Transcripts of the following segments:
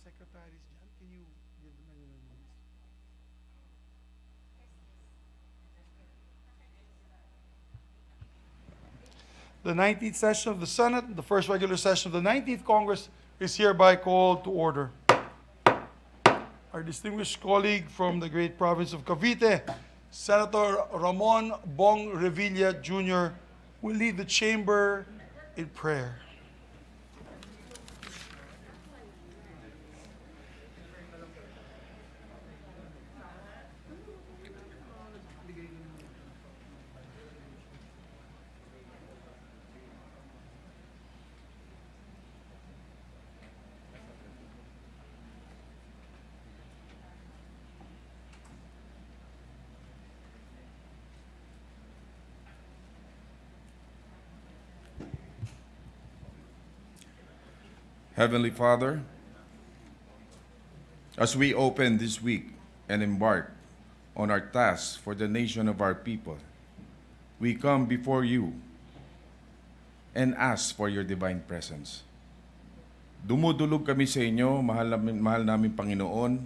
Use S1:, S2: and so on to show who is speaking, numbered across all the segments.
S1: secretaries dyan. Can you give them any names? The 19th session of the Senate, the first regular session of the 19th Congress is hereby called to order. Our distinguished colleague from the great province of Cavite, Senator Ramon Bong Revilla Jr., will lead the chamber in prayer.
S2: Heavenly Father, as we open this week and embark on our task for the nation of our people, we come before you and ask for your divine presence. Dumudulog kami sa inyo, mahal namin Panginoon,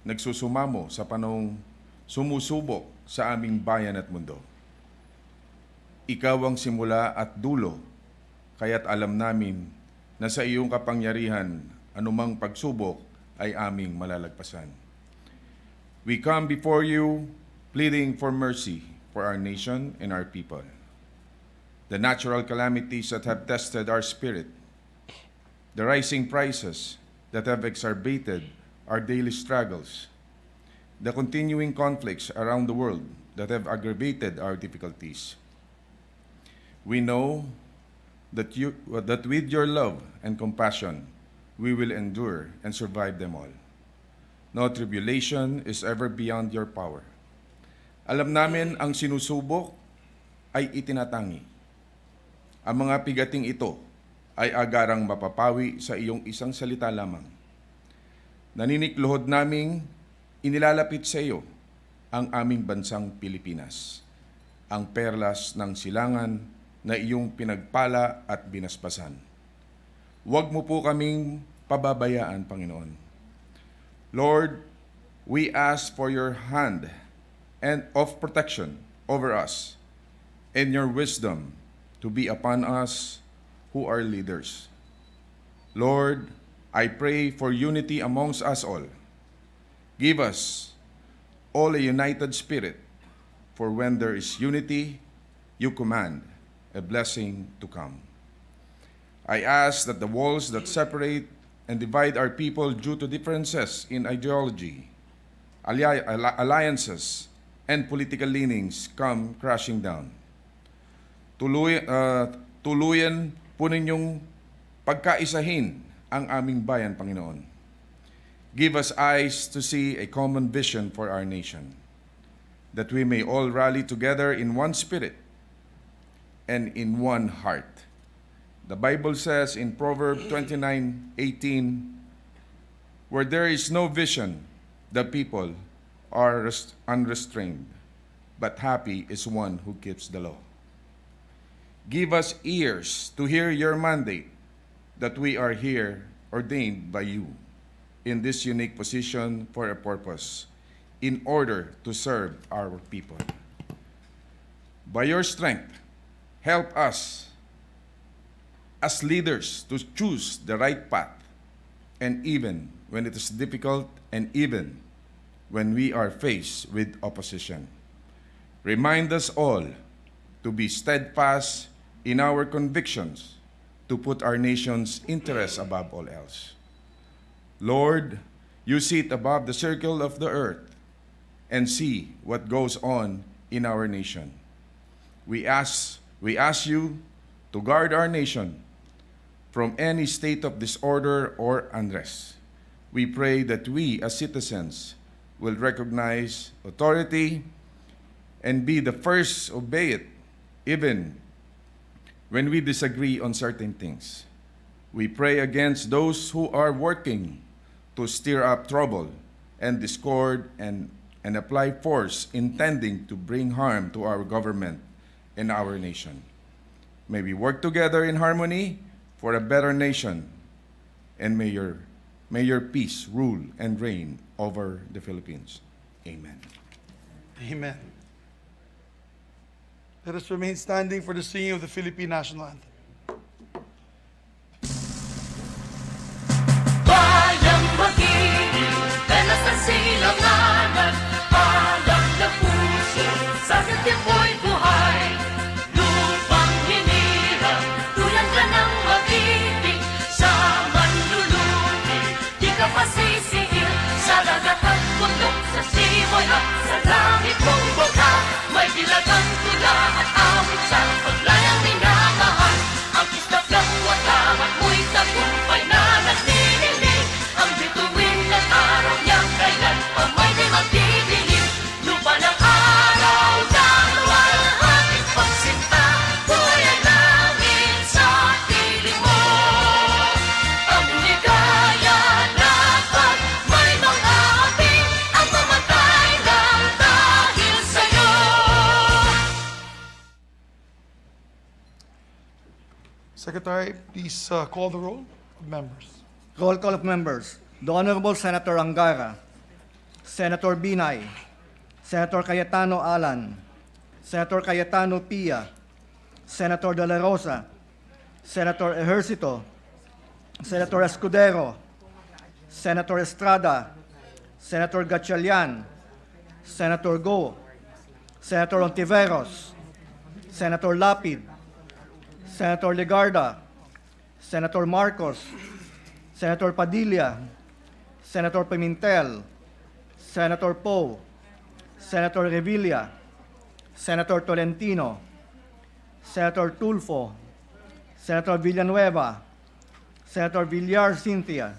S2: nagsusumamo sa panahong sumusubok sa aming bayan at mundo. Ikaw ang simula at dulo, kaya't alam namin na sa iyong kapangyarihan, anumang pagsubok ay aming malalagpasan. We come before you pleading for mercy for our nation and our people. The natural calamities that have tested our spirit, the rising prices that have exacerbated our daily struggles, the continuing conflicts around the world that have aggravated our difficulties. We know that with your love and compassion, we will endure and survive them all. No tribulation is ever beyond your power. Alam namin ang sinusubok ay itinatangi. Ang mga pigating ito ay agarang mapapawi sa iyong isang salita lamang. Naninikluhod naming inilalapit sa iyo ang aming bansang Pilipinas, ang perlas ng silangan na iyong pinagpala at binasbasan. Huwag mo po kaming pababayaan, Panginoon. Lord, we ask for your hand and of protection over us and your wisdom to be upon us who are leaders. Lord, I pray for unity amongst us all. Give us all a united spirit, for when there is unity, you command a blessing to come. I ask that the walls that separate and divide our people due to differences in ideology, alliances, and political leanings come crashing down. Tuluyan po ninyong pagkaisahin ang aming bayan, Panginoon. Give us eyes to see a common vision for our nation, that we may all rally together in one spirit and in one heart. The Bible says in Proverbs 29:18, where there is no vision, the people are unrestrained, but happy is one who keeps the law. Give us ears to hear your mandate, that we are here ordained by you in this unique position for a purpose, in order to serve our people. By your strength, help us as leaders to choose the right path, and even when it is difficult, and even when we are faced with opposition. Remind us all to be steadfast in our convictions, to put our nation's interests above all else. Lord, you sit above the circle of the earth and see what goes on in our nation. We ask you to guard our nation from any state of disorder or unrest. We pray that we as citizens will recognize authority and be the first to obey it, even when we disagree on certain things. We pray against those who are working to stir up trouble and discord and apply force intending to bring harm to our government and our nation. May we work together in harmony for a better nation, and may your May your peace rule and reign over the Philippines. Amen.
S1: Amen. Let us remain standing for the singing of the Philippine National Anthem.
S3: Bayang magiging dalas ng silanganan, alam na puso sa tipo'y buhay. Lupang hinirang, tulad ka ng mag-ibig, sa manlulubi, di ka pasisihil, sa lagat at bundok, sa simoy at sa langit mong baka, may bilagang tula at awit sa paglayang minamahal. Ang kislap ng watang at mo'y tagumpay na nagninilig, ang bituin at araw niyang kailan pa may di magdidilim. Lupa ng araw na luwalhating pagsinta, buhay ay langit sa piling mo. Ang ligaya na pag may mga abing, ang mamatay lang dahil sa'yo.
S1: Secretary, please call the roll of members.
S4: Roll call of members. The Honorable Senator Angara, Senator Binay, Senator Cayetano Alan, Senator Cayetano Pia, Senator De La Rosa, Senator Ejercito, Senator Escudero, Senator Estrada, Senator Gatchalian, Senator Go, Senator Ontiveros, Senator Lapid, Senator Legarda, Senator Marcos, Senator Padilla, Senator Pimentel, Senator Poe, Senator Revilla, Senator Tolentino, Senator Tulfo, Senator Villanueva, Senator Villar Cynthia,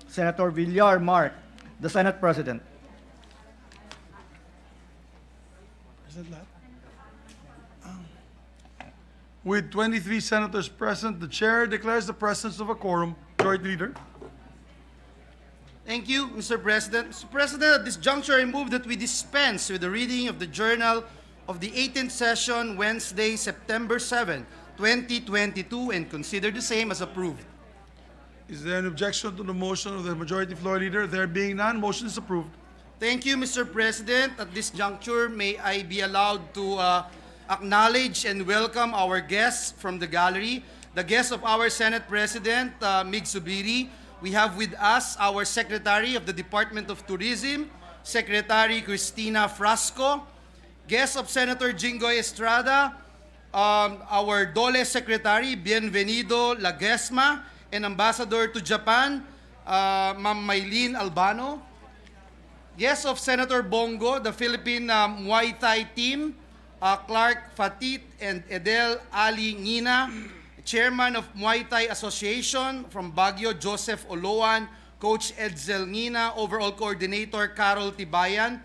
S4: Senator Villar Mark, the Senate President.
S1: Is that lahat? With 23 senators present, the chair declares the presence of a quorum. Majority Leader.
S5: Thank you, Mr. President. Mr. President, at this juncture, I move that we dispense with the reading of the Journal of the 18th Session, Wednesday, September 7, 2022, and consider the same as approved.
S1: Is there an objection to the motion of the Majority Floor Leader? There being none, motion is approved.
S5: Thank you, Mr. President. At this juncture, may I be allowed to acknowledge and welcome our guests from the gallery. The guests of our Senate President, Mig Zubiri. We have with us our Secretary of the Department of Tourism, Secretary Cristina Frasco. Guests of Senator Jinggoy Estrada, our Dole Secretary, Bienvenido Laguesma, and Ambassador to Japan, Ma'am Maylene Albano. Guests of Senator Bongo, the Philippine Muay Thai team, Clark Fatit and Edel Ali Ngina, Chairman of Muay Thai Association from Baguio, Joseph Oloan, Coach Edsel Ngina, Overall Coordinator Carol Tibayan,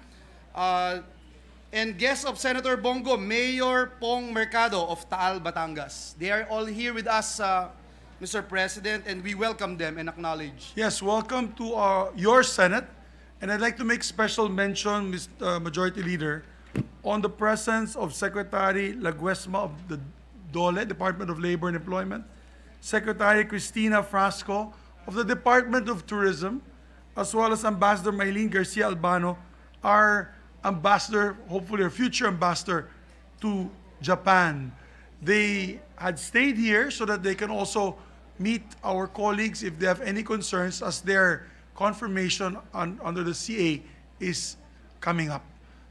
S5: and guests of Senator Bongo, Mayor Pong Mercado of Taal, Batangas. They are all here with us, Mr. President, and we welcome them and acknowledge.
S1: Yes, welcome to your Senate. And I'd like to make special mention, Mr. Majority Leader, on the presence of Secretary Laguesma of the DOLE, Department of Labor and Employment, Secretary Cristina Frasco of the Department of Tourism, as well as Ambassador Maylene Garcia Albano, our ambassador, hopefully our future ambassador to Japan. They had stayed here so that they can also meet our colleagues if they have any concerns, as their confirmation under the CA is coming up.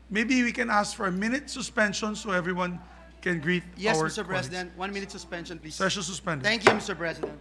S1: Maybe we can ask for a minute suspension so everyone can greet
S5: Yes,
S1: our
S5: Mr.
S1: colleagues.
S5: President. 1 minute suspension, please.
S1: Session suspended.
S5: Thank you, Mr. President.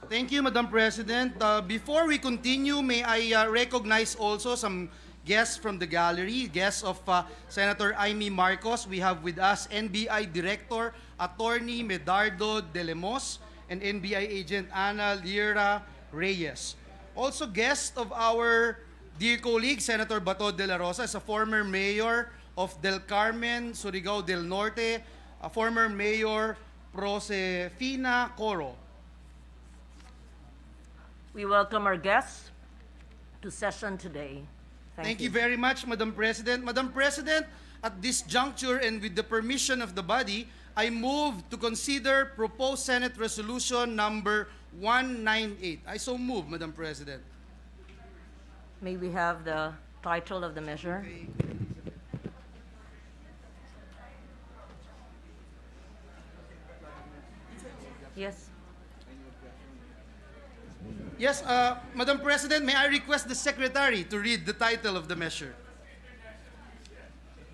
S5: Thank you, Madam President. Before we continue, may I recognize also some guests from the gallery, guests of Senator Amy Marcos. We have with us NBI Director, Attorney Medardo de Lemos, and NBI Agent Ana Lira Reyes. Also guest of our dear colleague, Senator Bato de la Rosa, is a former mayor of Del Carmen, Surigao del Norte, a former mayor Prosefina Coro.
S6: We welcome our guests to session today.
S5: Thank you very much, Madam President. Madam President, at this juncture and with the permission of the body, I move to consider proposed Senate Resolution number 198. I so move, Madam President.
S6: May we have the title of the measure? Yes.
S5: Yes, Madam President, may I request the Secretary to read the title of the measure?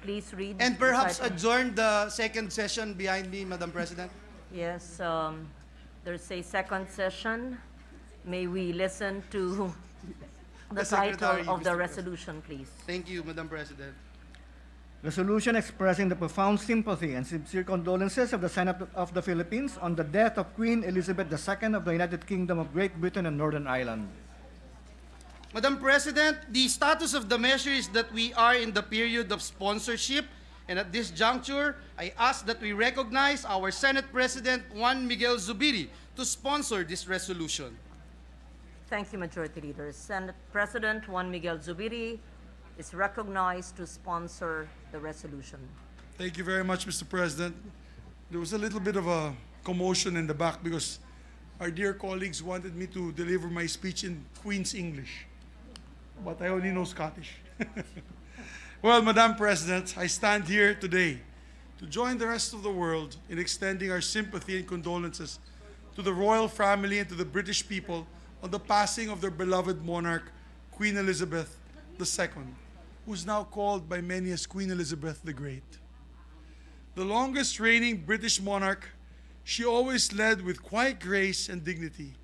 S6: Please read.
S5: And
S6: the
S5: perhaps
S6: title.
S5: adjourn the second session behind me, Madam President.
S6: Yes, there's a second session. May we listen to the
S5: Secretary,
S6: title of the
S5: Mr.
S6: resolution, please.
S5: Thank you, Madam President.
S4: Resolution expressing the profound sympathy and sincere condolences of the Senate of the Philippines on the death of Queen Elizabeth II of the United Kingdom of Great Britain and Northern Ireland.
S5: Madam President, the status of the measure is that we are in the period of sponsorship, and at this juncture, I ask that we recognize our Senate President Juan Miguel Zubiri to sponsor this resolution.
S6: Thank you, Majority Leader. Senate President Juan Miguel Zubiri is recognized to sponsor the resolution.
S1: Thank you very much, Mr. President. There was a little bit of a commotion in the back because our dear colleagues wanted me to deliver my speech in Queen's English, but I only know Scottish. Well, Madam President, I stand here today to join the rest of the world in extending our sympathy and condolences to the royal family and to the British people on the passing of their beloved monarch, Queen Elizabeth II, who's now called by many as Queen Elizabeth the Great. The longest reigning British monarch, she always led with quiet grace and dignity,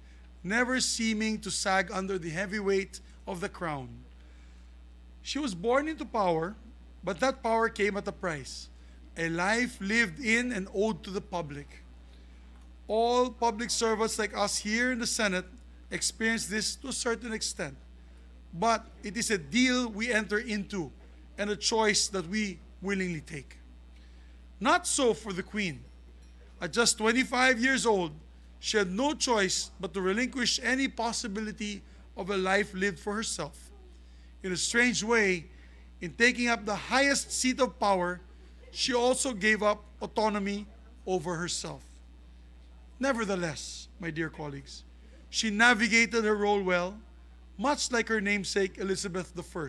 S1: never seeming to sag under the heavy weight of the crown. She was born into power, but that power came at a price, a life lived in and owed to the public. All public servants like us here in the Senate experience this to a certain extent. But it is a deal we enter into and a choice that we willingly take. Not so for the Queen. At just 25 years old, she had no choice but to relinquish any possibility of a life lived for herself. In a strange way, in taking up the highest seat of power, she also gave up autonomy over herself. Nevertheless, my dear colleagues, she navigated her role well, much like her namesake Elizabeth I.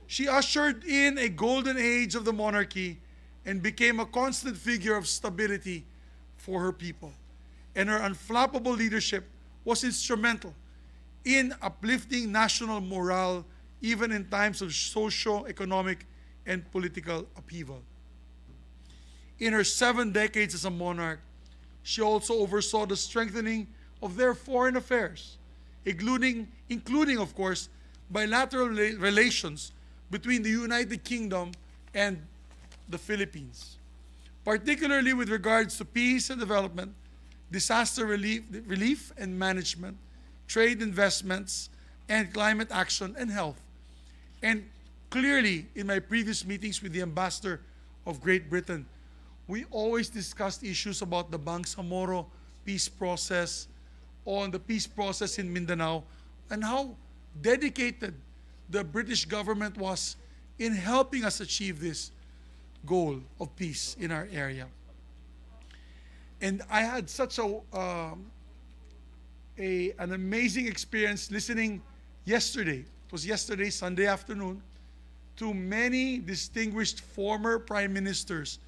S1: She ushered in a golden age of the monarchy and became a constant figure of stability for her people. And her unflappable leadership was instrumental in uplifting national morale even in times of socio-economic and political upheaval. In her 7 decades as a monarch, she also oversaw the strengthening of their foreign affairs, including of course, bilateral relations between the United Kingdom and the Philippines, particularly with regards to peace and development, disaster relief and management, trade investments, and climate action and health. And clearly, in my previous meetings with the Ambassador of Great Britain, we always discussed issues about the Bangsamoro peace process, on the peace process in Mindanao, and how dedicated the British government was in helping us achieve this goal of peace in our area. And I had such an amazing experience listening yesterday. It was yesterday, Sunday afternoon, to many distinguished former prime ministers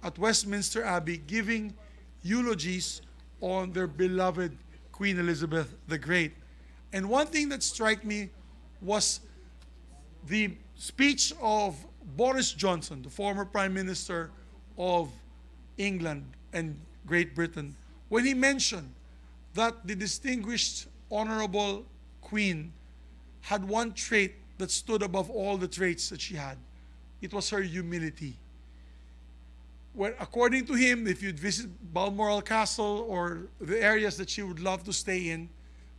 S1: at Westminster Abbey giving eulogies on their beloved Queen Elizabeth the Great. And one thing that struck me was the speech of Boris Johnson, the former Prime Minister of England and Great Britain, when he mentioned that the distinguished, honorable queen had one trait that stood above all the traits that she had. It was her humility. When, according to him, if you'd visit Balmoral Castle or the areas that she would love to stay in,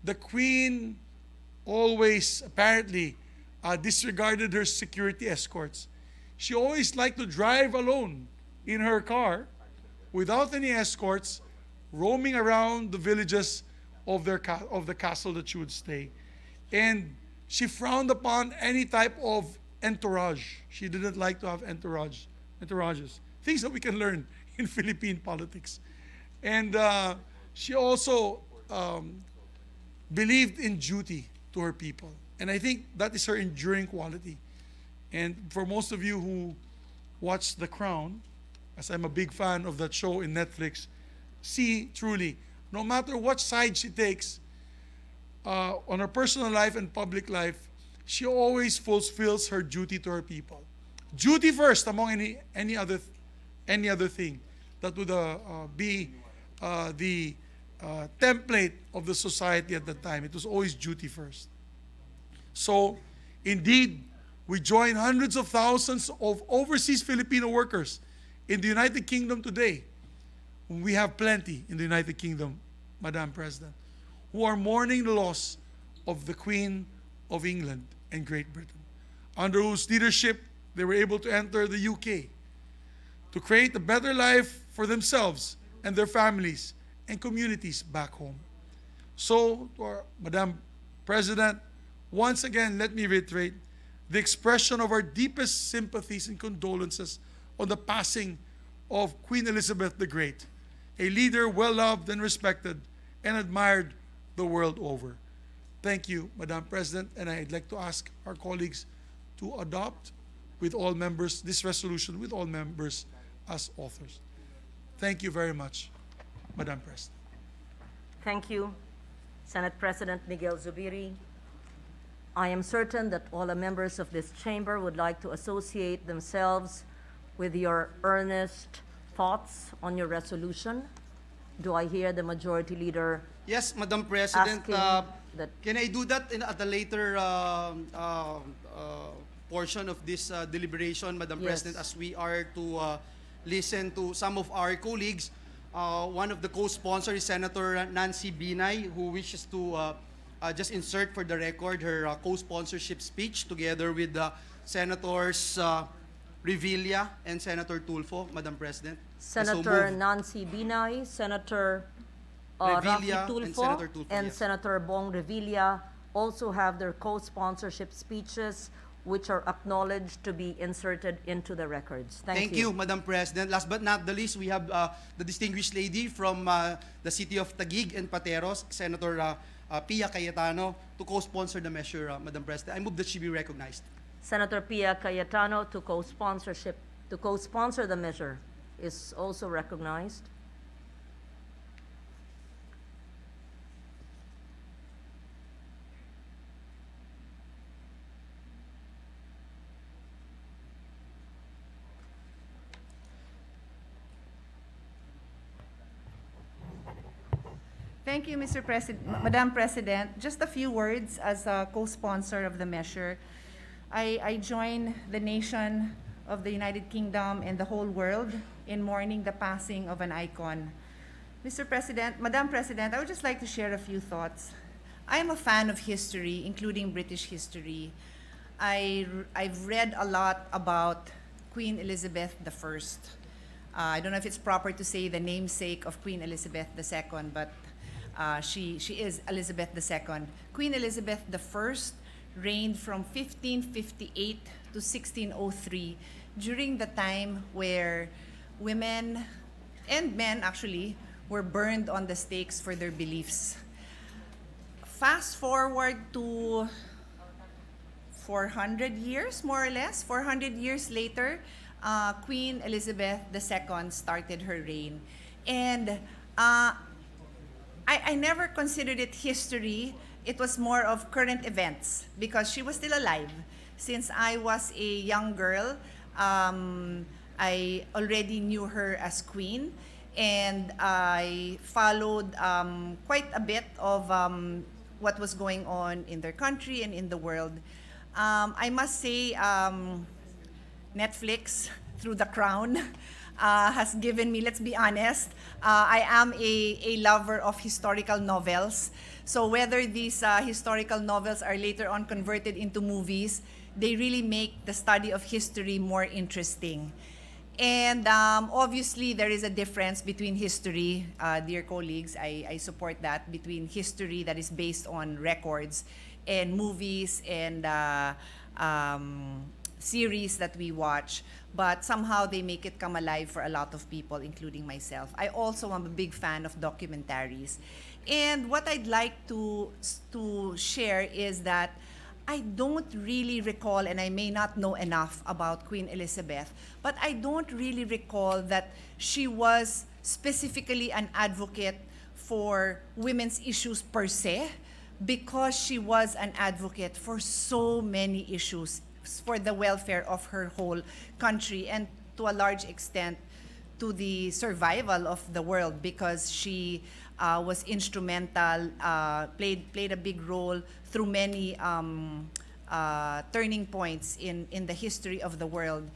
S1: the queen always apparently disregarded her security escorts. She always liked to drive alone in her car without any escorts, roaming around the villages of the castle that she would stay. And she frowned upon any type of entourage. She didn't like to have entourages. Things that we can learn in Philippine politics. And she also believed in duty to her people. And I think that is her enduring quality. And for most of you who watch The Crown, as I'm a big fan of that show in Netflix, see truly, no matter what side she takes on her personal life and public life, she always fulfills her duty to her people. Duty first among any other thing that would be the template of the society at that time. It was always duty first. So, indeed, we join hundreds of thousands of overseas Filipino workers in the United Kingdom today. We have plenty in the United Kingdom, Madam President, who are mourning the loss of the Queen of England and Great Britain, under whose leadership they were able to enter the UK to create a better life for themselves and their families and communities back home. So, Madam President, once again, let me reiterate the expression of our deepest sympathies and condolences on the passing of Queen Elizabeth the Great, a leader well loved and respected and admired the world over. Thank you, Madam President, and I'd like to ask our colleagues to adopt with all members this resolution with all members as authors. Thank you very much, Madam President.
S6: Thank you, Senate President Miguel Zubiri. I am certain that all the members of this chamber would like to associate themselves with your earnest thoughts on your resolution. Do I hear the Majority Leader
S5: Yes, Madam President,
S6: asking that?
S5: can I do that at a later portion of this deliberation, Madam
S6: Yes.
S5: President, as we are to listen to some of our colleagues. One of the co-sponsors is Senator Nancy Binay, who wishes to just insert for the record her co-sponsorship speech together with Senators Revilla and Senator Tulfo, Madam President.
S6: Senator
S5: moved.
S6: Nancy Binay, Senator
S5: Revilla
S6: Rafi Tulfo,
S5: and Senator Tulfo,
S6: and
S5: yes.
S6: Senator Bong Revilla also have their co-sponsorship speeches, which are acknowledged to be inserted into the records.
S5: Thank you, Madam President. Last but not the least, we have the distinguished lady from the city of Taguig and Pateros, Senator Pia Cayetano, to co-sponsor the measure, Madam President. I move that she be recognized.
S6: Senator Pia Cayetano to co-sponsor the measure is also recognized.
S7: Thank you, Madam President. Just a few words as a co-sponsor of the measure. I join the nation of the United Kingdom and the whole world in mourning the passing of an icon. Madam President, I would just like to share a few thoughts. I am a fan of history, including British history. I've read a lot about Queen Elizabeth I. I don't know if it's proper to say the namesake of Queen Elizabeth II, but she is Elizabeth II. Queen Elizabeth I reigned from 1558 to 1603, during the time where women and men actually were burned on the stakes for their beliefs. Fast forward to 400 years, more or less, 400 years later, Queen Elizabeth II started her reign. And I never considered it history. It was more of current events because she was still alive. Since I was a young girl, I already knew her as queen. and I followed quite a bit of what was going on in their country and in the world. I must say, Netflix, through The Crown, has given me, let's be honest, I am a lover of historical novels. So whether these historical novels are later on converted into movies, they really make the study of history more interesting. And obviously, there is a difference between history, dear colleagues, I support that, between history that is based on records and movies and series that we watch, but somehow they make it come alive for a lot of people, including myself. I also am a big fan of documentaries. And what I'd like to share is that I don't really recall, and I may not know enough about Queen Elizabeth, but I don't really recall that she was specifically an advocate for women's issues per se, because she was an advocate for so many issues for the welfare of her whole country, and to a large extent to the survival of the world, because she was instrumental, played a big role through many turning points in the history of the world,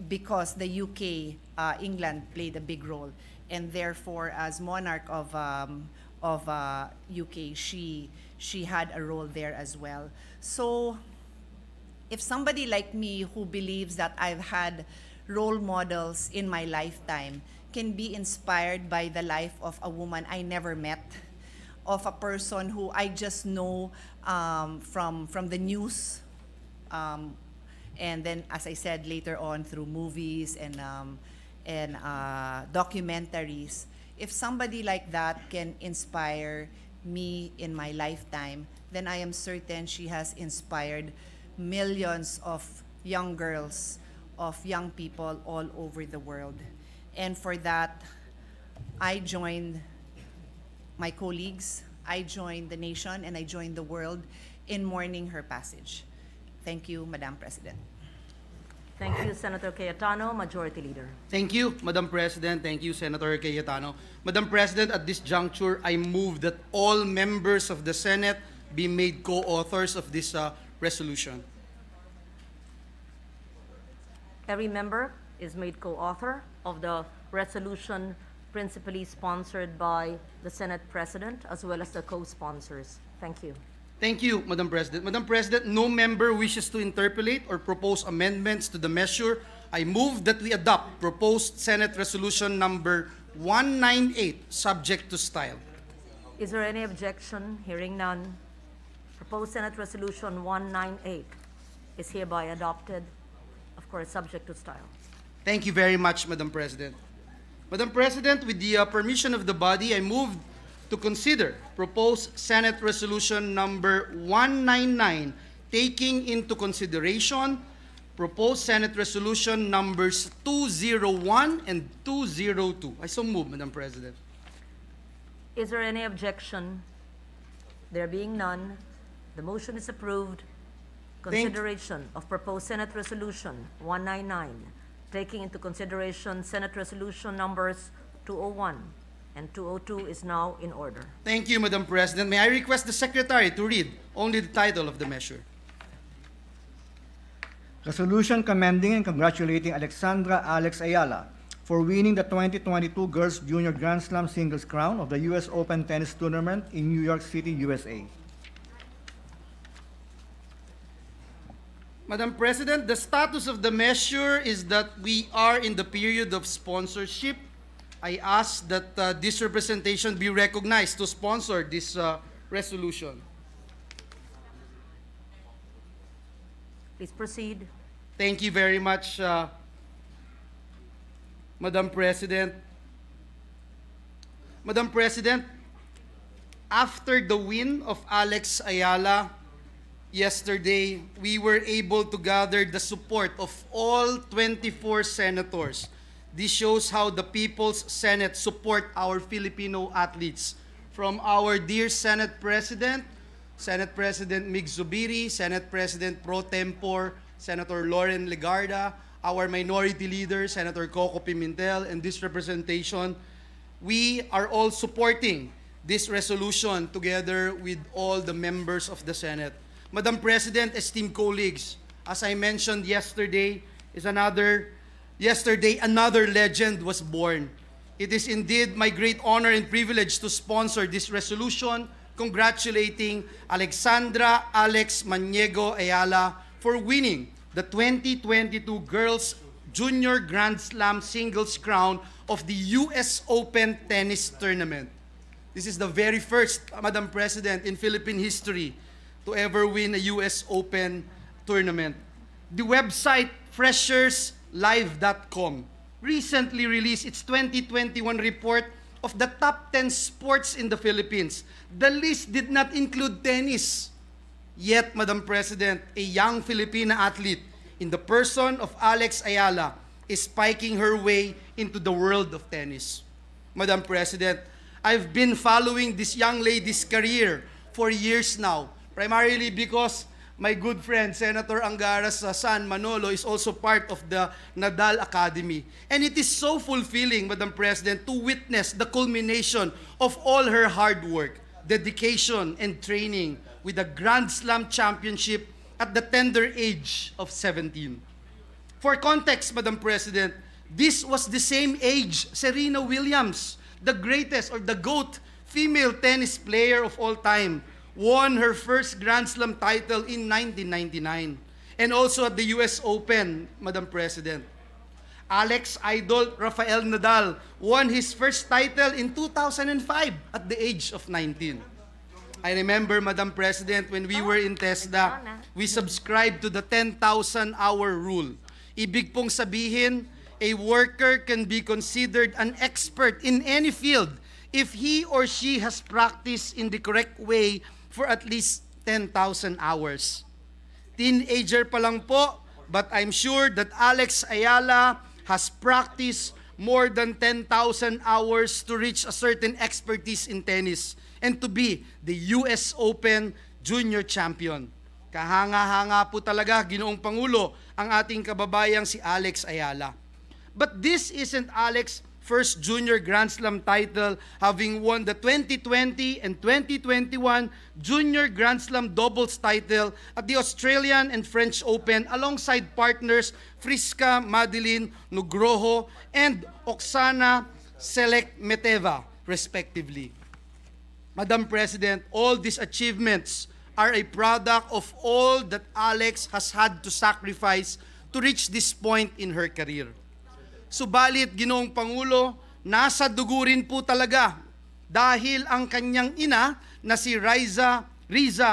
S7: because the UK, England played a big role, and therefore as monarch of UK, she had a role there as well. So if somebody like me who believes that I've had role models in my lifetime can be inspired by the life of a woman I never met, of a person who I just know from the news, and then, as I said, later on through movies and documentaries, if somebody like that can inspire me in my lifetime, then I am certain she has inspired millions of young girls, of young people all over the world. And for that, I joined my colleagues, I joined the nation, and I joined the world in mourning her passage. Thank you, Madam President.
S6: Thank you, Senator Cayetano, Majority Leader.
S5: Thank you, Madam President. Thank you, Senator Cayetano. Madam President, at this juncture, I move that all members of the Senate be made co-authors of this resolution.
S6: Every member is made co-author of the resolution principally sponsored by the Senate President as well as the co-sponsors. Thank you.
S5: Thank you, Madam President. Madam President, no member wishes to interpolate or propose amendments to the measure. I move that we adopt proposed Senate Resolution number 198, subject to style.
S6: Is there any objection? Hearing none. Proposed Senate Resolution 198 is hereby adopted, of course, subject to style.
S5: Thank you very much, Madam President. Madam President, with the permission of the body, I move to consider proposed Senate Resolution number 199, taking into consideration proposed Senate Resolution numbers 201 and 202. I so move, Madam President.
S6: Is there any objection? There being none, the motion is approved. Consideration of proposed Senate Resolution 199, taking into consideration Senate Resolution numbers 201 and 202 is now in order.
S5: Thank you, Madam President. May I request the Secretary to read only the title of the measure?
S4: Resolution commending and congratulating Alexandra Ayala for winning the 2022 Girls Junior Grand Slam Singles Crown of the U.S. Open Tennis Tournament in New York City, USA.
S5: Madam President, the status of the measure is that we are in the period of sponsorship. I ask that this representation be recognized to sponsor this resolution.
S6: Please proceed.
S5: Thank you very much, Madam President. Madam President, after the win of Alex Ayala yesterday, we were able to gather the support of all 24 senators. This shows how the People's Senate support our Filipino athletes. From our dear Senate President Mig Zubiri, Senate President Pro Tempore, Senator Loren Legarda, our Minority Leader, Senator Coco Pimentel, and this representation we are all supporting this resolution together with all the members of the Senate. Madam President, esteemed colleagues, as I mentioned yesterday, another legend was born. It is indeed my great honor and privilege to sponsor this resolution congratulating Alexandra Alex Maniego Ayala for winning the 2022 Girls Junior Grand Slam Singles crown of the US Open Tennis Tournament. This is the very first, Madam President, in Philippine history to ever win a US Open tournament. The website fresherslive.com recently released its 2021 report of the top 10 sports in the Philippines. The list did not include tennis. Yet, Madam President, a young Filipina athlete in the person of Alex Ayala is spiking her way into the world of tennis. Madam President, I've been following this young lady's career for years now, primarily because my good friend, Senator Angara's son, Manolo, is also part of the Nadal Academy. And it is so fulfilling, Madam President, to witness the culmination of all her hard work, dedication, and training with a Grand Slam championship at the tender age of 17. For context, Madam President, this was the same age Serena Williams, the greatest or the GOAT female tennis player of all time, won her first Grand Slam title in 1999. And also at the US Open, Madam President. Alex idol Rafael Nadal won his first title in 2005 at the age of 19. I remember, Madam President, when we were in TESDA, we subscribed to the 10,000-hour rule. Ibig pong sabihin, a worker can be considered an expert in any field if he or she has practiced in the correct way for at least 10,000 hours. Teenager pa lang po, but I'm sure that Alex Ayala has practiced more than 10,000 hours to reach a certain expertise in tennis and to be the US Open Junior Champion. Kahanga-hanga po talaga, Ginoong Pangulo, ang ating kababayang si Alex Ayala. But this isn't Alex's first junior Grand Slam title, having won the 2020 and 2021 Junior Grand Slam doubles title at the Australian and French Open alongside partners Friska Madeline Nugroho and Oksana Selekmeteva, respectively. Madam President, all these achievements are a product of all that Alex has had to sacrifice to reach this point in her career. Subalit, Ginoong Pangulo, nasa dugo rin po talaga dahil ang kanyang ina na si Riza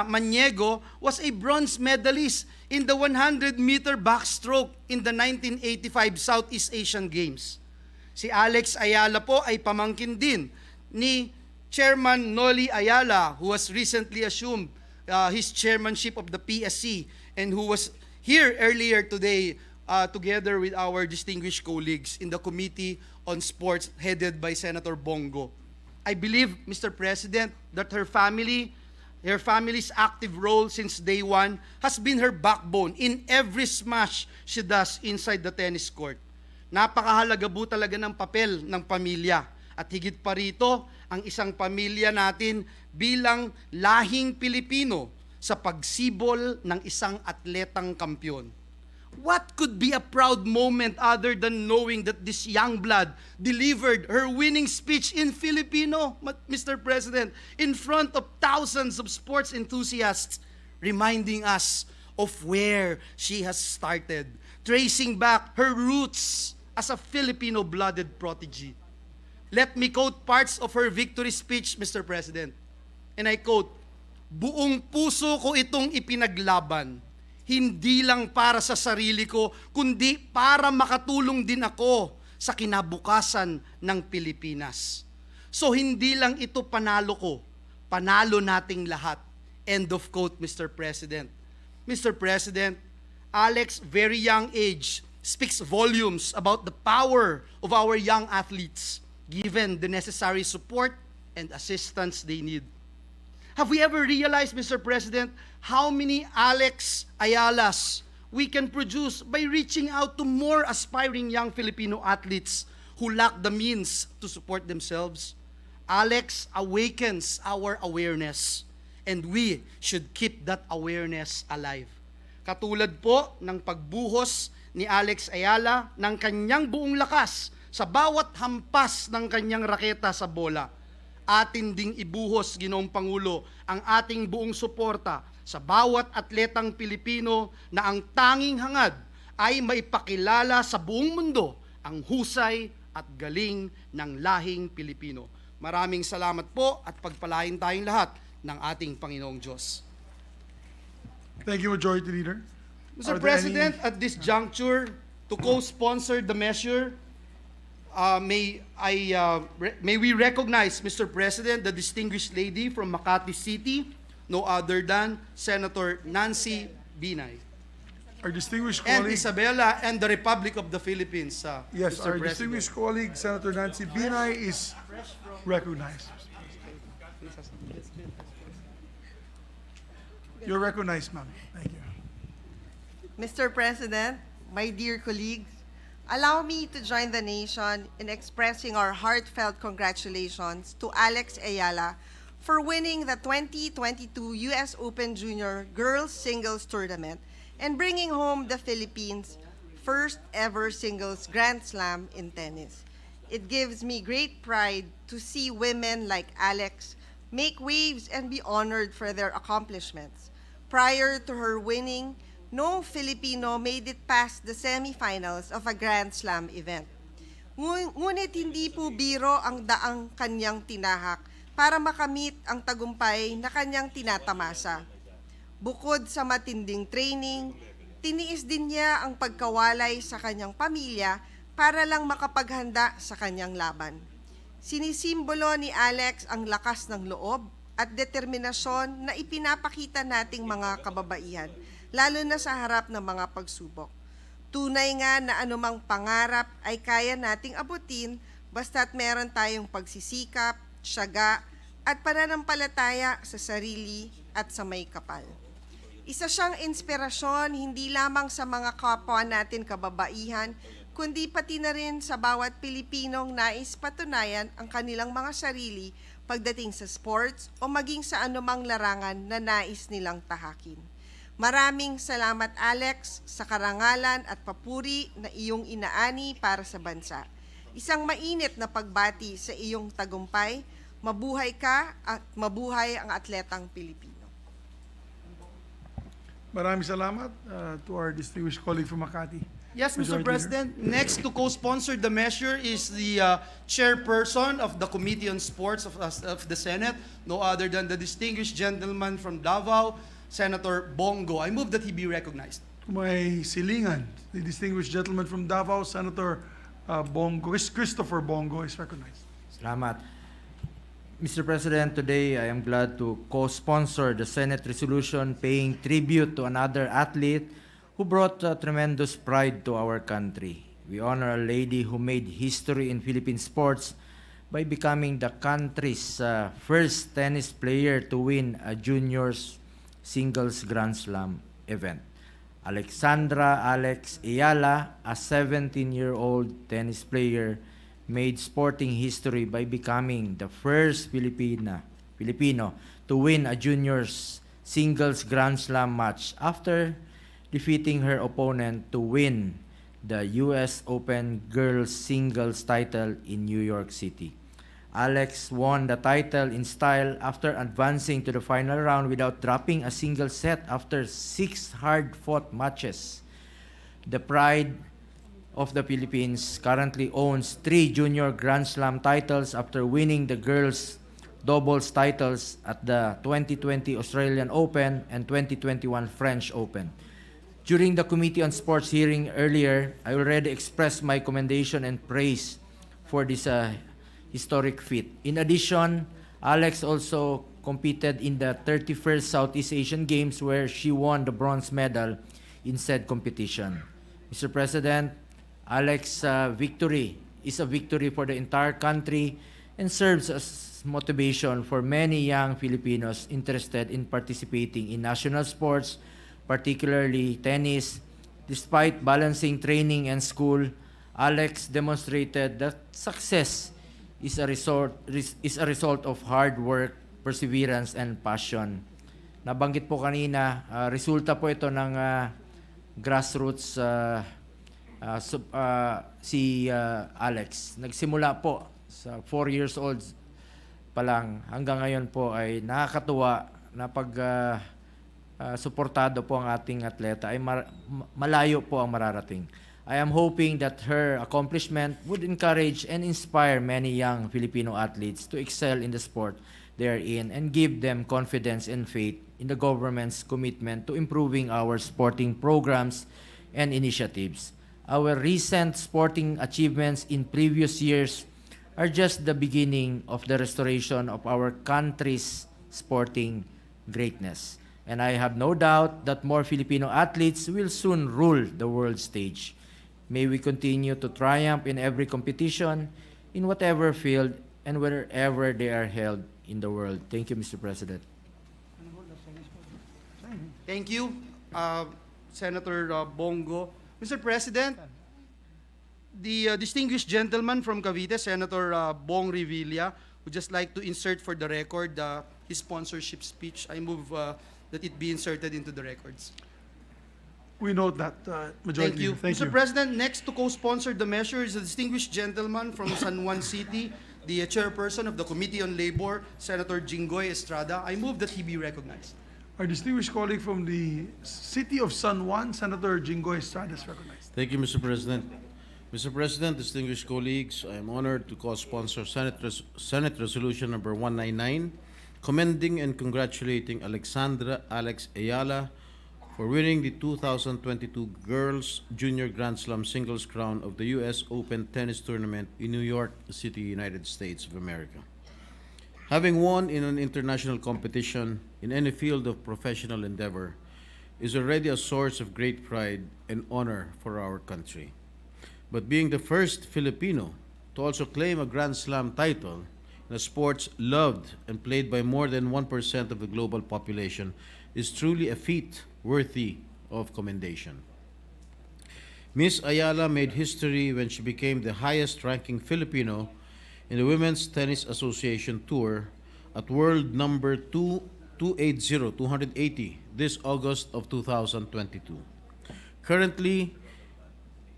S5: Maniego was a bronze medalist in the 100-meter backstroke in the 1985 Southeast Asian Games. Si Alex Ayala po ay pamangkin din ni Chairman Noli Ayala, who has recently assumed his chairmanship of the PSC and who was here earlier today together with our distinguished colleagues in the Committee on Sports headed by Senator Bongo. I believe, Mr. President, that her family's active role since day one has been her backbone in every smash she does inside the tennis court. Napakahalaga po talaga ng papel ng pamilya. At higit pa rito, ang isang pamilya natin bilang lahing Pilipino sa pagsibol ng isang atletang kampyon. What could be a proud moment other than knowing that this young blood delivered her winning speech in Filipino, Mr. President, in front of thousands of sports enthusiasts, reminding us of where she has started, tracing back her roots as a Filipino-blooded prodigy. Let me quote parts of her victory speech, Mr. President. And I quote, "Buong puso ko itong ipinaglaban, hindi lang para sa sarili ko, kundi para makatulong din ako sa kinabukasan ng Pilipinas. So hindi lang ito panalo ko, panalo nating lahat." End of quote, Mr. President. Mr. President, Alex's very young age speaks volumes about the power of our young athletes, given the necessary support and assistance they need. Have we ever realized, Mr. President, how many Alex Ayalas we can produce by reaching out to more aspiring young Filipino athletes who lack the means to support themselves. Alex awakens our awareness, and we should keep that awareness alive. Katulad po ng pagbuhos ni Alex Ayala ng kanyang buong lakas sa bawat hampas ng kanyang raketa sa bola. Atin ding ibuhos, Ginoong Pangulo, ang ating buong suporta sa bawat atletang Pilipino na ang tanging hangad ay maipakilala sa buong mundo ang husay at galing ng lahing Pilipino. Maraming salamat po at pagpalain tayong lahat ng ating Panginoong Diyos.
S1: Thank you, Majority Leader.
S5: Mr.
S1: Are there
S5: President,
S1: any-
S5: at this juncture, to co-sponsor the measure, may we recognize, Mr. President, the distinguished lady from Makati City, no other than Senator Nancy Binay.
S1: Our distinguished
S5: And
S1: colleague,
S5: Isabela and the Republic of the Philippines,
S1: yes,
S5: Mr.
S1: our
S5: President.
S1: distinguished colleague, Senator Nancy Binay, is recognized. You're recognized, ma'am. Thank you.
S8: Mr. President, my dear colleagues, allow me to join the nation in expressing our heartfelt congratulations to Alex Ayala for winning the 2022 U.S. Open Junior Girls Singles Tournament and bringing home the Philippines' first ever singles Grand Slam in tennis. It gives me great pride to see women like Alex make waves and be honored for their accomplishments. Prior to her winning, no Filipino made it past the semifinals of a Grand Slam event. Ngunit hindi po biro ang daang kanyang tinahak para makamit ang tagumpay na kanyang tinatamasa. Bukod sa matinding training, tiniis din niya ang pagkawalay sa kanyang pamilya para lang makapaghanda sa kanyang laban. Sinisimbolo ni Alex ang lakas ng loob at determinasyon na ipinapakita nating mga kababaihan, lalo na sa harap ng mga pagsubok. Tunay nga na anumang pangarap ay kaya nating abutin basta't meron tayong pagsisikap, tiyaga, at pananampalataya sa sarili at sa may kapal. Isa siyang inspirasyon hindi lamang sa mga kapwa natin kababaihan, kundi pati na rin sa bawat Pilipinong nais patunayan ang kanilang mga sarili pagdating sa sports o maging sa anumang larangan na nais nilang tahakin. Maraming salamat, Alex, sa karangalan at papuri na iyong inaani para sa bansa. Isang mainit na pagbati sa iyong tagumpay. Mabuhay ka at mabuhay ang atletang Pilipino.
S1: Maraming salamat to our distinguished colleague from Makati.
S5: Yes, Mr.
S1: Majority
S5: President. Next to co-sponsor the measure is the chairperson of the Committee on Sports of the Senate, no other than the distinguished gentleman from Davao, Senator Bongo. I move that he be recognized.
S1: May silingan, the distinguished gentleman from Davao, Senator Bongo, Christopher Bongo, is recognized.
S9: Salamat. Mr. President, today I am glad to co-sponsor the Senate resolution paying tribute to another athlete who brought tremendous pride to our country. We honor a lady who made history in Philippine sports by becoming the country's first tennis player to win a juniors singles Grand Slam event. Alexandra Ayala, a 17-year-old tennis player, made sporting history by becoming the first Filipino to win a juniors singles Grand Slam match after defeating her opponent to win the U.S. Open Girls Singles title in New York City. Alex won the title in style after advancing to the final round without dropping a single set after 6 hard-fought matches. The pride of the Philippines currently owns 3 junior Grand Slam titles after winning the girls' doubles titles at the 2020 Australian Open and 2021 French Open. During the Committee on Sports hearing earlier, I already expressed my commendation and praise for this historic feat. In addition, Alex also competed in the 31st Southeast Asian Games where she won the bronze medal in said competition. Mr. President, Alex's victory is a victory for the entire country and serves as motivation for many young Filipinos interested in participating in national sports, particularly tennis. Despite balancing training and school, Alex demonstrated that success is a result of hard work, perseverance, and passion. Nabanggit po kanina, resulta po ito ng grassroots si Alex. Nagsimula po sa 4 years old pa lang hanggang ngayon po ay nakakatuwa na pag suportado po ang ating atleta ay malayo po ang mararating. I am hoping that her accomplishment would encourage and inspire many young Filipino athletes to excel in the sport they are in and give them confidence and faith in the government's commitment to improving our sporting programs and initiatives. Our recent sporting achievements in previous years are just the beginning of the restoration of our country's sporting greatness. And I have no doubt that more Filipino athletes will soon rule the world stage. May we continue to triumph in every competition, in whatever field, and wherever they are held in the world. Thank you, Mr. President.
S5: Thank you, Senator Bongo. Mr. President, the distinguished gentleman from Cavite, Senator Bong Revilla, would just like to insert for the record his sponsorship speech. I move that it be inserted into the records.
S1: We note that, Majority
S5: Thank you.
S1: Leader. Thank
S5: Mr.
S1: you.
S5: President, next to co-sponsor the measure is a distinguished gentleman from San Juan City, the chairperson of the Committee on Labor, Senator Jinggoy Estrada. I move that he be recognized.
S1: Our distinguished colleague from the city of San Juan, Senator Jinggoy Estrada, is recognized.
S10: Thank you, Mr. President. Mr. President, distinguished colleagues, I am honored to co-sponsor Senate Resolution number 199, commending and congratulating Alexandra Ayala for winning the 2022 Girls Junior Grand Slam Singles Crown of the U.S. Open Tennis Tournament in New York City, United States of America. Having won in an international competition in any field of professional endeavor is already a source of great pride and honor for our country. But being the first Filipino to also claim a Grand Slam title in a sport loved and played by more than 1% of the global population is truly a feat worthy of commendation. Ms. Ayala made history when she became the highest-ranking Filipino in the Women's Tennis Association Tour at World number 280 this August of 2022. Currently,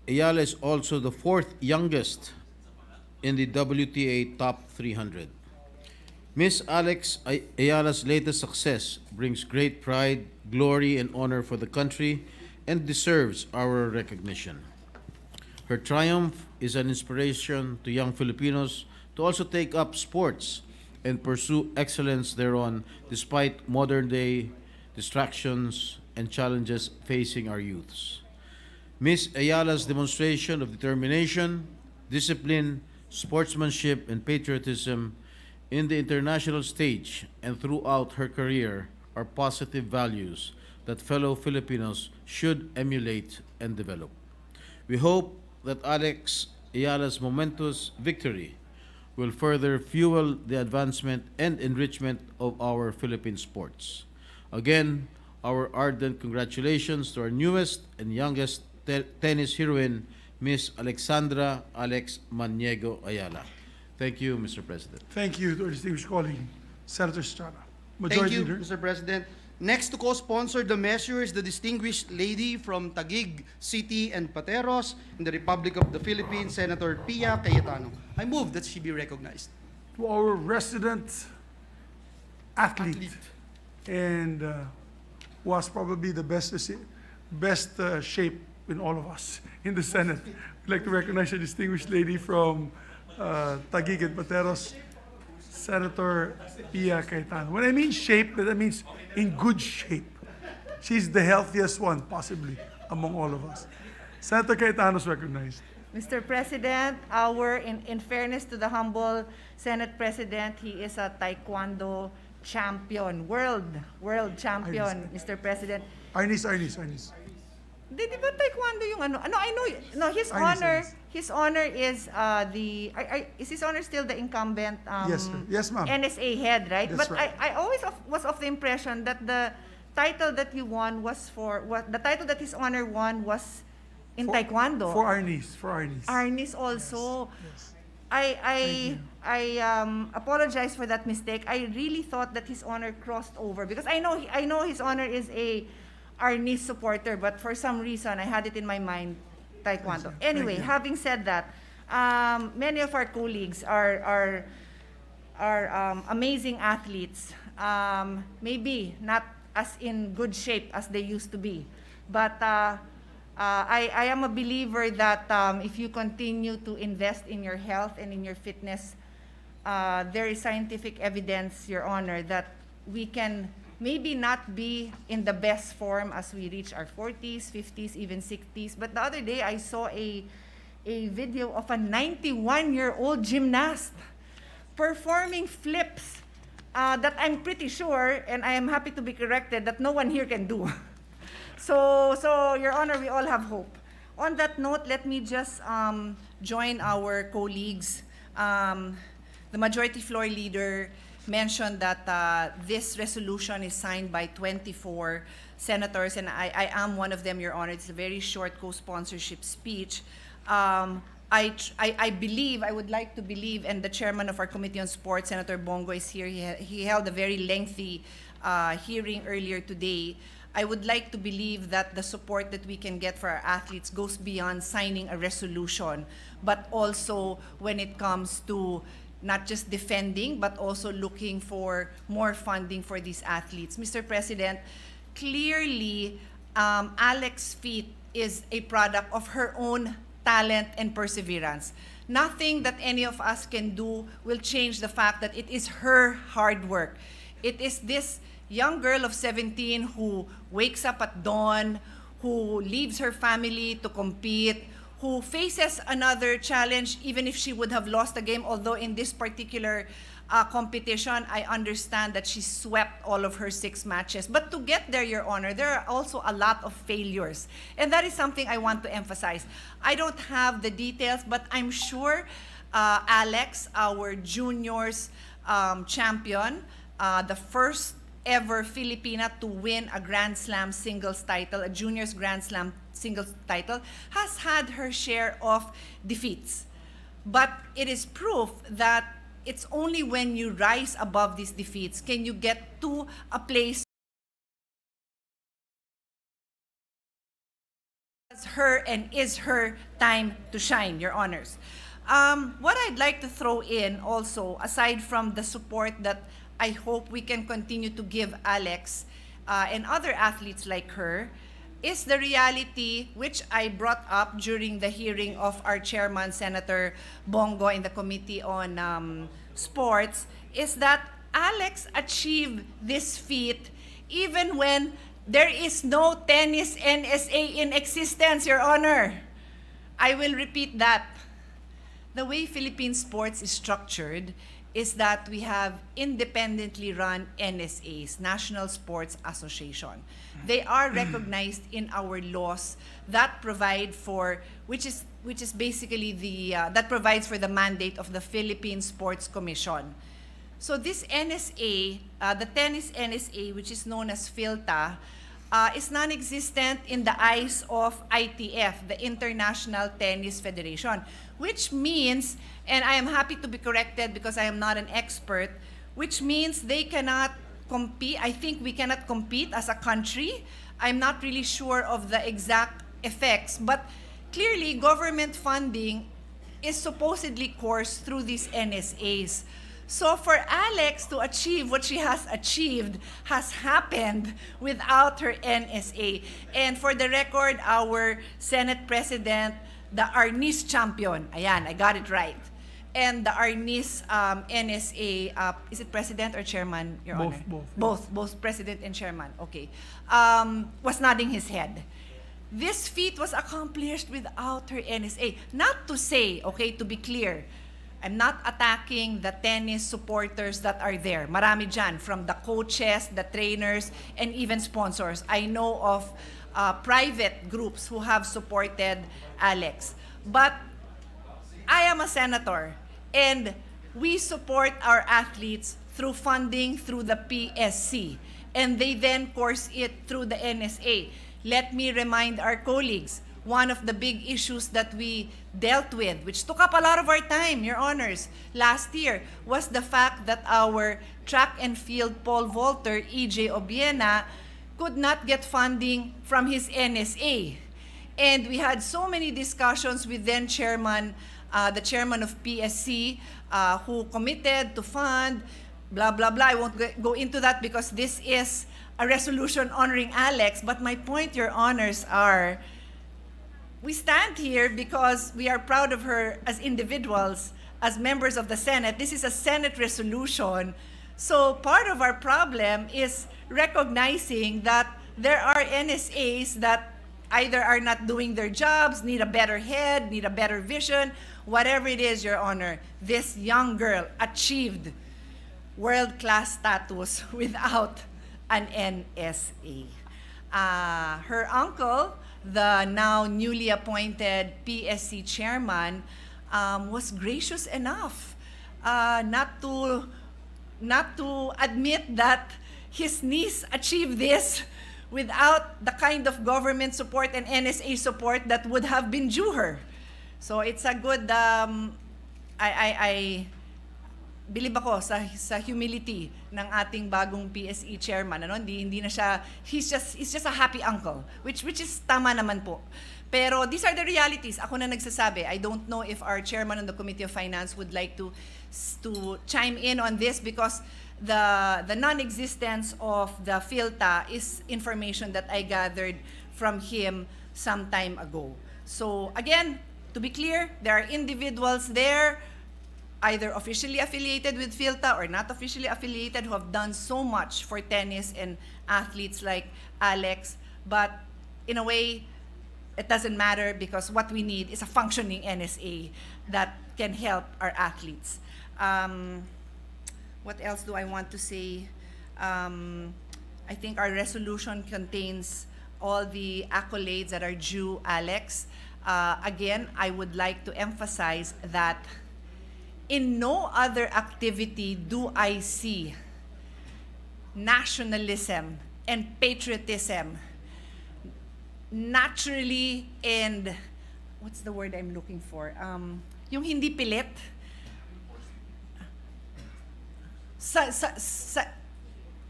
S10: Ayala is also the 4th youngest in the WTA Top 300. Ms. Ayala's latest success brings great pride, glory, and honor for the country and deserves our recognition. Her triumph is an inspiration to young Filipinos to also take up sports and pursue excellence thereon despite modern-day distractions and challenges facing our youths. Ms. Ayala's demonstration of determination, discipline, sportsmanship, and patriotism in the international stage and throughout her career are positive values that fellow Filipinos should emulate and develop. We hope that Ayala's momentous victory will further fuel the advancement and enrichment of our Philippine sports. Again, our ardent congratulations to our newest and youngest tennis heroine, Ms. Alexandra Maniego Ayala. Thank you, Mr. President.
S1: Thank you to our distinguished colleague, Senator Estrada.
S5: Thank
S1: Majority
S5: you,
S1: Leader.
S5: Mr. President. Next to co-sponsor the measure is the distinguished lady from Taguig City and Pateros in the Republic of the Philippines, Senator Pia Cayetano. I move that she be recognized.
S1: To our resident athlete. And was probably the best shape in all of us in the Senate. I'd like to recognize a distinguished lady from Taguig and Pateros, Senator Pia Cayetano. When I mean shape, that means in good shape. She's the healthiest one, possibly, among all of us. Senator Cayetano is recognized.
S7: Mr. President, in fairness to the humble Senate President, he is a Taekwondo champion, world champion, Mr. President.
S1: Arnis.
S7: Di ba Taekwondo yung ano? I know. No, his
S1: Arnis.
S7: honor is is his honor still the incumbent
S1: Yes, sir. Yes, ma'am.
S7: NSA head, right?
S1: That's
S7: But
S1: right.
S7: I always was of the impression that the title that he won was the title that his honor won was in taekwondo.
S1: For our niece.
S7: Arnis also.
S1: Yes.
S7: I apologize for that mistake. I really thought that His Honor crossed over because I know His Honor is a Arnis supporter, but for some reason I had it in my mind taekwondo. Anyway, having said that, many of our colleagues are amazing athletes. Maybe not as in good shape as they used to be, but I am a believer that if you continue to invest in your health and in your fitness, there is scientific evidence, Your Honor, that we can maybe not be in the best form as we reach our 40s, 50s, even 60s. But the other day, I saw a video of a 91-year-old gymnast performing flips that I'm pretty sure, and I am happy to be corrected, that no one here can do. So, Your Honor, we all have hope. On that note, let me just join our colleagues. The Majority Floor Leader mentioned that this resolution is signed by 24 senators, and I am one of them, Your Honor. It's a very short co-sponsorship speech. I believe, I would like to believe, and the chairman of our Committee on Sports, Senator Bongo, is here. He held a very lengthy hearing earlier today. I would like to believe that the support that we can get for our athletes goes beyond signing a resolution, but also when it comes to not just defending, but also looking for more funding for these athletes. Mr. President, clearly, Alex's feat is a product of her own talent and perseverance. Nothing that any of us can do will change the fact that it is her hard work. It is this young girl of 17 who wakes up at dawn, who leaves her family to compete, who faces another challenge even if she would have lost the game, although in this particular competition, I understand that she swept all of her 6 matches. But to get there, Your Honor, there are also a lot of failures. And that is something I want to emphasize. I don't have the details, but I'm sure Alex, our juniors champion, the first ever Filipina to win a Grand Slam singles title, a juniors Grand Slam singles title, has had her share of defeats. But it is proof that it's only when you rise above these defeats can you get to a place her and is her time to shine, Your Honors. What I'd like to throw in also, aside from the support that I hope we can continue to give Alex and other athletes like her, is the reality which I brought up during the hearing of our chairman, Senator Bongo, in the Committee on Sports, is that Alex achieved this feat even when there is no tennis NSA in existence, Your Honor. I will repeat that. The way Philippine sports is structured is that we have independently run NSAs, National Sports Association. They are recognized in our laws that provide for, which is basically that provides for the mandate of the Philippine Sports Commission. So this NSA, the tennis NSA, which is known as PhilTA, is non-existent in the eyes of ITF, the International Tennis Federation, which means, and I am happy to be corrected because I am not an expert, which means they cannot compete. I think we cannot compete as a country. I'm not really sure of the exact effects, but clearly government funding is supposedly coursed through these NSAs. So for Alex to achieve what she has achieved has happened without her NSA. And for the record, our Senate President, the Arnis champion, ayan, I got it right. And the Arnis NSA, is it President or Chairman, Your Honor? Both President and Chairman, okay. Was nodding his head. This feat was accomplished without her NSA. Not to say, okay, to be clear, I'm not attacking the tennis supporters that are there. Marami dyan, from the coaches, the trainers, and even sponsors. I know of private groups who have supported Alex. But I am a senator, and we support our athletes through funding through the PSC, and they then course it through the NSA. Let me remind our colleagues, one of the big issues that we dealt with, which took up a lot of our time, Your Honors, last year, was the fact that our track and field pole vaulter, E.J. Obiena, could not get funding from his NSA. And we had so many discussions with then chairman, the chairman of PSC, who committed to fund, blah, blah, blah. I won't go into that because this is a resolution honoring Alex. But my point, Your Honors, are we stand here because we are proud of her as individuals, as members of the Senate. This is a Senate resolution. So part of our problem is recognizing that there are NSAs that either are not doing their jobs, need a better head, need a better vision, whatever it is, Your Honor. This young girl achieved world-class status without an NSA. Her uncle, the now newly appointed PSC chairman, was gracious enough not to admit that his niece achieved this without the kind of government support and NSA support that would have been due her. So it's a good, I believe ako sa humility ng ating bagong PSE chairman. Ano? Hindi na siya, he's just a happy uncle, which is tama naman po. Pero these are the realities. Ako na nagsasabi. I don't know if our chairman on the Committee of Finance would like to chime in on this because the non-existence of the FILTA is information that I gathered from him some time ago. So again, to be clear, there are individuals there, either officially affiliated with FILTA or not officially affiliated, who have done so much for tennis and athletes like Alex. But in a way, it doesn't matter because what we need is a functioning NSA that can help our athletes. What else do I want to say? I think our resolution contains all the accolades that are due Alex. Again, I would like to emphasize that in no other activity do I see nationalism and patriotism naturally and, what's the word I'm looking for? Yung hindi pilit.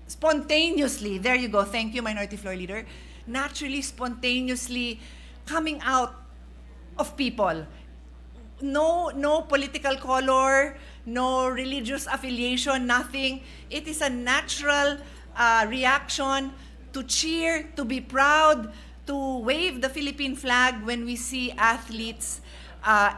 S7: Spontaneously, there you go, thank you, Minority Floor Leader, naturally, spontaneously coming out of people. No political color, no religious affiliation, nothing. It is a natural reaction to cheer, to be proud, to wave the Philippine flag when we see athletes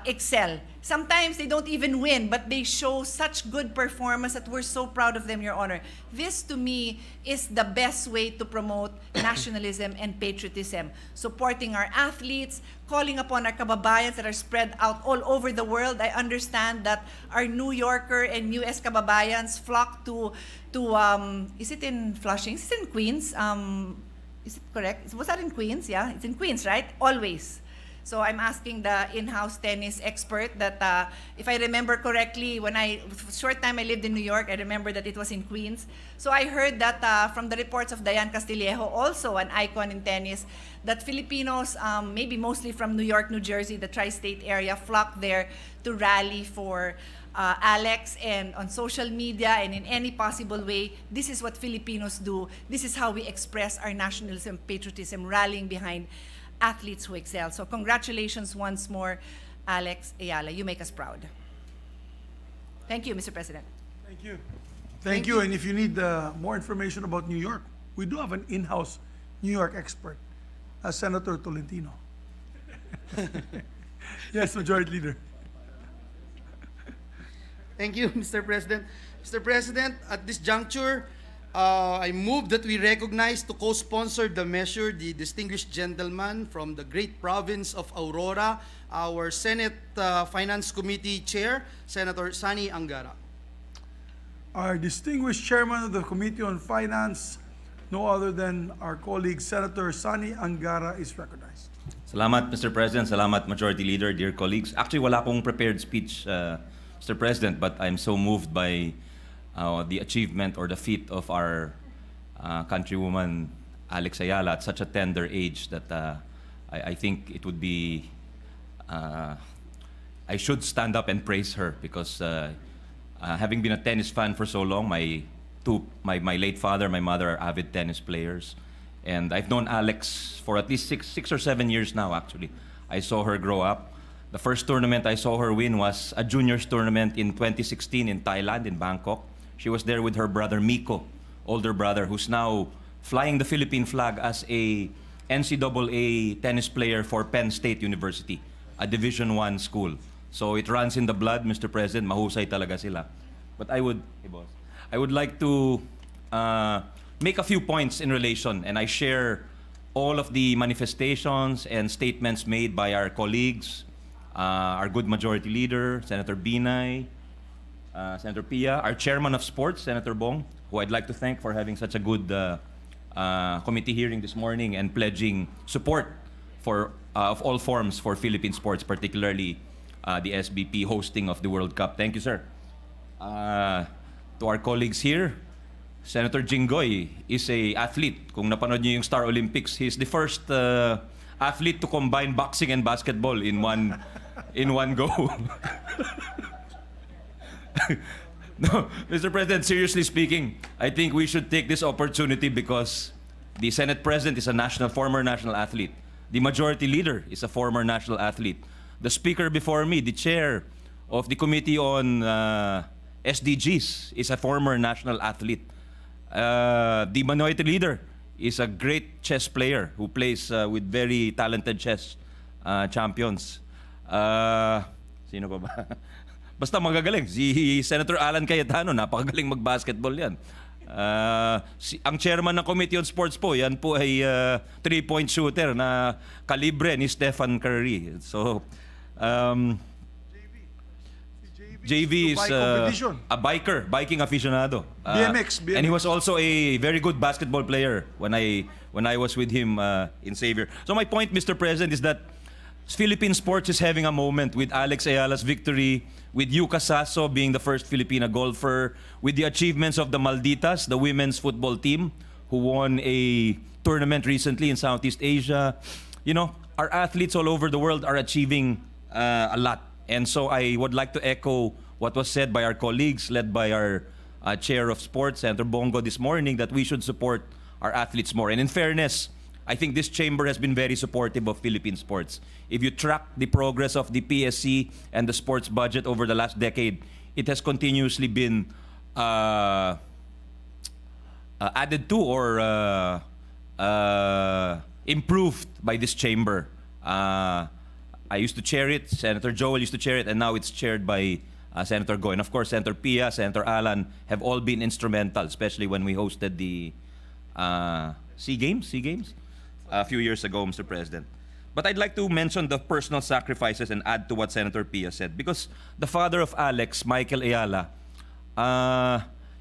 S7: excel. Sometimes they don't even win, but they show such good performance that we're so proud of them, Your Honor. This, to me, is the best way to promote nationalism and patriotism. Supporting our athletes, calling upon our kababayans that are spread out all over the world. I understand that our New Yorker and US kababayans flock to is it in Flushing? Is it in Queens? Is it correct? Was that in Queens? Yeah, it's in Queens, right? Always. So I'm asking the in-house tennis expert that if I remember correctly, short time I lived in New York, I remember that it was in Queens. So I heard that from the reports of Diane Castillejo, also an icon in tennis, that Filipinos, maybe mostly from New York, New Jersey, the tri-state area, flock there to rally for Alex, and on social media and in any possible way, this is what Filipinos do. This is how we express our nationalism, patriotism, rallying behind athletes who excel. So congratulations once more, Alex Ayala. You make us proud. Thank you, Mr. President.
S1: Thank you. Thank you. And if you need more information about New York, we do have an in-house New York expert, Senator Tolentino. Yes, Majority Leader.
S5: Thank you, Mr. President. Mr. President, at this juncture, I move that we recognize to co-sponsor the measure the distinguished gentleman from the great province of Aurora, our Senate Finance Committee Chair, Senator Sani Angara.
S1: Our distinguished Chairman of the Committee on Finance, no other than our colleague Senator Sani Angara, is recognized.
S11: Salamat, Mr. President. Salamat, Majority Leader, dear colleagues. Actually, wala akong prepared speech, Mr. President, but I'm so moved by the achievement or the feat of our countrywoman Alex Ayala at such a tender age that I think it would be, I should stand up and praise her because having been a tennis fan for so long, my late father, my mother are avid tennis players. And I've known Alex for at least six or 7 years now, actually. I saw her grow up. The first tournament I saw her win was a juniors tournament in 2016 in Thailand, in Bangkok. She was there with her brother Miko, older brother, who's now flying the Philippine flag as a NCAA tennis player for Penn State University, a Division I school. So it runs in the blood, Mr. President. Mahusay talaga sila. But I would like to make a few points in relation, and I share all of the manifestations and statements made by our colleagues, our good majority leader, Senator Binay, Senator Pia, our chairman of sports, Senator Bong, who I'd like to thank for having such a good committee hearing this morning and pledging support for of all forms for Philippine sports, particularly the SBP hosting of the World Cup. Thank you, sir. To our colleagues here, Senator Jinggoy is a athlete. Kung napanood niyo yung Star Olympics, he's the first athlete to combine boxing and basketball in one go. No, Mr. President, seriously speaking, I think we should take this opportunity because the Senate President is a former national athlete. The Majority Leader is a former national athlete. The Speaker before me, the Chair of the Committee on SDGs, is a former national athlete. The Minority Leader is a great chess player who plays with very talented chess champions. Sino pa ba? Basta magagaling. Si Senator Alan Cayetano, napakagaling mag-basketball yan. Ang chairman ng Committee on Sports po, yan po ay three-point shooter na kalibre ni Stephen Curry. So, JV is a biking aficionado.
S1: BMX.
S11: And he was also a very good basketball player when I was with him in Xavier. So my point, Mr. President, is that Philippine sports is having a moment with Alex Ayala's victory, with Yuka Sasso being the first Filipina golfer, with the achievements of the Malditas, the women's football team, who won a tournament recently in Southeast Asia. You know, our athletes all over the world are achieving a lot. And so I would like to echo what was said by our colleagues, led by our Chair of Sports, Senator Bongo, this morning, that we should support our athletes more. And in fairness, I think this chamber has been very supportive of Philippine sports. If you track the progress of the PSC and the sports budget over the last decade, it has continuously been added to or improved by this chamber. I used to chair it, Senator Joel used to chair it, and now it's chaired by Senator Go. And of course, Senator Pia, Senator Alan have all been instrumental, especially when we hosted the SEA Games a few years ago, Mr. President. But I'd like to mention the personal sacrifices and add to what Senator Pia said. Because the father of Alex, Michael Ayala,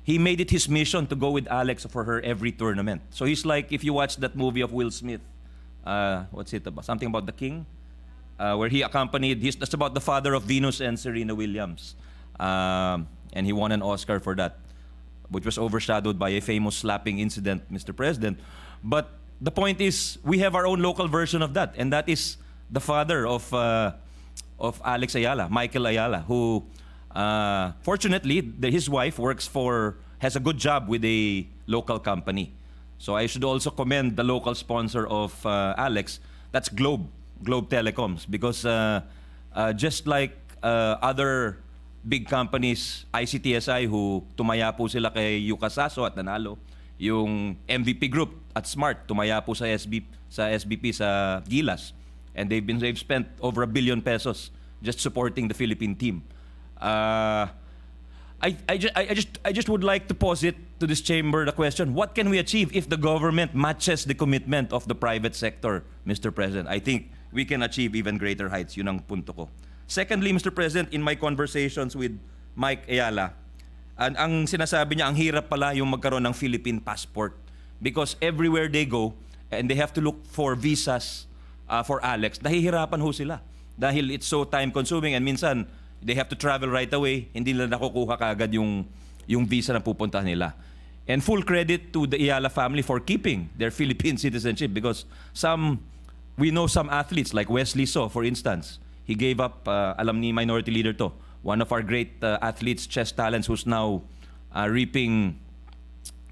S11: he made it his mission to go with Alex for her every tournament. So he's like, if you watch that movie of Will Smith, what's it about? Something about the King? Where he accompanied, that's about the father of Venus and Serena Williams. And he won an Oscar for that, which was overshadowed by a famous slapping incident, Mr. President. But the point is, we have our own local version of that, and that is the father of Alex Ayala, Michael Ayala, who fortunately, his wife has a good job with a local company. So I should also commend the local sponsor of Alex, that's Globe Telecoms, because just like other big companies, ICTSI, who tumaya po sila kay Yuka Sasso at nanalo, yung MVP Group at Smart, tumaya po sa SBP sa Gilas. And they've spent over ₱1 billion just supporting the Philippine team. I just would like to posit to this chamber the question, what can we achieve if the government matches the commitment of the private sector, Mr. President? I think we can achieve even greater heights. Yun ang punto ko. Secondly, Mr. President, in my conversations with Mike Ayala, ang sinasabi niya, ang hirap pala yung magkaroon ng Philippine passport because everywhere they go and they have to look for visas for Alex, nahihirapan ho sila dahil it's so time-consuming and minsan they have to travel right away, hindi nila nakukuha kaagad yung visa na pupuntahan nila. And full credit to the Ayala family for keeping their Philippine citizenship because some we know some athletes like Wesley So, for instance. He gave up, alam ni Minority Leader to, one of our great athletes, chess talents, who's now reaping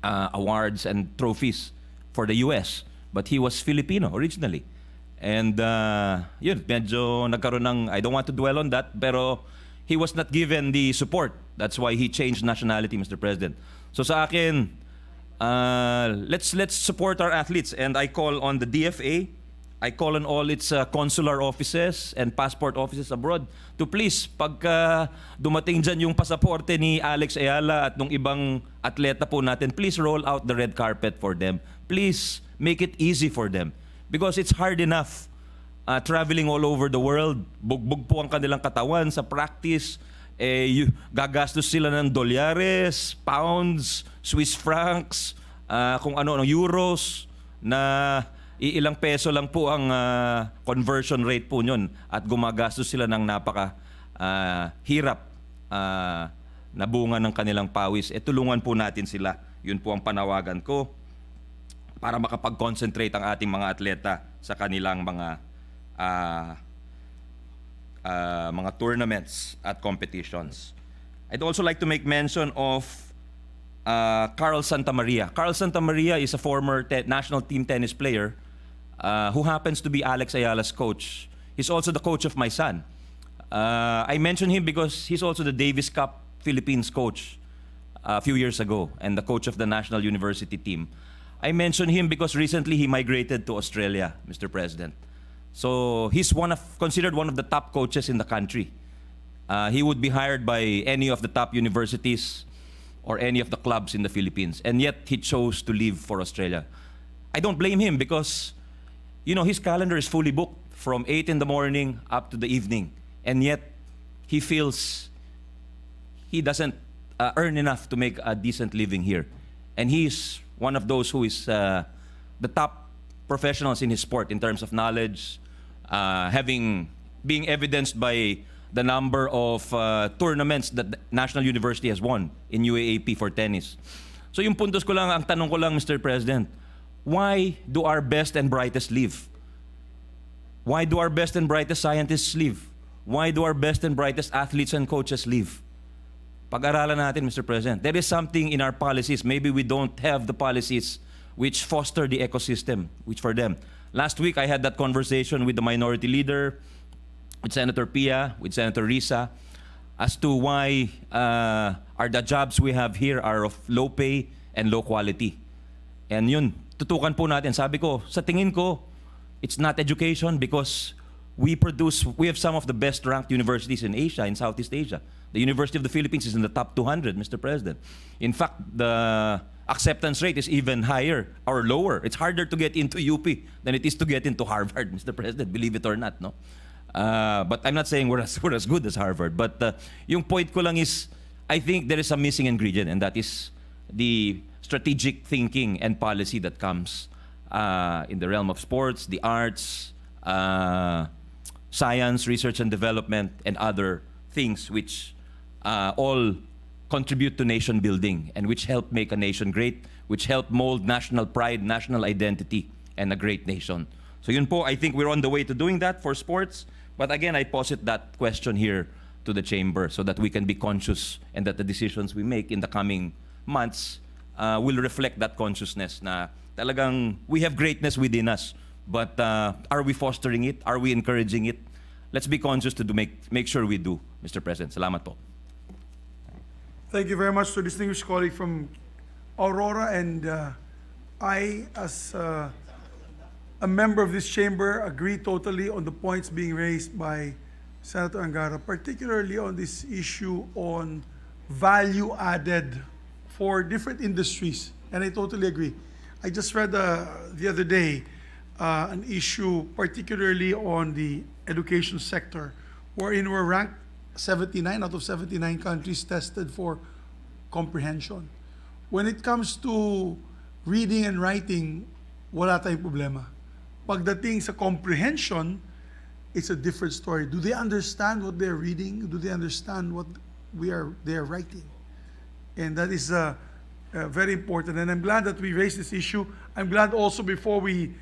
S11: awards and trophies for the US. But he was Filipino originally. And yun, medyo nagkaroon ng, I don't want to dwell on that, pero he was not given the support. That's why he changed nationality, Mr. President. So sa akin, let's support our athletes. And I call on the DFA, I call on all its consular offices and passport offices abroad to please, pagka dumating dyan yung pasaporte ni Alex Ayala at nung ibang atleta po natin, please roll out the red carpet for them. Please make it easy for them. Because it's hard enough traveling all over the world. Bugbog po ang kanilang katawan sa practice. Gagastos sila ng dolyares, pounds, Swiss francs, kung ano, euros, na ilang peso lang po ang conversion rate po nyon at gumagastos sila ng napaka hirap na bunga ng kanilang pawis. Tulungan po natin sila. Yun po ang panawagan ko para makapag-concentrate ang ating mga atleta sa kanilang mga tournaments at competitions. I'd also like to make mention of Carl Santamaria. Carl Santamaria is a former national team tennis player who happens to be Alex Ayala's coach. He's also the coach of my son. I mention him because he's also the Davis Cup Philippines coach a few years ago and the coach of the national university team. I mention him because recently he migrated to Australia, Mr. President. So he's considered one of the top coaches in the country. He would be hired by any of the top universities or any of the clubs in the Philippines, and yet he chose to leave for Australia. I don't blame him because, you know, his calendar is fully booked from 8 in the morning up to the evening, and yet he feels he doesn't earn enough to make a decent living here. And he's one of those who is the top professionals in his sport in terms of knowledge, being evidenced by the number of tournaments that the National University has won in UAAP for tennis. So yung puntos ko lang, ang tanong ko lang, Mr. President, why do our best and brightest leave? Why do our best and brightest scientists leave? Why do our best and brightest athletes and coaches leave? Pag-aralan natin, Mr. President. There is something in our policies. Maybe we don't have the policies which foster the ecosystem, which for them. Last week, I had that conversation with the minority leader, with Senator Pia, with Senator Risa, as to why the jobs we have here are of low pay and low quality. And yun, tutukan po natin. Sabi ko, sa tingin ko, it's not education because we have some of the best ranked universities in Asia, in Southeast Asia. The University of the Philippines is in the top 200, Mr. President. In fact, the acceptance rate is even higher or lower. It's harder to get into UP than it is to get into Harvard, Mr. President, believe it or not, no? But I'm not saying we're as good as Harvard. But yung point ko lang is, I think there is a missing ingredient, and that is the strategic thinking and policy that comes in the realm of sports, the arts, science, research and development, and other things which all contribute to nation building and which help make a nation great, which help mold national pride, national identity, and a great nation. So yun po, I think we're on the way to doing that for sports. But again, I posit that question here to the chamber so that we can be conscious and that the decisions we make in the coming months will reflect that consciousness na talagang we have greatness within us. But are we fostering it? Are we encouraging it? Let's be conscious to make sure we do, Mr. President. Salamat po.
S1: Thank you very much to distinguished colleague from Aurora, and I, as a member of this chamber, agree totally on the points being raised by Senator Angara, particularly on this issue on value added for different industries, and I totally agree. I just read the other day an issue particularly on the education sector, wherein we're ranked 79 out of 79 countries tested for comprehension. When it comes to reading and writing, wala tayong problema. Pagdating sa comprehension, it's a different story. Do they understand what they're reading? Do they understand what they're writing? And that is very important. And I'm glad that we raised this issue. I'm glad also before we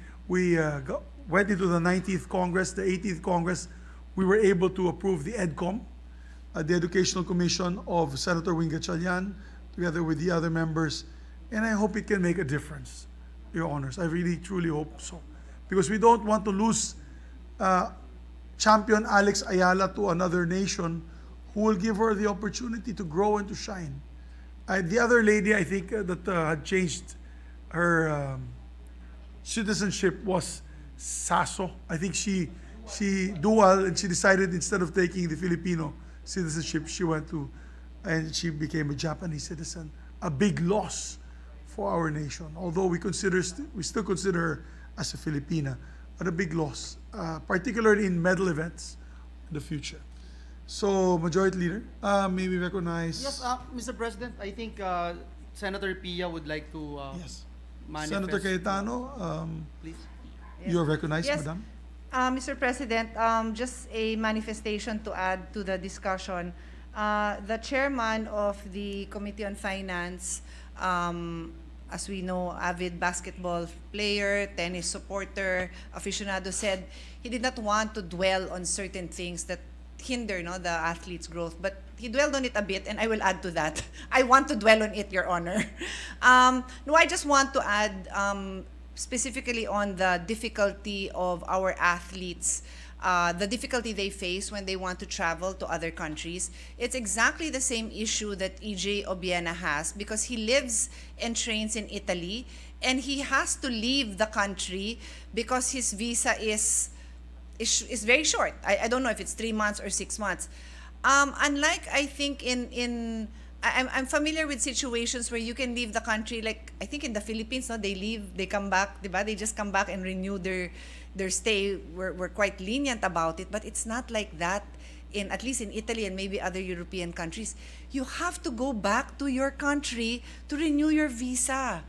S1: went into the 19th Congress, the 18th Congress, we were able to approve the EDCOM, the Educational Commission of Senator Wing Gatchalian, together with the other members, and I hope it can make a difference, Your Honors. I really, truly hope so. Because we don't want to lose champion Alex Ayala to another nation who will give her the opportunity to grow and to shine. The other lady, I think, that had changed her citizenship was Sasso. I think she dual, and she decided instead of taking the Filipino citizenship, she went to, and she became a Japanese citizen. A big loss for our nation. Although we still consider her as a Filipina, but a big loss, particularly in medal events in the future. So, Majority Leader, may we recognize?
S5: Yes, Mr. President, I think Senator Pia would like to
S1: Yes.
S5: manifest.
S1: Senator Cayetano,
S5: Please.
S1: you are recognized,
S7: Yes.
S1: Madam.
S7: Mr. President, just a manifestation to add to the discussion. The chairman of the Committee on Finance, as we know, avid basketball player, tennis supporter, aficionado, said he did not want to dwell on certain things that hinder the athlete's growth, but he dwelled on it a bit, and I will add to that. I want to dwell on it, Your Honor. No, I just want to add specifically on the difficulty of our athletes, the difficulty they face when they want to travel to other countries. It's exactly the same issue that EJ Obiena has, because he lives and trains in Italy, and he has to leave the country because his visa is very short. I don't know if it's 3 months or 6 months. Unlike, I think, I'm familiar with situations where you can leave the country, like I think in the Philippines, no, they leave, they come back, diba? They just come back and renew their stay. We're quite lenient about it, but it's not like that at least in Italy and maybe other European countries. You have to go back to your country to renew your visa.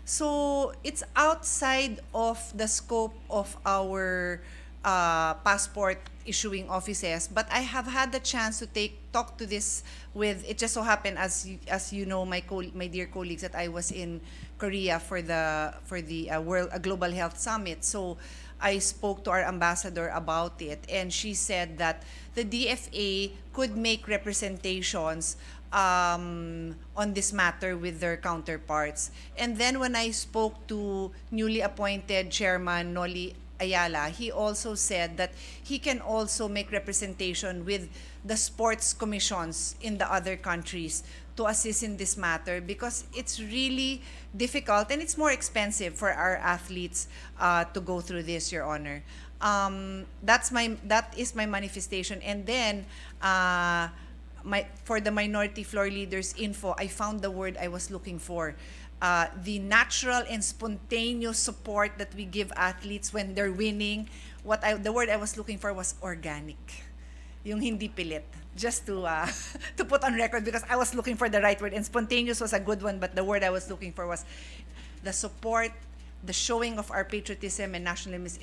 S7: So it's outside of the scope of our passport issuing offices, but I have had the chance to talk to this with. It just so happened, as you know, my dear colleagues, that I was in Korea for the World Global Health Summit. So I spoke to our ambassador about it, and she said that the DFA could make representations on this matter with their counterparts. And then when I spoke to newly appointed Chairman Noli Ayala, he also said that he can also make representation with the sports commissions in the other countries to assist in this matter, because it's really difficult and it's more expensive for our athletes to go through this, Your Honor. That is my manifestation. And then for the minority floor leaders info, I found the word I was looking for. The natural and spontaneous support that we give athletes when they're winning. The word I was looking for was organic. Yung hindi pilit. Just to put on record, because I was looking for the right word, and spontaneous was a good one, but the word I was looking for was the support, the showing of our patriotism and nationalism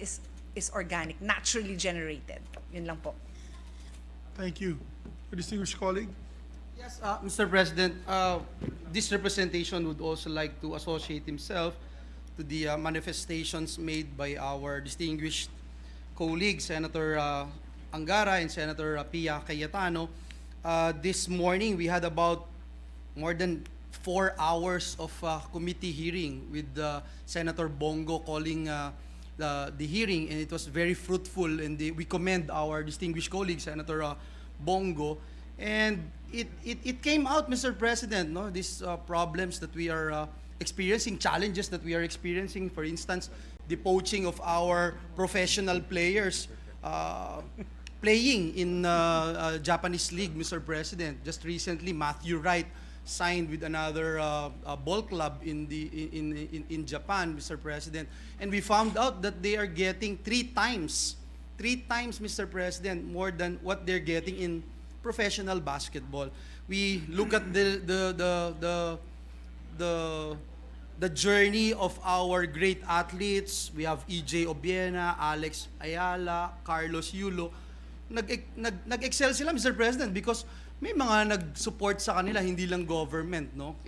S7: is organic, naturally generated. Yun lang po.
S1: Thank you. Distinguished colleague.
S5: Yes, Mr. President, this representation would also like to associate himself to the manifestations made by our distinguished colleagues, Senator Angara and Senator Pia Cayetano. This morning, we had about more than 4 hours of committee hearing with Senator Bongo calling the hearing, and it was very fruitful, and we commend our distinguished colleague, Senator Bongo. And it came out, Mr. President, no, these problems that we are experiencing, challenges that we are experiencing, for instance, the poaching of our professional players playing in Japanese league, Mr. President. Just recently, Matthew Wright signed with another ball club in Japan, Mr. President, and we found out that they are getting 3 times, Mr. President, more than what they're getting in professional basketball. We look at the journey of our great athletes. We have EJ Obiena, Alex Ayala, Carlos Yulo. nag-excel sila, Mr. President, because may mga nag-support sa kanila, hindi lang government, no?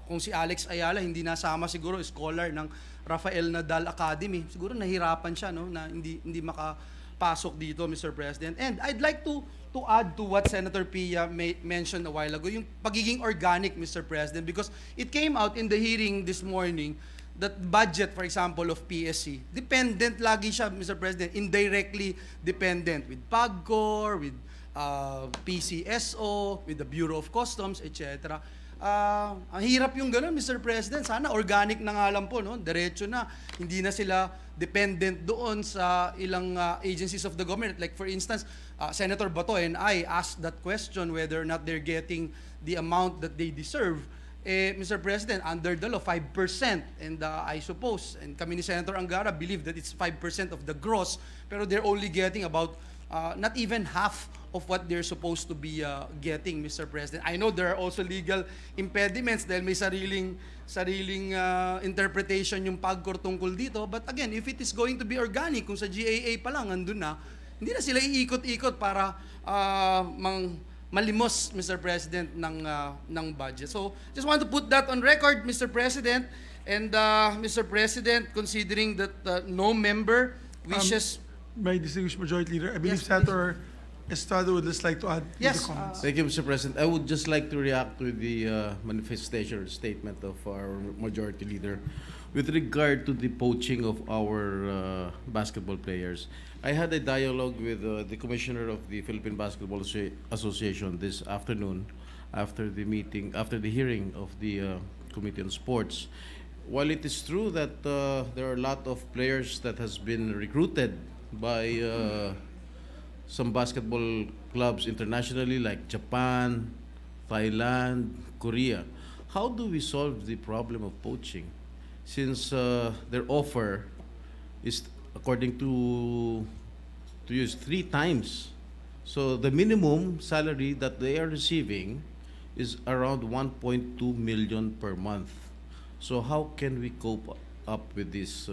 S5: Kung si Alex Ayala hindi nasama siguro, scholar ng Rafael Nadal Academy, siguro nahirapan siya, no, na hindi makapasok dito, Mr. President. And I'd like to add to what Senator Pia mentioned a while ago, yung pagiging organic, Mr. President, because it came out in the hearing this morning that budget, for example, of PSC, dependent lagi siya, Mr. President, indirectly dependent with PAGCOR, with PCSO, with the Bureau of Customs, etc. Ang hirap yung gano'n, Mr. President. Sana organic na nga lang po, no? Diretso na. Hindi na sila dependent doon sa ilang agencies of the government. Like for instance, Senator Bato and I asked that question whether or not they're getting the amount that they deserve. Mr. President, under the law, 5%. And I suppose, and kami ni Senator Angara believe that it's 5% of the gross, pero they're only getting about not even half of what they're supposed to be getting, Mr. President. I know there are also legal impediments dahil may sariling interpretation yung PAGCOR tungkol dito. But again, if it is going to be organic, kung sa GAA pa lang, andun na, hindi na sila iikot-ikot para malimos, Mr. President, ng budget. So, just want to put that on record, Mr. President. And, Mr. President, considering that no member wishes...
S1: My distinguished Majority Leader, I believe
S5: Yes,
S1: Senator Estrada would just like to add
S5: Yes,
S1: the comments.
S10: Thank you, Mr. President. I would just like to react to the manifestation or statement of our Majority Leader with regard to the poaching of our basketball players. I had a dialogue with the Commissioner of the Philippine Basketball Association this afternoon after the hearing of the Committee on Sports. While it is true that there are a lot of players that has been recruited by some basketball clubs internationally like Japan, Thailand, Korea, how do we solve the problem of poaching? Since their offer is, according to use 3 times. So the minimum salary that they are receiving is around 1.2 million per month. So how can we cope up with this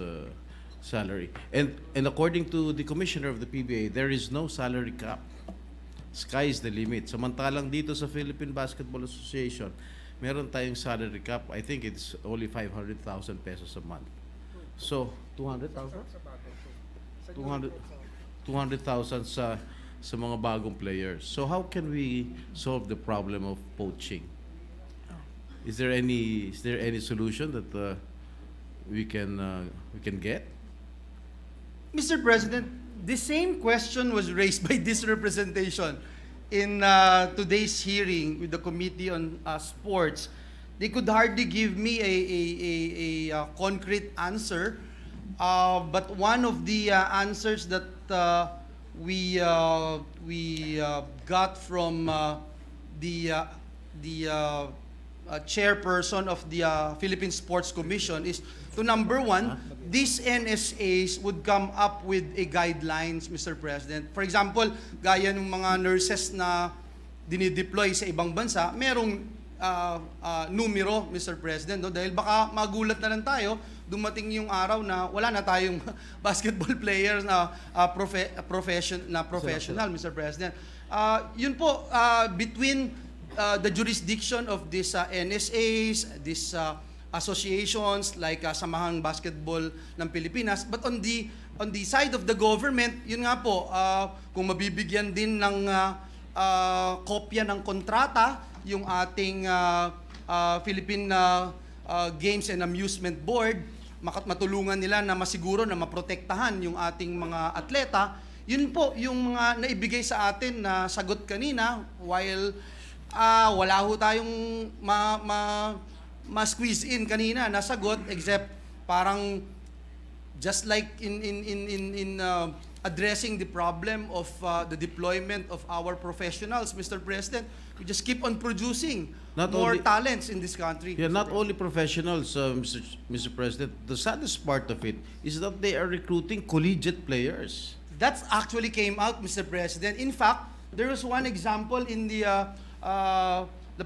S10: salary? And according to the commissioner of the PBA, there is no salary cap. Sky is the limit. Samantalang dito sa Philippine Basketball Association, meron tayong salary cap. I think it's only 500,000 pesos a month. So, 200,000? 200,000 sa mga bagong players. So how can we solve the problem of poaching? Is there any solution that we can get?
S5: Mr. President, the same question was raised by this representation in today's hearing with the Committee on Sports. They could hardly give me a concrete answer, but one of the answers that we got from the chairperson of the Philippine Sports Commission is to number 1, these NSAs would come up with a guidelines, Mr. President. For example, gaya ng mga nurses na dinideploy sa ibang bansa, merong numero, Mr. President, no? Dahil baka magulat na lang tayo, dumating yung araw na wala na tayong basketball players na professional, Mr. President. Yun po, between the jurisdiction of these NSAs, these associations like Samahang Basketball ng Pilipinas, but on the side of the government, yun nga po, kung mabibigyan din ng kopya ng kontrata yung ating Philippine Games and Amusement Board, matulungan nila na masiguro na maprotektahan yung ating mga atleta. Yun po yung mga naibigay sa atin na sagot kanina, while wala ho tayong ma-squeeze in kanina na sagot, except parang just like in addressing the problem of the deployment of our professionals, Mr. President, we just keep on producing more talents in this country.
S10: Yeah, not only professionals, Mr. President. The saddest part of it is that they are recruiting collegiate players.
S5: That actually came out, Mr. President. In fact, there was one example in the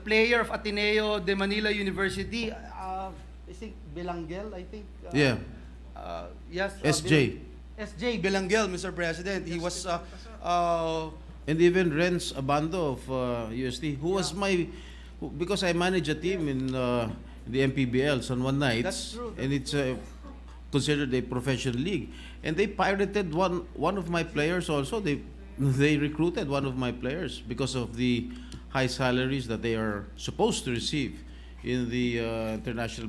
S5: player of Ateneo de Manila University, I think Belangel,
S10: Yeah.
S5: Yes.
S10: SJ.
S5: SJ Belangel, Mr. President. He was
S10: and even Renz Abando of UST, who was because I manage a team in the MPBLs on one night,
S4: That's true.
S10: and it's considered a professional league, and they pirated one of my players also. They recruited one of my players because of the high salaries that they are supposed to receive in the international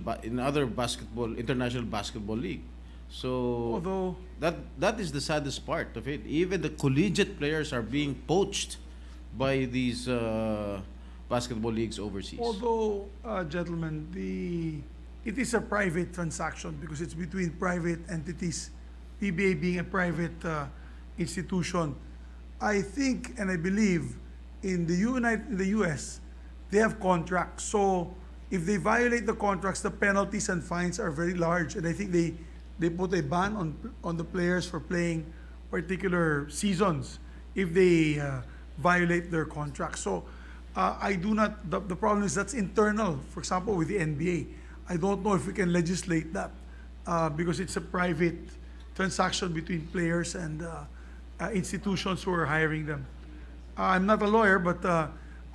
S10: basketball league. So
S1: Although,
S10: that is the saddest part of it. Even the collegiate players are being poached by these basketball leagues overseas.
S1: gentlemen, it is a private transaction because it's between private entities, PBA being a private institution. I think and I believe in the US, they have contracts. So if they violate the contracts, the penalties and fines are very large. And I think they put a ban on the players for playing particular seasons if they violate their contracts. So I do not, the problem is that's internal. For example, with the NBA, I don't know if we can legislate that because it's a private transaction between players and institutions who are hiring them. I'm not a lawyer, but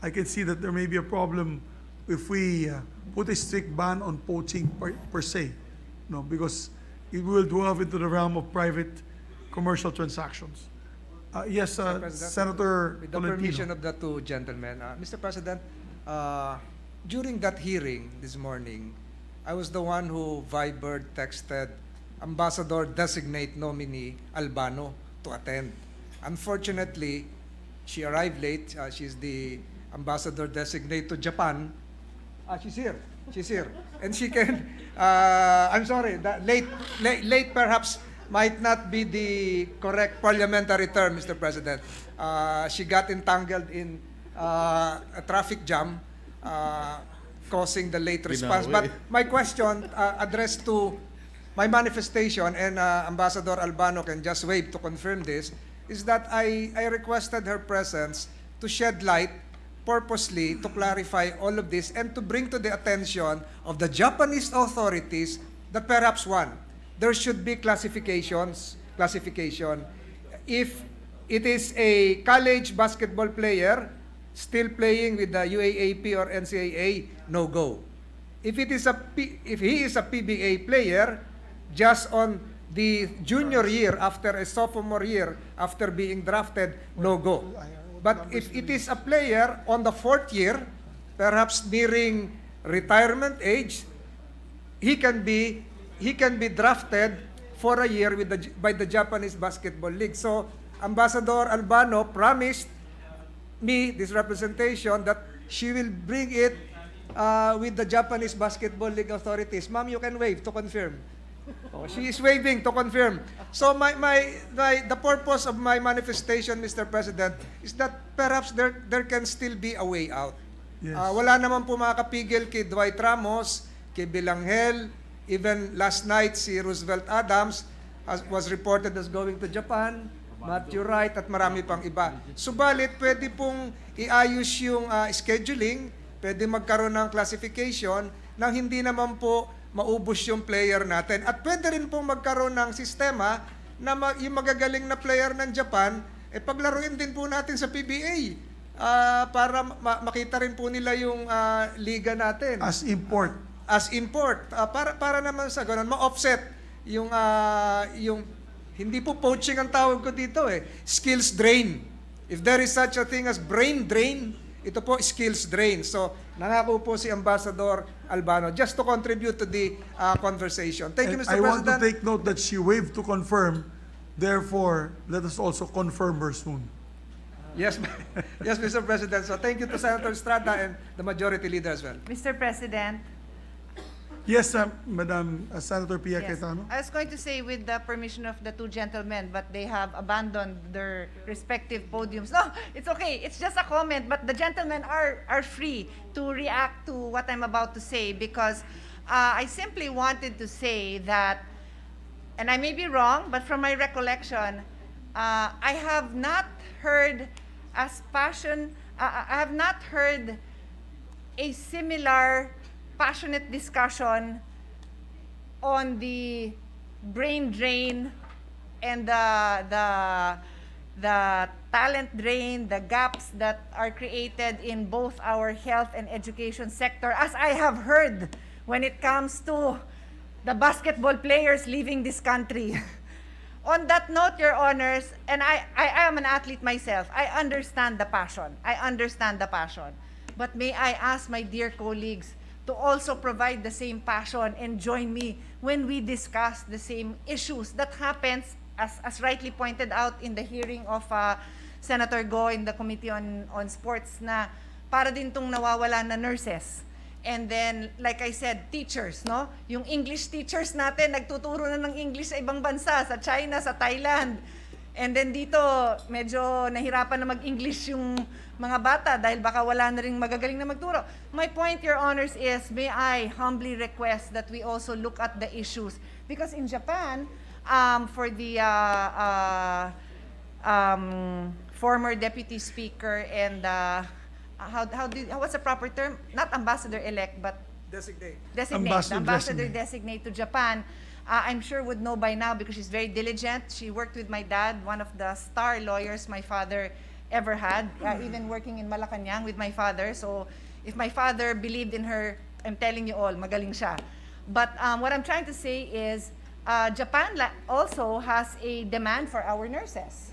S1: I can see that there may be a problem if we put a strict ban on poaching per se, no, because it will delve into the realm of private commercial transactions. Yes,
S12: President,
S1: Senator
S12: with the
S1: Tolentino.
S12: permission of the two gentlemen, Mr. President, during that hearing this morning, I was the one who Viber texted Ambassador Designate Nominee Albano to attend. Unfortunately, she arrived late. She's the Ambassador Designate to Japan. She's here. She's here. And she can, I'm sorry, that late perhaps might not be the correct parliamentary term, Mr. President. She got entangled in a traffic jam, causing the late response. But my question addressed to my manifestation, and Ambassador Albano can just wave to confirm this, is that I requested her presence to shed light purposely to clarify all of this and to bring to the attention of the Japanese authorities that perhaps there should be classification. If it is a college basketball player still playing with the UAAP or NCAA, no go. If he is a PBA player, just on the junior year after a sophomore year after being drafted, no go. But if it is a player on the fourth year, perhaps nearing retirement age, he can be drafted for a year by the Japanese Basketball League. So Ambassador Albano promised me this representation that she will bring it with the Japanese Basketball League authorities. Ma'am, you can wave to confirm. Oh, she is waving to confirm. So the purpose of my manifestation, Mr. President, is that perhaps there can still be a way out.
S1: Yes.
S12: Wala naman po makakapigil kay Dwight Ramos, kay Bilangel, even last night si Roosevelt Adams was reported as going to Japan, Matthew Wright at marami pang iba. Subalit pwede pong iayos yung scheduling, pwede magkaroon ng classification nang hindi naman po maubos yung player natin. At pwede rin pong magkaroon ng sistema na yung magagaling na player ng Japan, paglaruin din po natin sa PBA para makita rin po nila yung liga natin.
S1: As import.
S12: Para naman sa ganun, ma-offset yung hindi po poaching ang tawag ko dito skills drain. If there is such a thing as brain drain, ito po skills drain. So, nangako po si Ambassador Albano just to contribute to the conversation. Thank you, Mr.
S1: I want
S12: President.
S1: to take note that she waved to confirm. Therefore, let us also confirm her soon.
S12: Yes, yes, Mr. President. So, thank you to Senator Estrada and the Majority Leader as well.
S7: Mr. President,
S1: Yes, Madam Senator Pia
S7: yes.
S1: Cayetano.
S7: I was going to say with the permission of the two gentlemen, but they have abandoned their respective podiums. No, it's okay. It's just a comment, but the gentlemen are free to react to what I'm about to say because I simply wanted to say that, and I may be wrong, but from my recollection, I have not heard I have not heard a similar passionate discussion on the brain drain and the talent drain, the gaps that are created in both our health and education sector, as I have heard when it comes to the basketball players leaving this country. On that note, Your Honors, and I am an athlete myself, I understand the passion. But may I ask my dear colleagues to also provide the same passion and join me when we discuss the same issues that happens, as rightly pointed out in the hearing of Senator Go in the Committee on Sports, na para din tong nawawala na nurses. And then, like I said, teachers, no? Yung English teachers natin, nagtuturo na ng English sa ibang bansa, sa China, sa Thailand. And then dito, medyo nahirapan na mag-English yung mga bata dahil baka wala na rin magagaling na magturo. My point, Your Honors, is may I humbly request that we also look at the issues. Because in Japan, for the former deputy speaker and what's the proper term? Not ambassador-elect, but
S12: Designate.
S7: Ambassador-designate to Japan. I'm sure would know by now because she's very diligent. She worked with my dad, one of the star lawyers my father ever had, even working in Malacanang with my father. So if my father believed in her, I'm telling you all, magaling siya. But what I'm trying to say is Japan also has a demand for our nurses.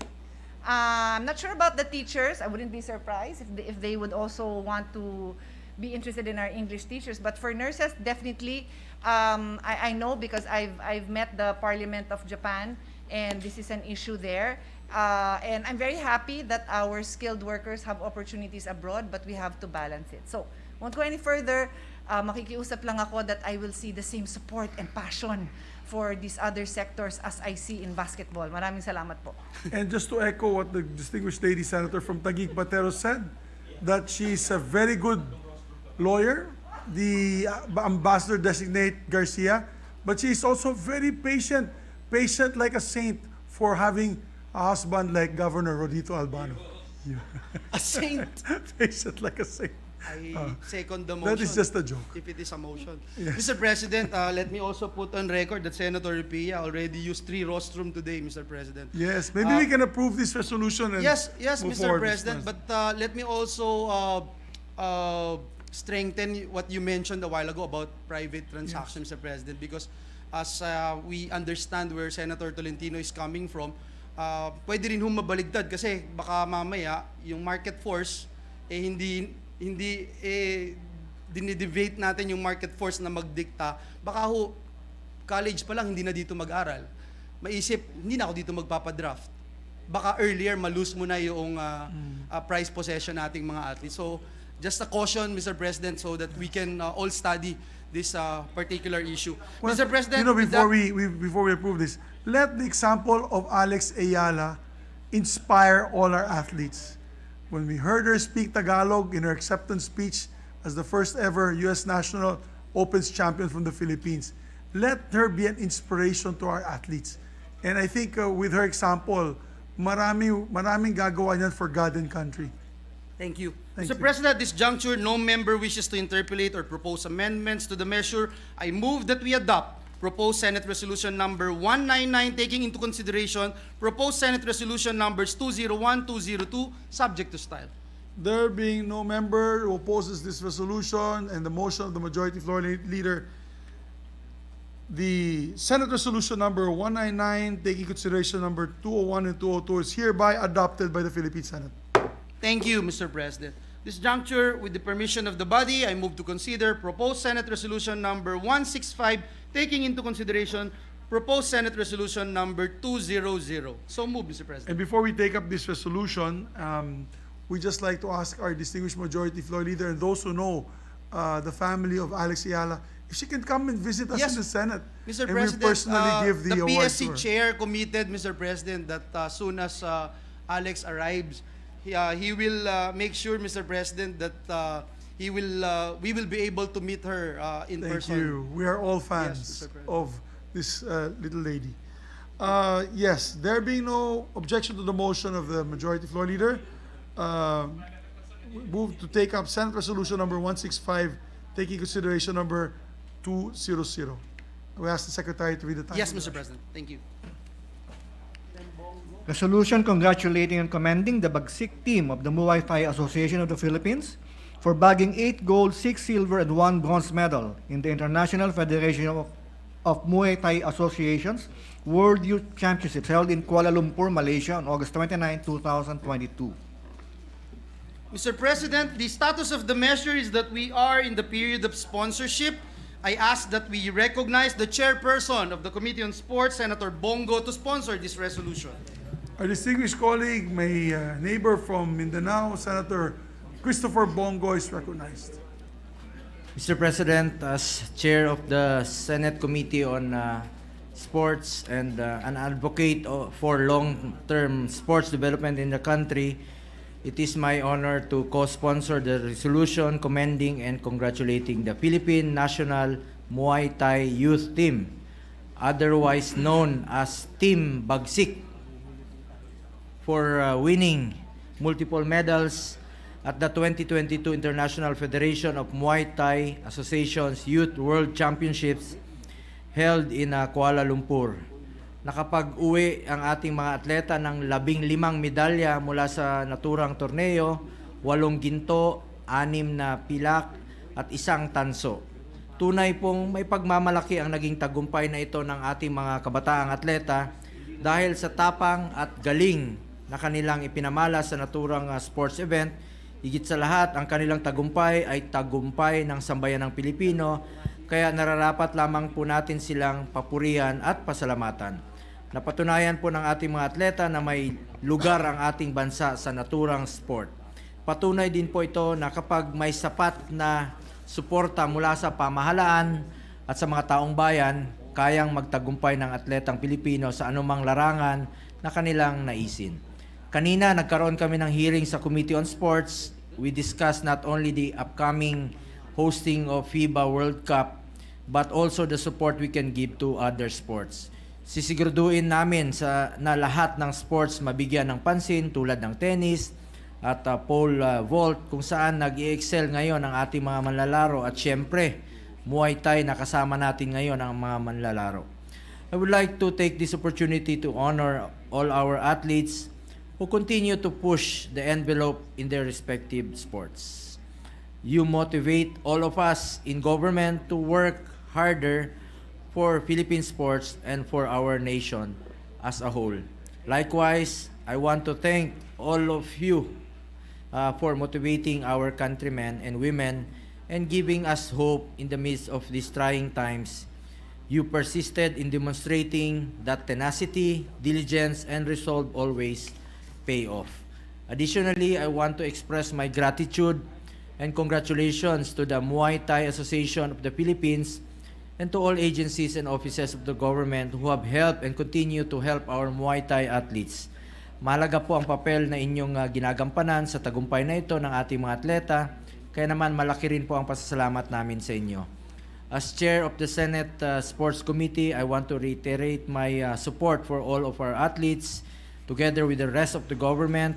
S7: I'm not sure about the teachers. I wouldn't be surprised if they would also want to be interested in our English teachers. But for nurses, definitely, I know because I've met the Parliament of Japan, and this is an issue there. And I'm very happy that our skilled workers have opportunities abroad, but we have to balance it. So, won't go any further. Makikiusap lang ako that I will see the same support and passion for these other sectors as I see in basketball. Maraming salamat po.
S1: And just to echo what the distinguished lady senator from Taguig Batero said, that she's a very good lawyer, the ambassador designate Garcia, but she's also very patient like a saint for having a husband like Governor Rodito Albano.
S5: A saint.
S1: Patient like a saint.
S5: I second the motion.
S1: That is just a joke.
S5: If it is a motion.
S1: Yes.
S5: Mr. President, let me also put on record that Senator Pia already used 3 rostrum today, Mr. President.
S1: Yes, maybe we can approve this resolution and
S5: Yes,
S1: move
S5: Mr.
S1: forward,
S5: President, but let me also strengthen what you mentioned a while ago about private transactions, Mr. President, because as we understand where Senator Tolentino is coming from, pwede rin mabaligtad kasi baka mamaya yung market force hindi dinidebate natin yung market force na magdikta, baka college pa lang hindi na dito mag-aral. Maisip, hindi na ako dito magpapadraft. Baka earlier malose mo na yung prize possession nating mga athletes. So, just a caution, Mr. President, so that we can all study this particular issue.
S1: Well,
S5: Mr. President,
S1: before we approve this, let the example of Alex Ayala inspire all our athletes. When we heard her speak Tagalog in her acceptance speech as the first ever U.S. National Opens champion from the Philippines, let her be an inspiration to our athletes. And I think with her example, maraming gagawa niyan for God and country.
S5: Thank you.
S1: Thank
S5: Mr.
S1: you.
S5: President, at this juncture, no member wishes to interpolate or propose amendments to the measure. I move that we adopt proposed Senate Resolution number 199, taking into consideration proposed Senate Resolution numbers 201, 202, subject to style.
S1: There being no member who opposes this resolution and the motion of the majority floor leader, the Senate Resolution number 199, taking consideration number 201 and 202, is hereby adopted by the Philippine Senate.
S5: Thank you, Mr. President. This juncture, with the permission of the body, I move to consider proposed Senate Resolution number 165, taking into consideration proposed Senate Resolution number 200. So move, Mr. President.
S1: And before we take up this resolution, we just like to ask our distinguished majority floor leader and those who know the family of Alex Ayala, if she can come and visit us
S5: Yes,
S1: in the Senate.
S5: Mr.
S1: And
S5: President,
S1: we personally give the award to
S5: PSC
S1: her.
S5: chair committed, Mr. President, that as soon as Alex arrives, he will make sure, Mr. President, that we will be able to meet her in
S1: Thank
S5: person.
S1: you. We are all
S5: Yes,
S1: fans
S5: Mr. President.
S1: of this little lady. Yes, there being no objection to the motion of the majority floor leader, we move to take up Senate Resolution number 165, taking consideration number 200. We ask the Secretary to read the title.
S5: Yes, Mr. President. Thank you.
S4: Resolution congratulating and commending the Bagsik team of the Muay Thai Association of the Philippines for bagging 8 gold, 6 silver, and 1 bronze medal in the International Federation of Muay Thai Associations World Youth Championships held in Kuala Lumpur, Malaysia on August 29, 2022.
S5: Mr. President, the status of the measure is that we are in the period of sponsorship. I ask that we recognize the chairperson of the Committee on Sports, Senator Bongo, to sponsor this resolution.
S1: Our distinguished colleague, my neighbor from Mindanao, Senator Christopher Bongo, is recognized.
S9: Mr. President, as Chair of the Senate Committee on Sports and an advocate for long-term sports development in the country, it is my honor to co-sponsor the resolution commending and congratulating the Philippine National Muay Thai Youth Team, otherwise known as Team Bagsik, for winning multiple medals at the 2022 International Federation of Muay Thai Associations Youth World Championships held in Kuala Lumpur. Nakapag-uwi ang ating mga atleta ng 15 medalya mula sa naturang torneo, 8 ginto, 6 na pilak at 1 tanso. Tunay pong may pagmamalaki ang naging tagumpay na ito ng ating mga kabataang atleta dahil sa tapang at galing na kanilang ipinamala sa naturang sports event. Higit sa lahat, ang kanilang tagumpay ay tagumpay ng sambayan ng Pilipino, kaya nararapat lamang po natin silang papurihan at pasalamatan. Napatunayan po ng ating mga atleta na may lugar ang ating bansa sa naturang sport. Patunay din po ito na kapag may sapat na suporta mula sa pamahalaan at sa mga taong bayan, kayang magtagumpay ng atletang Pilipino sa anumang larangan na kanilang naisin. Kanina, nagkaroon kami ng hearing sa Committee on Sports. We discussed not only the upcoming hosting of FIBA World Cup, but also the support we can give to other sports. Sisiguraduhin namin na lahat ng sports mabigyan ng pansin tulad ng tennis at pole vault kung saan nag-i-excel ngayon ang ating mga manlalaro at syempre, Muay Thai na kasama natin ngayon ang mga manlalaro. I would like to take this opportunity to honor all our athletes who continue to push the envelope in their respective sports. You motivate all of us in government to work harder for Philippine sports and for our nation as a whole. Likewise, I want to thank all of you for motivating our countrymen and women and giving us hope in the midst of these trying times. You persisted in demonstrating that tenacity, diligence, and resolve always pay off. Additionally, I want to express my gratitude and congratulations to the Muay Thai Association of the Philippines and to all agencies and offices of the government who have helped and continue to help our Muay Thai athletes. Mahalaga po ang papel na inyong ginagampanan sa tagumpay na ito ng ating mga atleta, kaya naman malaki rin po ang pasasalamat namin sa inyo. As Chair of the Senate Sports Committee, I want to reiterate my support for all of our athletes, together with the rest of the government.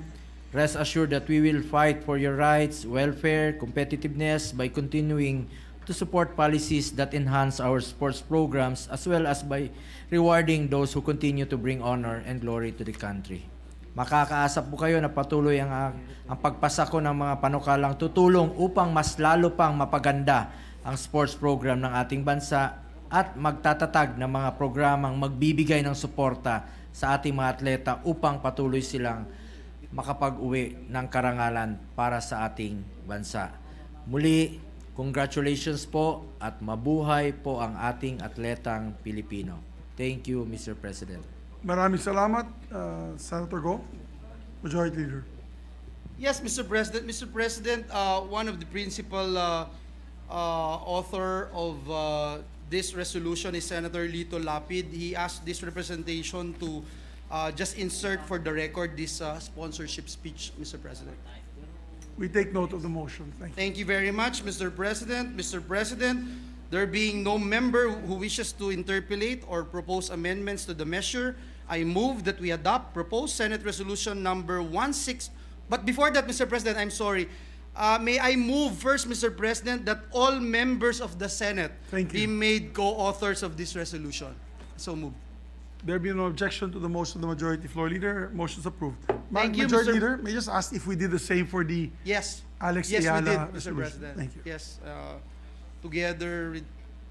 S9: Rest assured that we will fight for your rights, welfare, competitiveness by continuing to support policies that enhance our sports programs as well as by rewarding those who continue to bring honor and glory to the country. Makakaasa po kayo na patuloy ang pagpasa ko ng mga panukalang tutulong upang mas lalo pang mapaganda ang sports program ng ating bansa at magtatatag ng mga programang magbibigay ng suporta sa ating mga atleta upang patuloy silang makapag-uwi ng karangalan para sa ating bansa. Muli, congratulations po at mabuhay po ang ating atletang Pilipino. Thank you, Mr. President.
S1: Maraming salamat, Senator Go. Majority Leader.
S5: Yes, Mr. President. Mr. President, one of the principal author of this resolution is Senator Lito Lapid. He asked this representation to just insert for the record this sponsorship speech, Mr. President.
S1: We take note of the motion. Thank you.
S5: Thank you very much, Mr. President. Mr. President, there being no member who wishes to interpolate or propose amendments to the measure, I move that we adopt proposed Senate Resolution number 16. But before that, Mr. President, I'm sorry. May I move first, Mr. President, that all members of the Senate
S1: Thank you.
S5: be made co-authors of this resolution. So move.
S1: There being no objection to the motion of the majority floor leader, motion is approved.
S5: Thank you,
S1: Majority
S5: Mr.
S1: Leader, may I just ask if we did the same for the
S5: Yes.
S1: Alex
S5: Yes,
S1: Ayala
S5: we did, Mr.
S1: resolution?
S5: President.
S1: Thank you.
S5: Yes, together with,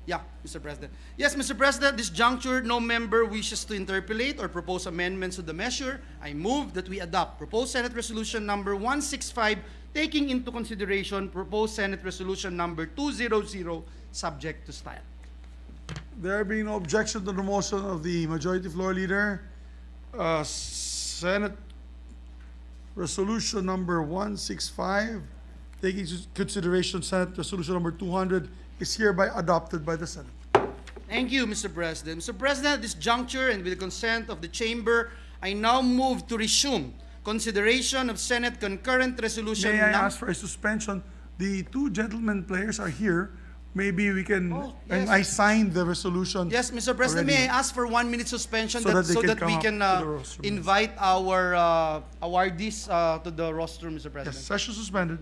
S5: yeah, Mr. President. Yes, Mr. President, this juncture, no member wishes to interpolate or propose amendments to the measure. I move that we adopt proposed Senate Resolution number 165, taking into consideration proposed Senate Resolution number 200, subject to style.
S1: There being no objection to the motion of the majority floor leader, Senate Resolution number 165, taking into consideration Senate Resolution number 200, is hereby adopted by the Senate.
S5: Thank you, Mr. President. Mr. President, at this juncture and with the consent of the Chamber, I now move to resume consideration of Senate concurrent resolution.
S1: May I ask for a suspension? The two gentlemen players are here. Maybe we can,
S5: Oh,
S1: and
S5: yes.
S1: I signed the resolution.
S5: Yes, Mr. President,
S1: already.
S5: may I ask for 1 minute suspension
S1: So that they
S5: so
S1: can
S5: that
S1: come
S5: we
S1: up
S5: can
S1: to the rostrum.
S5: invite our awardees to the rostrum, Mr.
S1: Yes,
S5: President.
S1: session suspended.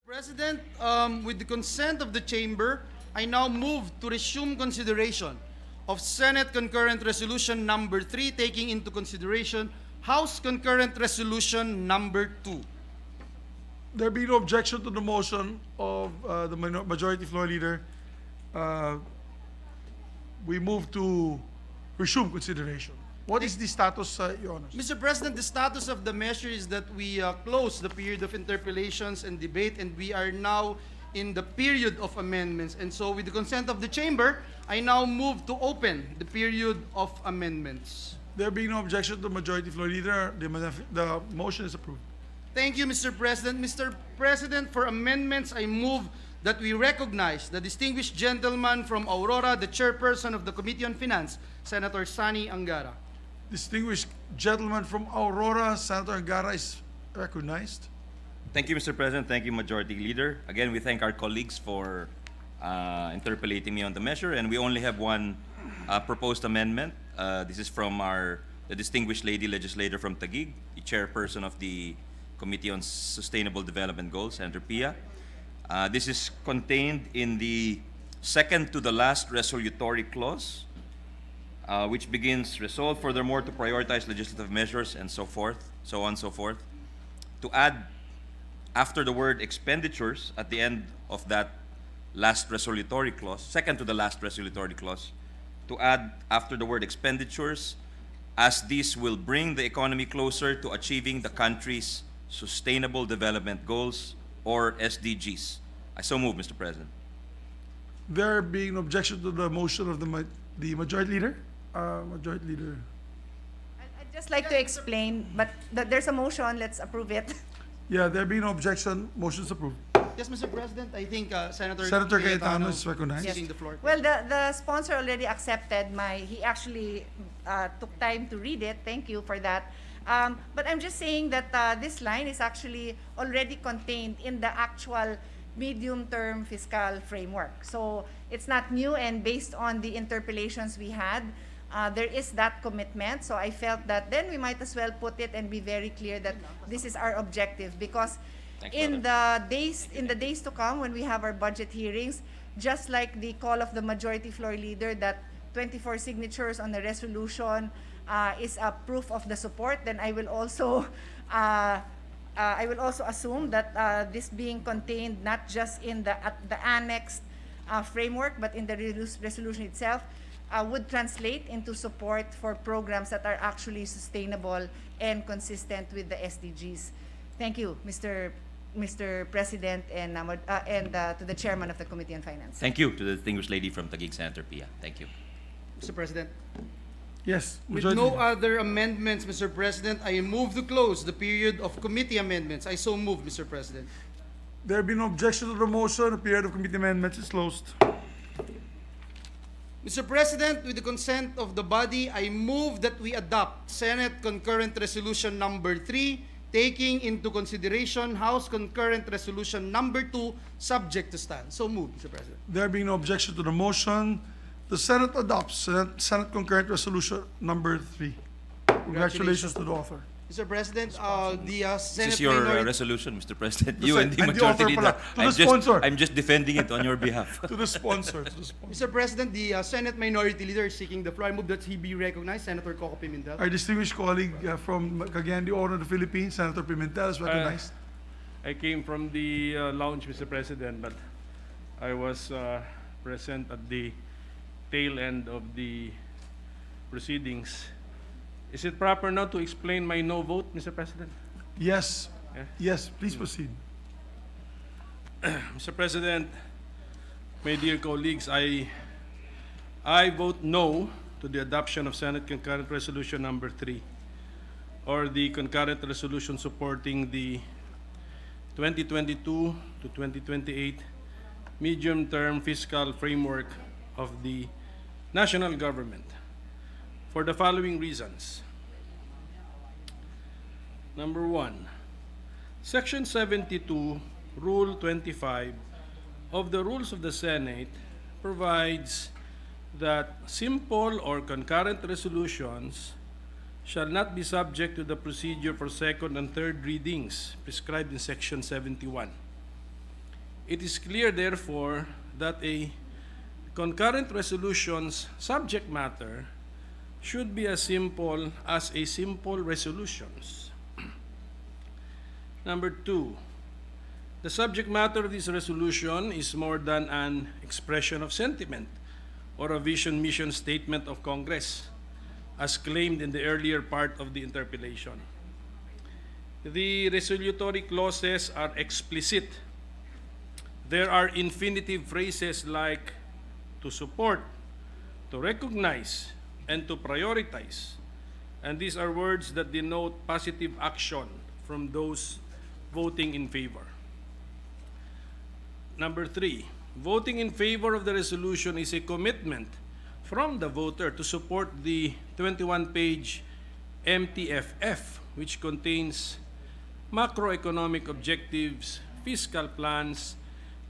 S5: President, with the consent of the Chamber, I now move to resume consideration of Senate Concurrent Resolution number 3, taking into consideration House Concurrent Resolution number 2.
S1: There be no objection to the motion of the majority floor leader. We move to resume consideration. What is the status, Your Honors?
S5: Mr. President, the status of the measure is that we close the period of interpellations and debate, and we are now in the period of amendments. And so with the consent of the Chamber, I now move to open the period of amendments.
S1: There being no objection to the majority floor leader, the motion is approved.
S5: Thank you, Mr. President. Mr. President, for amendments, I move that we recognize the distinguished gentleman from Aurora, the chairperson of the Committee on Finance, Senator Sani Angara.
S1: Distinguished gentleman from Aurora, Senator Angara is recognized.
S11: Thank you, Mr. President. Thank you, Majority Leader. Again, we thank our colleagues for interpolating me on the measure, and we only have one proposed amendment. This is from the distinguished lady legislator from Taguig, the chairperson of the Committee on Sustainable Development Goals, Senator Pia. This is contained in the second to the last resolutory clause, which begins, resolve furthermore to prioritize legislative measures and so forth, so on and so forth. To add after the word expenditures at the end of that last resolutory clause, second to the last resolutory clause, to add after the word expenditures, as these will bring the economy closer to achieving the country's Sustainable Development Goals, or SDGs. I so move, Mr. President.
S1: There being no objection to the motion of the Majority Leader? Majority Leader.
S7: I'd just like to explain, but there's a motion, let's approve it.
S1: Yeah, there being no objection, motion is approved.
S5: Yes, Mr. President, I think
S1: Senator Cayetano is recognized.
S5: seeking the floor.
S7: Well, the sponsor already accepted he actually took time to read it. Thank you for that. But I'm just saying that this line is actually already contained in the actual medium-term fiscal framework. So it's not new, and based on the interpellations we had, there is that commitment. So I felt that then we might as well put it and be very clear that this is our objective, because
S11: Thanks,
S7: in the days to come, when we have our budget hearings, just like the call of the majority floor leader that 24 signatures on the resolution is a proof of the support, then I will also assume that this being contained not just in the annexed framework, but in the resolution itself, would translate into support for programs that are actually sustainable and consistent with the SDGs. Thank you, Mr. President, and to the Chairman of the Committee on Finance.
S11: Thank you to the distinguished lady from Taguig, Senator Pia. Thank you.
S5: Mr. President,
S1: Yes,
S5: with
S1: Majority
S5: no
S1: Leader.
S5: other amendments, Mr. President, I move to close the period of committee amendments. I so move, Mr. President.
S1: There being no objection to the motion, the period of committee amendments is closed.
S5: Mr. President, with the consent of the body, I move that we adopt Senate Concurrent Resolution Number 3, taking into consideration House Concurrent Resolution Number 2, subject to stand. So move, Mr. President.
S1: There being no objection to the motion, the Senate adopts Senate Concurrent Resolution Number 3. Congratulations to the author.
S5: Mr. President, the
S11: This
S5: Senate
S11: is your
S5: Minority...
S11: resolution, Mr. President.
S1: The
S11: You and
S1: sen-
S11: the
S1: and the
S11: majority
S1: author
S11: leader.
S1: pala. To the sponsor.
S11: I'm just defending it on your behalf.
S1: To the sponsor. To the sponsor.
S5: Mr. President, the Senate Minority Leader is seeking the floor. I move that he be recognized. Senator Coco Pimentel.
S1: Our distinguished colleague from Cagayan de Oro, the Philippines, Senator Pimentel, is recognized.
S13: I came from the lounge, Mr. President, but I was present at the tail end of the proceedings. Is it proper now to explain my no vote, Mr. President?
S1: Yes.
S13: Yeah.
S1: Yes, please proceed.
S13: Mr. President, my dear colleagues, I vote no to the adoption of Senate Concurrent Resolution Number 3, or the concurrent resolution supporting the 2022 to 2028 medium-term fiscal framework of the national government, for the following reasons. Number 1, Section 72, Rule 25 of the Rules of the Senate provides that simple or concurrent resolutions shall not be subject to the procedure for second and third readings prescribed in Section 71. It is clear, therefore, that a concurrent resolution's subject matter should be as simple as a simple resolutions. Number 2, the subject matter of this resolution is more than an expression of sentiment or a vision mission statement of Congress, as claimed in the earlier part of the interpellation. The resolutory clauses are explicit. There are infinitive phrases like to support, to recognize, and to prioritize. And these are words that denote positive action from those voting in favor. Number 3, voting in favor of the resolution is a commitment from the voter to support the 21-page MTFF, which contains macroeconomic objectives, fiscal plans,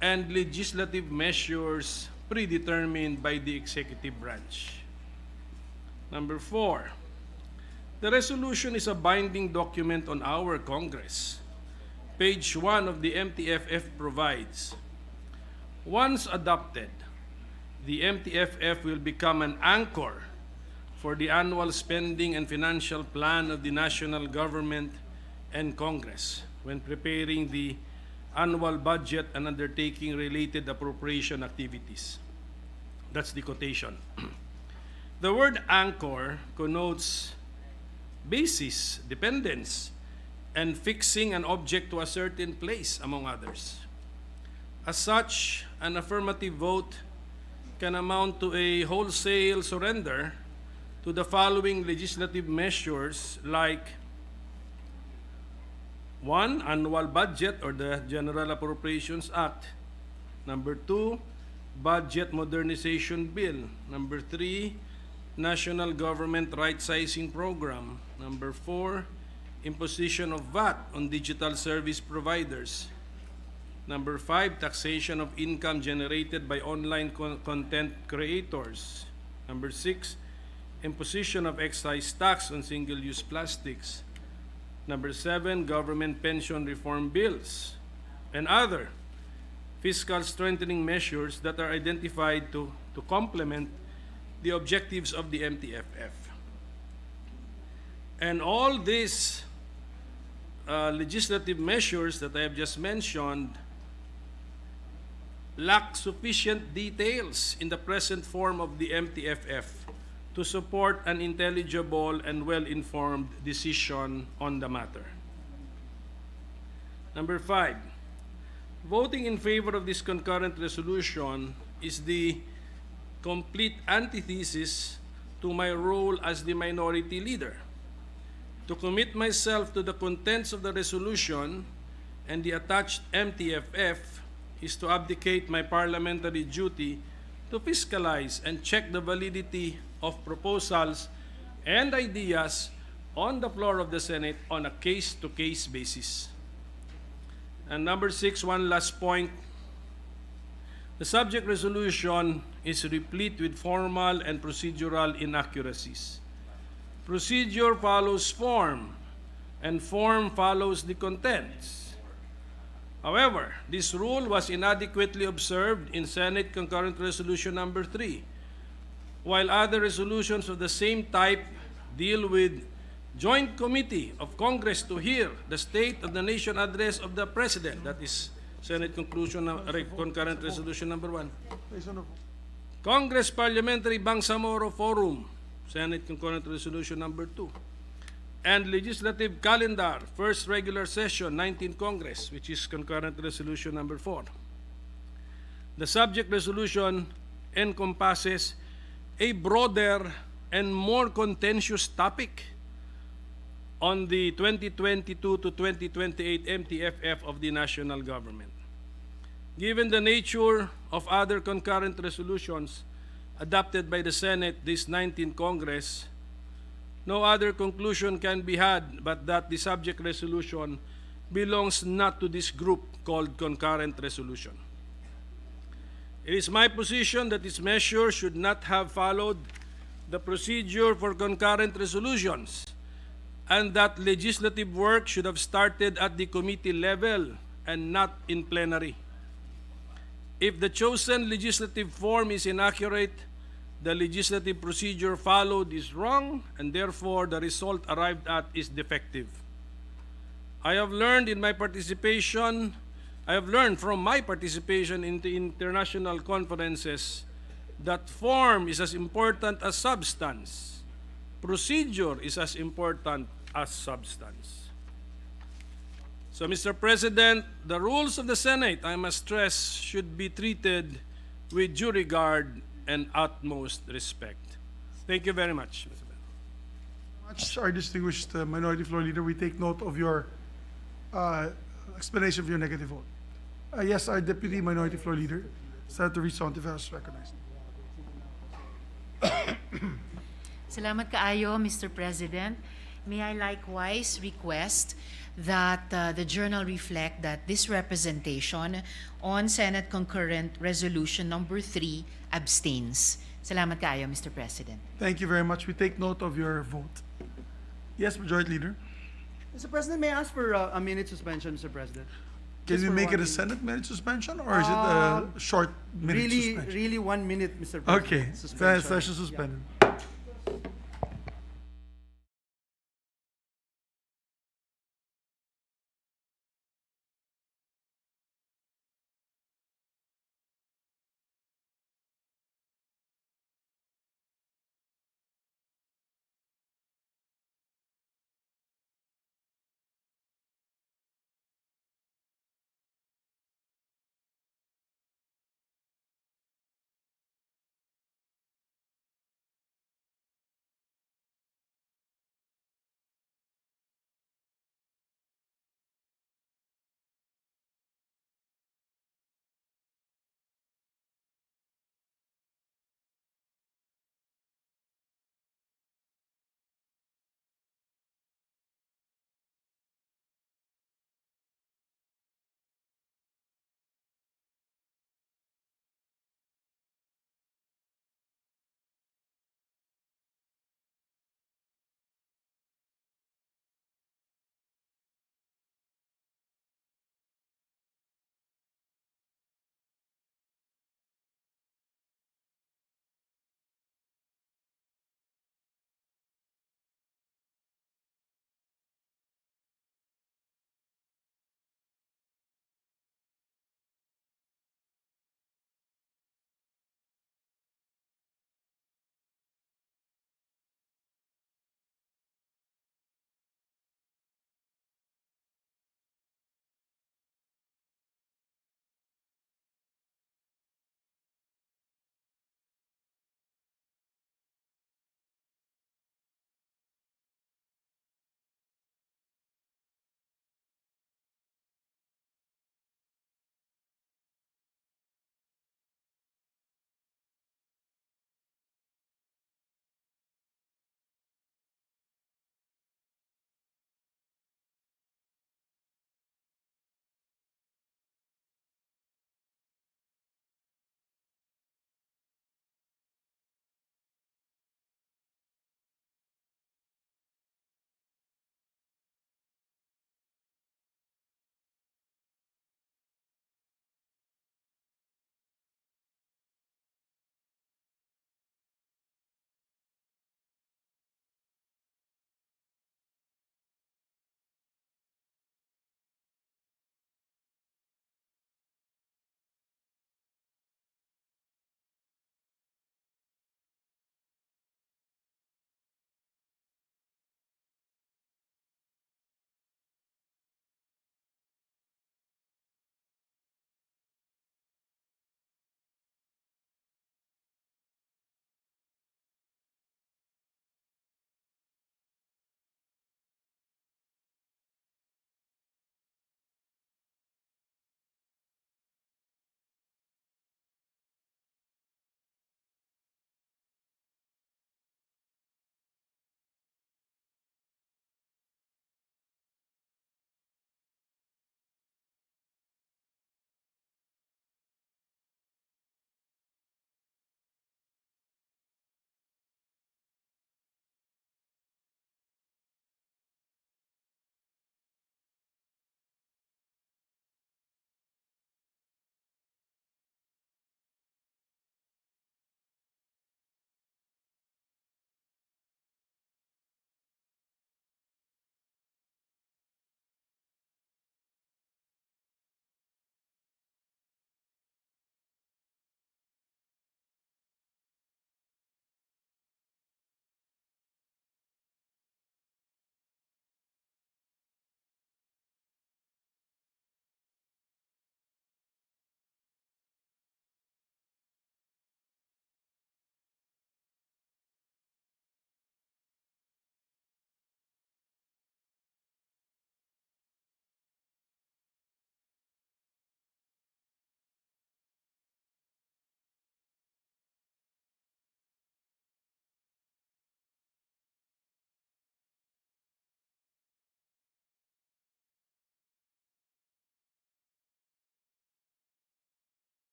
S13: and legislative measures predetermined by the executive branch. Number 4, the resolution is a binding document on our Congress. Page 1 of the MTFF provides, once adopted, the MTFF will become an anchor for the annual spending and financial plan of the national government and Congress when preparing the annual budget and undertaking related appropriation activities. That's the quotation. The word anchor connotes basis, dependence, and fixing an object to a certain place, among others. As such, an affirmative vote can amount to a wholesale surrender to the following legislative measures like 1, Annual Budget or the General Appropriations Act. Number 2, Budget Modernization Bill. Number 3, National Government Right-Sizing Program. Number 4, Imposition of VAT on digital service providers. Number 5, Taxation of income generated by online content creators. Number 6, Imposition of excise tax on single-use plastics. Number 7, government pension reform bills and other fiscal strengthening measures that are identified to complement the objectives of the MTFF. And all these legislative measures that I have just mentioned lack sufficient details in the present form of the MTFF to support an intelligible and well-informed decision on the matter. Number 5, voting in favor of this concurrent resolution is the complete antithesis to my role as the minority leader. To commit myself to the contents of the resolution and the attached MTFF is to abdicate my parliamentary duty to fiscalize and check the validity of proposals and ideas on the floor of the Senate on a case-to-case basis. And number 6, one last point. The subject resolution is replete with formal and procedural inaccuracies. Procedure follows form, and form follows the contents. However, this rule was inadequately observed in Senate Concurrent Resolution Number 3, while other resolutions of the same type deal with Joint Committee of Congress to hear the State of the Nation Address of the President. That is Senate Concurrent Resolution Number 1. Congress Parliamentary Bangsamoro Forum, Senate Concurrent Resolution Number 2. And Legislative Calendar, First Regular Session, 19th Congress, which is Concurrent Resolution Number 4. The subject resolution encompasses a broader and more contentious topic on the 2022 to 2028 MTFF of the national government. Given the nature of other concurrent resolutions adopted by the Senate this 19th Congress, no other conclusion can be had but that the subject resolution belongs not to this group called concurrent resolution. It is my position that this measure should not have followed the procedure for concurrent resolutions and that legislative work should have started at the committee level and not in plenary. If the chosen legislative form is inaccurate, the legislative procedure followed is wrong, and therefore the result arrived at is defective. I have learned from my participation in the international conferences that form is as important as substance. Procedure is as important as substance. So, Mr. President, the rules of the Senate, I must stress, should be treated with due regard and utmost respect. Thank you very much, Mr. President.
S1: Our distinguished Minority Floor Leader, we take note of your explanation of your negative vote. Yes, our Deputy Minority Floor Leader, Senator Risa Ontiveros, is recognized.
S14: Salamat kaayo, Mr. President. May I likewise request that the journal reflect that this representation on Senate Concurrent Resolution Number 3 abstains. Salamat kaayo, Mr. President.
S1: Thank you very much. We take note of your vote. Yes, Majority Leader.
S15: Mr. President, may I ask for a minute suspension, Mr. President?
S1: Can
S15: Just
S1: we
S15: for
S1: make
S15: 1
S1: it a
S15: minute.
S1: Senate minute suspension, or is it a short minute suspension?
S15: Really 1 minute, Mr. President.
S1: Okay,
S15: suspension.
S1: session suspended.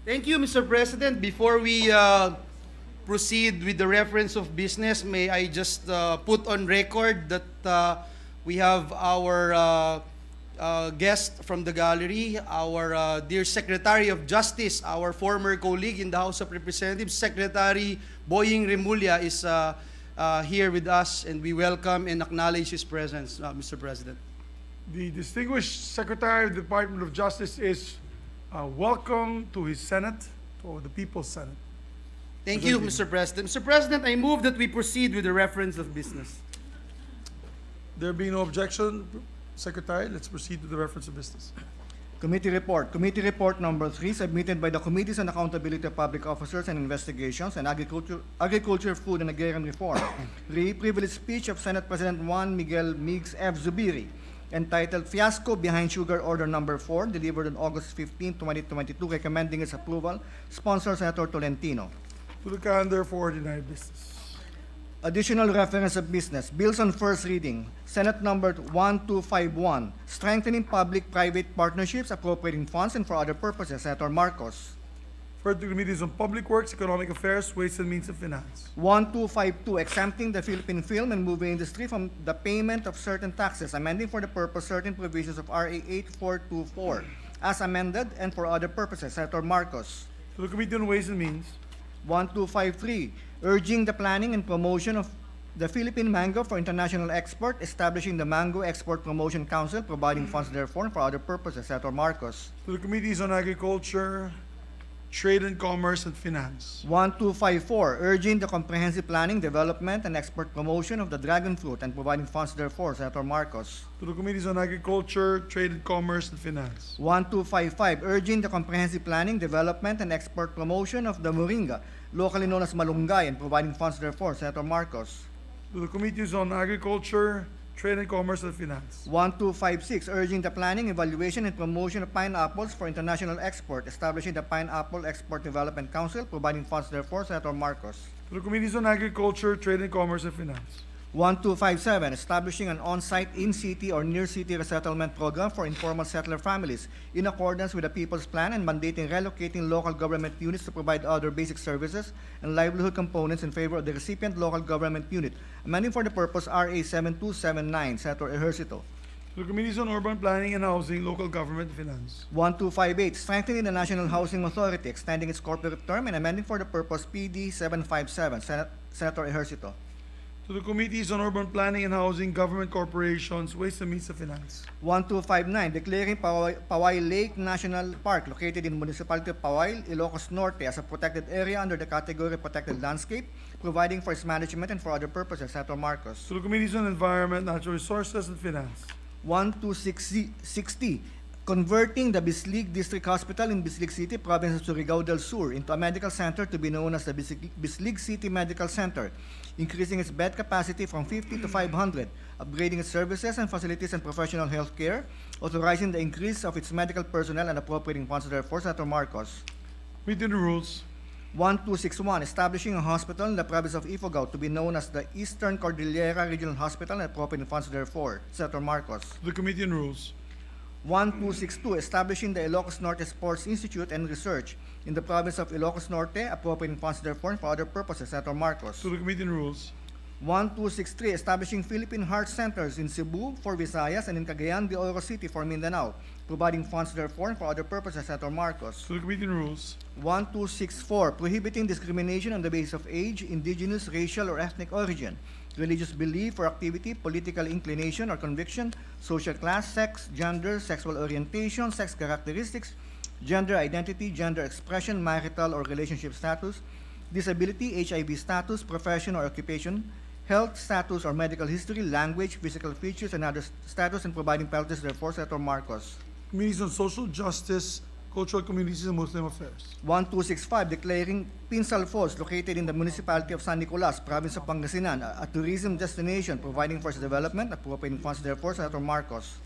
S5: Thank you, Mr. President. Before we proceed with the reference of business, may I just put on record that we have our guest from the gallery, our dear Secretary of Justice, our former colleague in the House of Representatives, Secretary Boying Remulla is here with us, and we welcome and acknowledge his presence, Mr. President.
S1: The distinguished Secretary of the Department of Justice is welcome to his Senate, to the People's Senate.
S5: Thank you, Mr. President. Mr. President, I move that we proceed with the reference of business.
S1: There being no objection, Secretary, let's proceed to the reference of business.
S4: Committee report. Committee report number 3 submitted by the Committees on Accountability of Public Officers and Investigations and Agriculture, Food and Agrarian Reform. Privileged speech of Senate President Juan Miguel Migs F. Zubiri, entitled Fiasco Behind Sugar Order Number 4, delivered on August 15, 2022, recommending its approval. Sponsor, Senator Tolentino.
S1: To the calendar for ordinary business.
S4: Additional reference of business. Bills on first reading. Senate number 1251. Strengthening public-private partnerships, appropriating funds, and for other purposes. Senator Marcos.
S1: Referred to Committees on Public Works, Economic Affairs, Ways and Means of Finance.
S4: 1252. Exempting the Philippine film and movie industry from the payment of certain taxes, amending for the purpose certain provisions of RA 8424, as amended, and for other purposes. Senator Marcos.
S1: To the Committee on Ways and Means.
S4: 1253. Urging the planning and promotion of the Philippine mango for international export, establishing the Mango Export Promotion Council, providing funds therefore for other purposes. Senator Marcos.
S1: To the Committees on Agriculture, Trade and Commerce, and Finance.
S4: 1254. Urging the comprehensive planning, development, and export promotion of the dragon fruit and providing funds therefore. Senator Marcos.
S1: To the Committees on Agriculture, Trade and Commerce, and Finance.
S4: 1255. Urging the comprehensive planning, development, and export promotion of the moringa, locally known as malunggay, and providing funds therefore. Senator Marcos.
S1: To the Committees on Agriculture, Trade and Commerce, and Finance.
S4: 1256. Urging the planning, evaluation, and promotion of pineapples for international export, establishing the Pineapple Export Development Council, providing funds therefore. Senator Marcos.
S1: To the Committees on Agriculture, Trade and Commerce, and Finance.
S4: 1257. Establishing an on-site in-city or near-city resettlement program for informal settler families in accordance with the People's Plan and mandating relocating local government units to provide other basic services and livelihood components in favor of the recipient local government unit, amending for the purpose RA 7279. Senator Ejercito.
S1: To the Committees on Urban Planning and Housing, Local Government, and Finance.
S4: 1258. Strengthening the National Housing Authority, extending its corporate term and amending for the purpose PD 757. Senator Ejercito.
S1: To the Committees on Urban Planning and Housing, Government Corporations, Ways and Means of Finance.
S4: 1259. Declaring Paway Lake National Park, located in Municipality of Paway, Ilocos Norte, as a protected area under the category Protected Landscape, providing for its management and for other purposes. Senator Marcos.
S1: To the Committees on Environment, Natural Resources, and Finance.
S4: 1260. Converting the Bislig District Hospital in Bislig City, Province of Surigao del Sur, into a medical center to be known as the Bislig City Medical Center, increasing its bed capacity from 50 to 500, upgrading its services and facilities and professional health care, authorizing the increase of its medical personnel and appropriating funds therefore. Senator Marcos.
S1: Within the rules.
S4: 1261. Establishing a hospital in the province of Ifugao to be known as the Eastern Cordillera Regional Hospital and appropriating funds therefore. Senator Marcos.
S1: To the Committee on Rules.
S4: 1262. Establishing the Ilocos Norte Sports Institute and Research in the province of Ilocos Norte, appropriating funds therefore for other purposes. Senator Marcos.
S1: To the Committee on Rules.
S4: 1263. Establishing Philippine Heart Centers in Cebu for Visayas and in Cagayan de Oro City for Mindanao, providing funds therefore for other purposes. Senator Marcos.
S1: To the Committee on Rules.
S4: 1264. Prohibiting discrimination on the basis of age, indigenous, racial, or ethnic origin, religious belief or activity, political inclination or conviction, social class, sex, gender, sexual orientation, sex characteristics, gender identity, gender expression, marital or relationship status, disability, HIV status, profession or occupation, health status or medical history, language, physical features, and other status, and providing penalties therefore. Senator Marcos.
S1: Committees on Social Justice, Cultural Communities, and Muslim Affairs.
S4: 1265. Declaring Pinsal Falls, located in the municipality of San Nicolas, province of Pangasinan, a tourism destination, providing for its development, appropriating funds therefore. Senator Marcos.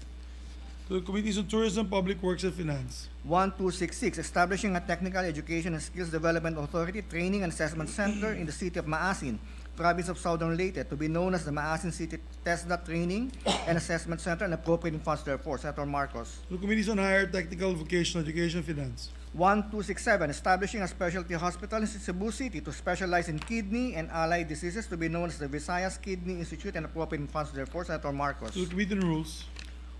S1: To the Committees on Tourism, Public Works, and Finance.
S4: 1266. Establishing a Technical Education and Skills Development Authority Training and Assessment Center in the city of Maasin Province of Southern Leyte to be known as the Maasin City TESDA Training and Assessment Center and appropriating funds therefore. Senator Marcos.
S1: To the Committees on Higher Technical Vocational Education and Finance.
S4: 1267, establishing a specialty hospital in Cebu City to specialize in kidney and allied diseases to be known as the Visayas Kidney Institute and appropriating funds therefore. Senator Marcos.
S1: To the Committee on Rules.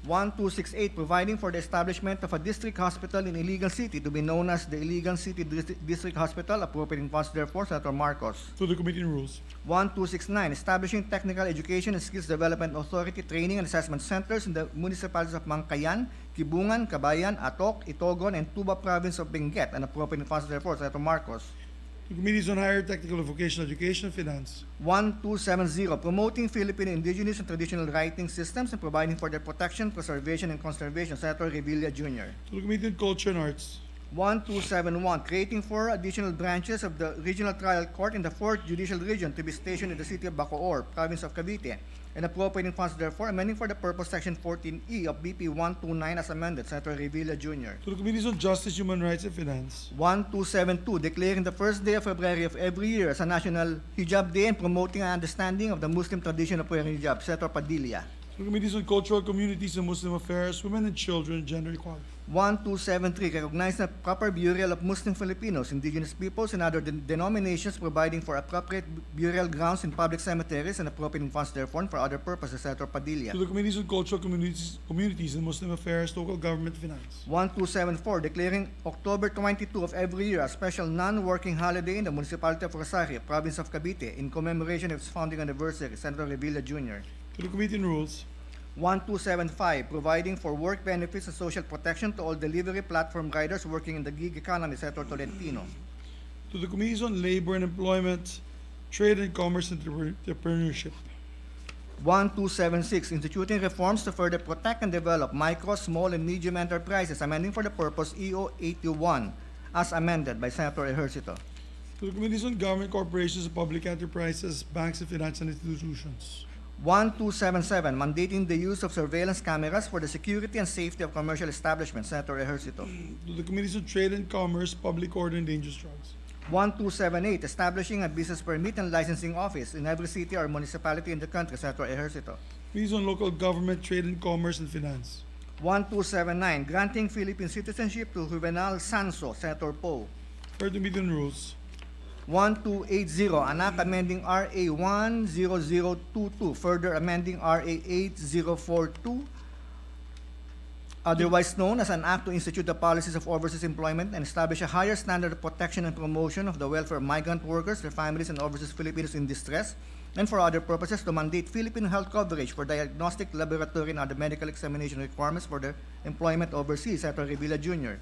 S4: 1268, providing for the establishment of a district hospital in Iligan City to be known as the Iligan City District Hospital, appropriating funds therefore. Senator Marcos.
S1: To the Committee on Rules.
S4: 1269, establishing Technical Education and Skills Development Authority training and assessment centers in the municipalities of Mangkayan, Kibungan, Kabayan, Atok, Itogon, and Tuba Province of Benguet, and appropriating funds therefore. Senator Marcos.
S1: To the Committees on Higher Technical Vocational Education and Finance.
S4: 1270, promoting Philippine indigenous and traditional writing systems and providing for their protection, preservation, and conservation. Senator Revilla Jr.
S1: To the Committee on Culture and Arts.
S4: 1271, creating 4 additional branches of the Regional Trial Court in the 4th Judicial Region to be stationed in the city of Bacoor, Province of Cavite, and appropriating funds therefore, amending for the purpose Section 14E of BP 129 as amended. Senator Revilla Jr.
S1: To the Committees on Justice, Human Rights, and Finance.
S4: 1272, declaring the first day of February of every year as a National Hijab Day and promoting an understanding of the Muslim tradition of wearing hijab. Senator Padilla.
S1: To the Committees on Cultural Communities and Muslim Affairs, Women and Children, and Gender Equality.
S4: 1273, recognize the proper burial of Muslim Filipinos, indigenous peoples, and other denominations, providing for appropriate burial grounds in public cemeteries and appropriating funds therefore for other purposes. Senator Padilla.
S1: To the Committees on Cultural Communities and Muslim Affairs, Local Government, Finance.
S4: 1274, declaring October 22 of every year a special non-working holiday in the municipality of Rosario, province of Cavite, in commemoration of its founding anniversary. Senator Revilla Jr.
S1: To the Committee on Rules.
S4: 1275, providing for work benefits and social protection to all delivery platform riders working in the gig economy. Senator Tolentino.
S1: To the Committees on Labor and Employment, Trade and Commerce, and Entrepreneurship.
S4: 1276, instituting reforms to further protect and develop micro, small, and medium enterprises, amending for the purpose EO 81 as amended by Senator Ejercito.
S1: To the Committees on Government Corporations and Public Enterprises, Banks, and Financial Institutions.
S4: 1277, mandating the use of surveillance cameras for the security and safety of commercial establishments. Senator Ejercito.
S1: To the Committees on Trade and Commerce, Public Order, and Dangerous Drugs.
S4: 1278, establishing a business permit and licensing office in every city or municipality in the country. Senator Ejercito.
S1: Committees on Local Government, Trade and Commerce, and Finance.
S4: 1279, granting Philippine citizenship to Juvenal Sanso. Senator Poe.
S1: Third Committee on Rules.
S4: 1280, an act amending RA 10022, further amending RA 8042, otherwise known as an act to institute the policies of overseas employment and establish a higher standard of protection and promotion of the welfare of migrant workers, their families, and overseas Filipinos in distress, and for other purposes to mandate Filipino health coverage for diagnostic, laboratory, and other medical examination requirements for their employment overseas. Senator Revilla Jr.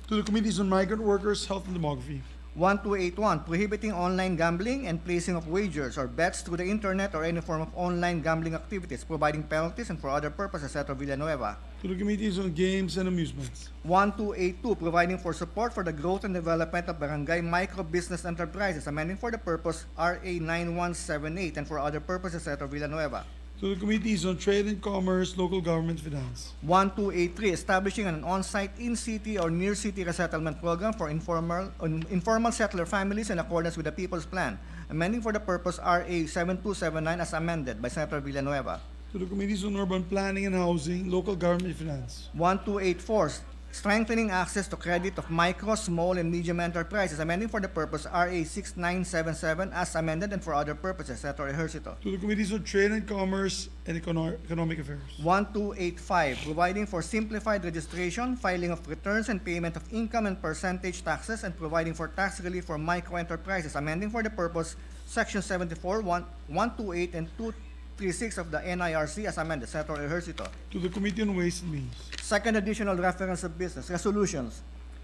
S1: To the Committees on Migrant Workers, Health, and Demography.
S4: 1281, prohibiting online gambling and placing of wagers or bets through the internet or any form of online gambling activities, providing penalties and for other purposes. Senator Villanueva.
S1: To the Committees on Games and Amusements.
S4: 1282, providing for support for the growth and development of barangay micro-business enterprises, amending for the purpose RA 9178 and for other purposes. Senator Villanueva.
S1: To the Committees on Trade and Commerce, Local Government, Finance.
S4: 1283, establishing an on-site in-city or near-city resettlement program for informal settler families in accordance with the People's Plan, amending for the purpose RA 7279 as amended by Senator Villanueva.
S1: To the Committees on Urban Planning and Housing, Local Government, and Finance.
S4: 1284, strengthening access to credit of micro, small, and medium enterprises, amending for the purpose RA 6977 as amended and for other purposes. Senator Ejercito.
S1: To the Committees on Trade and Commerce and Economic Affairs.
S4: 1285, providing for simplified registration, filing of returns, and payment of income and percentage taxes, and providing for tax relief for micro enterprises, amending for the purpose Section 74, 128, and 236 of the NIRC as amended. Senator Ejercito.
S1: To the Committee on Ways and Means.
S4: Second additional reference of business, resolutions.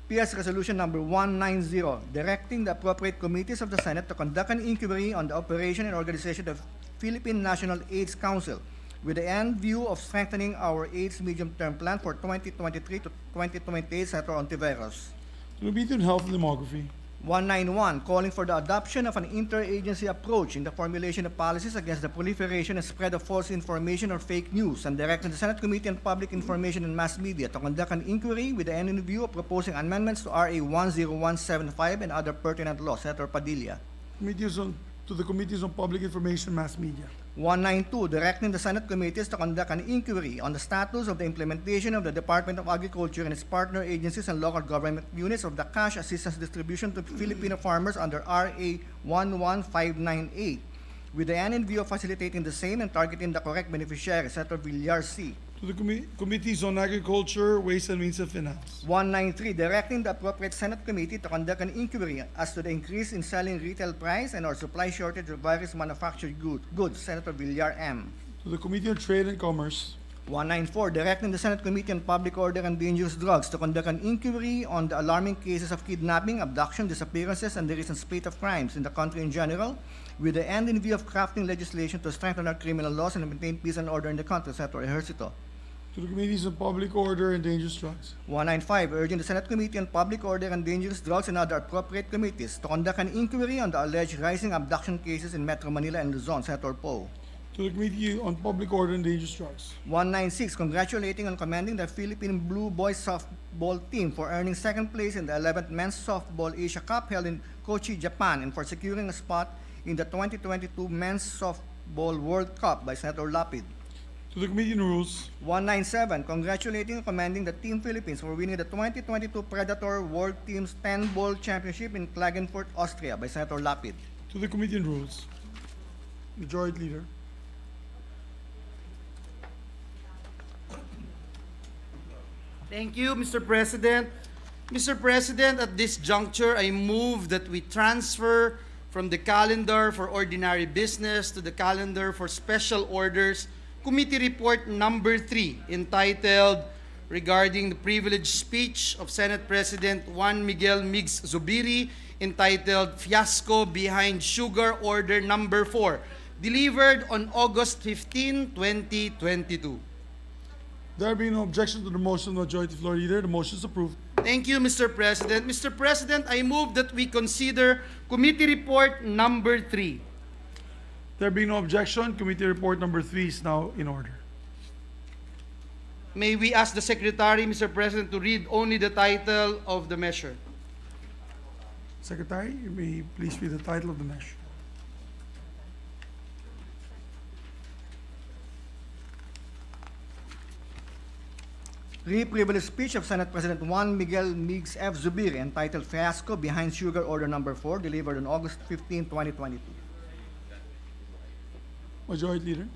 S4: PS Resolution number 190, directing the appropriate committees of the Senate to conduct an inquiry on the operation and organization of Philippine National AIDS Council with the end view of strengthening our AIDS medium-term plan for 2023 to 2028. Senator Ontiveros.
S1: To the Committee on Health and Demography.
S4: 191, calling for the adoption of an interagency approach in the formulation of policies against the proliferation and spread of false information or fake news, and directing the Senate Committee on Public Information and Mass Media to conduct an inquiry with the end in view of proposing amendments to RA 10175 and other pertinent laws. Senator Padilla.
S1: To to the Committees on Public Information Mass Media.
S4: 192, directing the Senate committees to conduct an inquiry on the status of the implementation of the Department of Agriculture and its partner agencies and local government units of the cash assistance distribution to Filipino farmers under RA 11598, with the end in view of facilitating the same and targeting the correct beneficiary, Senator Villar C.
S1: To the Committees on Agriculture, Ways and Means of Finance.
S4: 193, directing the appropriate Senate committee to conduct an inquiry as to the increase in selling retail price and or supply shortage of various manufactured goods, Senator Villar M.
S1: To the Committee on Trade and Commerce.
S4: 194, directing the Senate Committee on Public Order and Dangerous Drugs to conduct an inquiry on the alarming cases of kidnapping, abduction, disappearances, and the recent spate of crimes in the country in general, with the end in view of crafting legislation to strengthen our criminal laws and maintain peace and order in the country, Senator Ejercito.
S1: To the Committees on Public Order and Dangerous Drugs.
S4: 195, urging the Senate Committee on Public Order and Dangerous Drugs and other appropriate committees to conduct an inquiry on the alleged rising abduction cases in Metro Manila and Luzon, Senator Poe.
S1: To the Committee on Public Order and Dangerous Drugs.
S4: 196, congratulating and commending the Philippine Blue Boys softball team for earning second place in the 11th Men's Softball Asia Cup held in Kochi, Japan, and for securing a spot in the 2022 Men's Softball World Cup by Senator Lapid.
S1: To the Committee on Rules.
S4: 197, congratulating and commending the Team Philippines for winning the 2022 Predator World Teams 10-Ball Championship in Klagenfurt, Austria by Senator Lapid.
S1: To the Committee on Rules. Majority Leader.
S5: Thank you, Mr. President. Mr. President, at this juncture, I move that we transfer from the calendar for ordinary business to the calendar for special orders Committee Report Number 3, entitled regarding the privileged speech of Senate President Juan Miguel Migs Zubiri, entitled Fiasco Behind Sugar Order Number 4, delivered on August 15, 2022.
S1: There being no objection to the motion of the Majority Floor Leader, the motion is approved.
S5: Thank you, Mr. President. Mr. President, I move that we consider Committee Report Number 3.
S1: There being no objection, Committee Report Number 3 is now in order.
S5: May we ask the Secretary, Mr. President, to read only the title of the measure?
S1: Secretary, you may please read the title of the measure.
S4: Privileged speech of Senate President Juan Miguel Migs F. Zubiri, entitled Fiasco Behind Sugar Order Number 4, delivered on August 15, 2022.
S1: Majority Leader.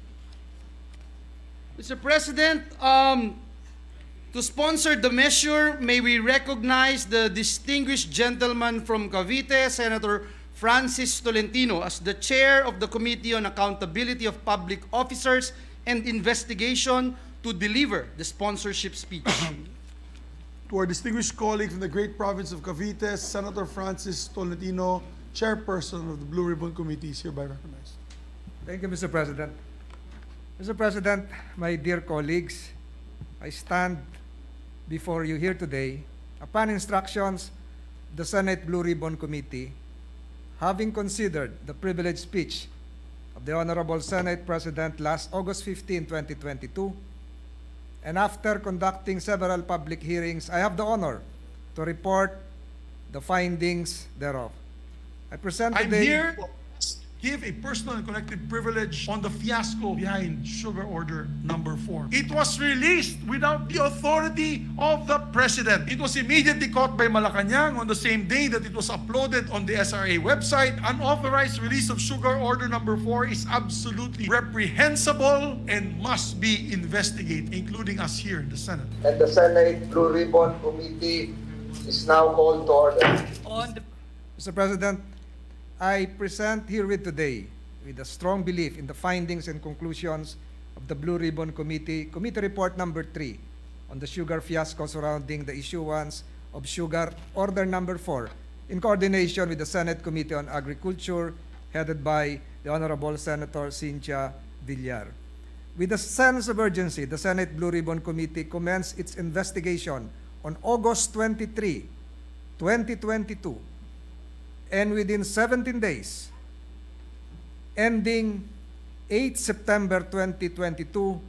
S5: Mr. President, to sponsor the measure, may we recognize the distinguished gentleman from Cavite, Senator Francis Tolentino, as the Chair of the Committee on Accountability of Public Officers and Investigation to deliver the sponsorship speech.
S1: To our distinguished colleague from the great province of Cavite, Senator Francis Tolentino, Chairperson of the Blue Ribbon Committee, is hereby recognized.
S12: Thank you, Mr. President. Mr. President, my dear colleagues, I stand before you here today upon instructions of the Senate Blue Ribbon Committee, having considered the privileged speech of the Honorable Senate President last August 15, 2022, and after conducting several public hearings, I have the honor to report the findings thereof. I present
S1: I'm
S12: today...
S1: here to give a personal and collective privilege on the fiasco behind Sugar Order Number 4. It was released without the authority of the President. It was immediately caught by Malacanang on the same day that it was uploaded on the SRA website. Unauthorized release of Sugar Order Number 4 is absolutely reprehensible and must be investigated, including us here in the Senate.
S16: And the Senate Blue Ribbon Committee is now called to order.
S12: Mr. President, I present herewith today with a strong belief in the findings and conclusions of the Blue Ribbon Committee, Committee Report Number 3 on the sugar fiasco surrounding the issuance of Sugar Order Number 4 in coordination with the Senate Committee on Agriculture headed by the Honorable Senator Cynthia Villar. With a sense of urgency, the Senate Blue Ribbon Committee commenced its investigation on August 23, 2022, and within 17 days, ending 8 September 2022,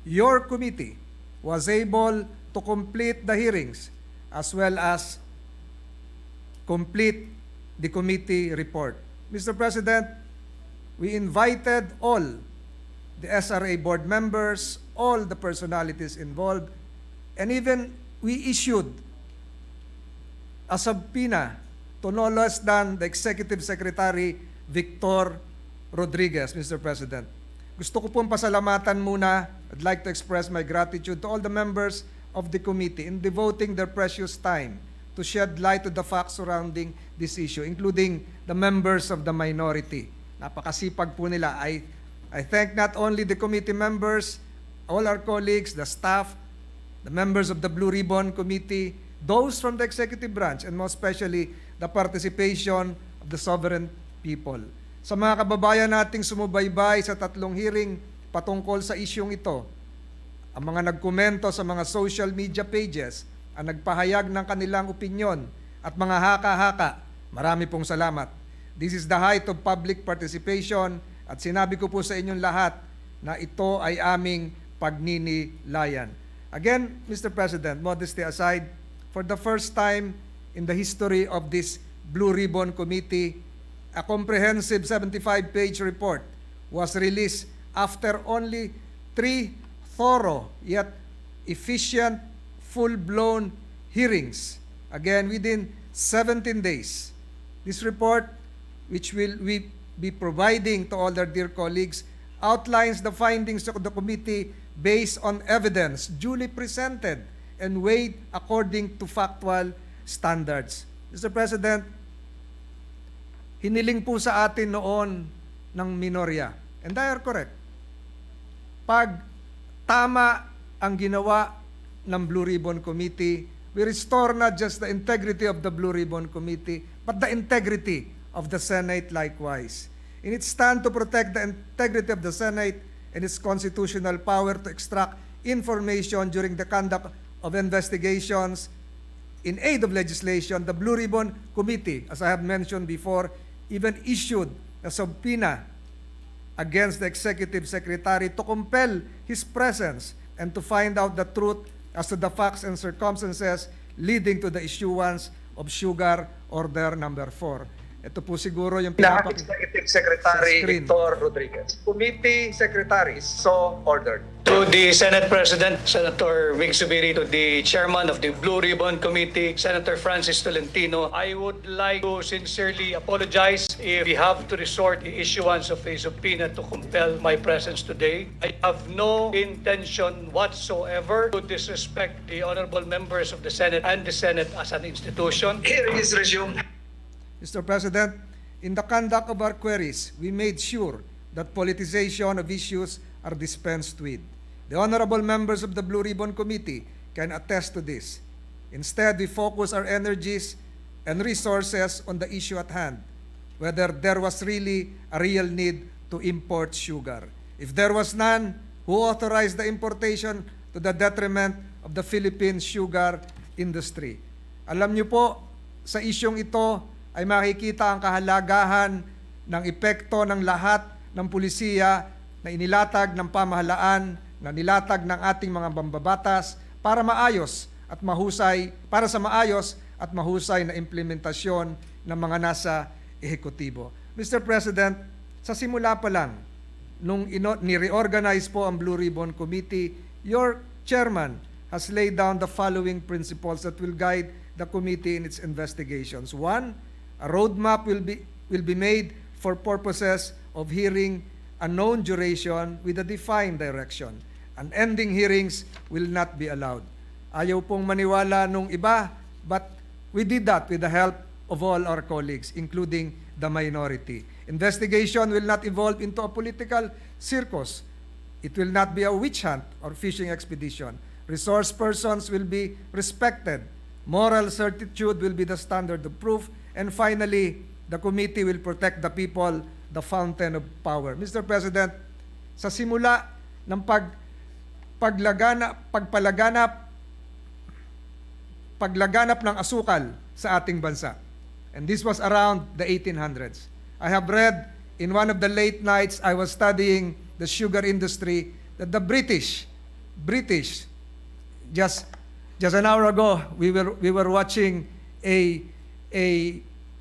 S12: your committee was able to complete the hearings as well as complete the committee report. Mr. President, we invited all the SRA board members, all the personalities involved, and even we issued a subpoena to no less than the Executive Secretary Victor Rodriguez, Mr. President. Gusto ko pong pasalamatan muna. I'd like to express my gratitude to all the members of the committee in devoting their precious time to shed light to the facts surrounding this issue, including the members of the minority. Napakasipag po nila. I thank not only the committee members, all our colleagues, the staff, the members of the Blue Ribbon Committee, those from the executive branch, and most especially the participation of the sovereign people. Sa mga kababayan nating sumubaybay sa 3 hearing patungkol sa isyong ito, ang mga nagkomento sa mga social media pages, ang nagpahayag ng kanilang opinyon, at mga haka-haka, marami pong salamat. This is the height of public participation, at sinabi ko po sa inyong lahat na ito ay aming pagninilayan. Again, Mr. President, modesty aside, for the first time in the history of this Blue Ribbon Committee, a comprehensive 75-page report was released after only 3 thorough yet efficient, full-blown hearings. Again, within 17 days. This report, which we be providing to all our dear colleagues, outlines the findings of the committee based on evidence duly presented and weighed according to factual standards. Mr. President, hiniling po sa atin noon ng minorya, and they are correct. Pag tama ang ginawa ng Blue Ribbon Committee, we restore not just the integrity of the Blue Ribbon Committee, but the integrity of the Senate likewise. In its stand to protect the integrity of the Senate and its constitutional power to extract information during the conduct of investigations in aid of legislation, the Blue Ribbon Committee, as I have mentioned before, even issued a subpoena against the Executive Secretary to compel his presence and to find out the truth as to the facts and circumstances leading to the issuance of Sugar Order Number 4. Ito po siguro yung
S16: Executive Secretary Victor Rodriguez. Committee Secretaries, so ordered.
S17: To the Senate President, Senator Mig Zubiri, to the Chairman of the Blue Ribbon Committee, Senator Francis Tolentino, I would like to sincerely apologize if we have to resort to the issuance of a subpoena to compel my presence today. I have no intention whatsoever to disrespect the honorable members of the Senate and the Senate as an institution.
S16: Hearing is resumed.
S12: Mr. President, in the conduct of our queries, we made sure that politicization of issues are dispensed with. The honorable members of the Blue Ribbon Committee can attest to this. Instead, we focus our energies and resources on the issue at hand, whether there was really a real need to import sugar. If there was none, who authorized the importation to the detriment of the Philippine sugar industry? Alam niyo po, sa isyong ito ay makikita ang kahalagahan ng epekto ng lahat ng pulisiya na inilatag ng pamahalaan, na nilatag ng ating mga mambabatas para maayos at mahusay, para sa maayos at mahusay na implementasyon ng mga nasa ehekutibo. Mr. President, sa simula pa lang, nung ni-reorganize po ang Blue Ribbon Committee, your chairman has laid down the following principles that will guide the committee in its investigations. 1, a roadmap will be made for purposes of hearing a known duration with a defined direction. And ending hearings will not be allowed. Ayaw pong maniwala nung iba, but we did that with the help of all our colleagues, including the minority. Investigation will not evolve into a political circus. It will not be a witch hunt or fishing expedition. Resource persons will be respected. Moral certitude will be the standard of proof. And finally, the committee will protect the people, the fountain of power. Mr. President, sa simula ng paglaganap ng asukal sa ating bansa, and this was around the 1800s. I have read in one of the late nights I was studying the sugar industry that the British, just an hour ago, we were watching a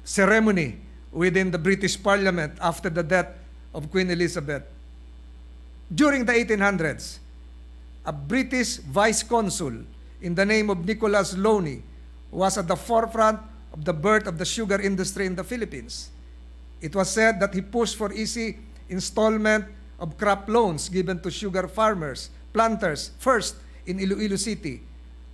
S12: ceremony within the British Parliament after the death of Queen Elizabeth. During the 1800s, a British vice consul in the name of Nicholas Loney was at the forefront of the birth of the sugar industry in the Philippines. It was said that he pushed for easy installment of crop loans given to sugar farmers, planters, first in Iloilo City,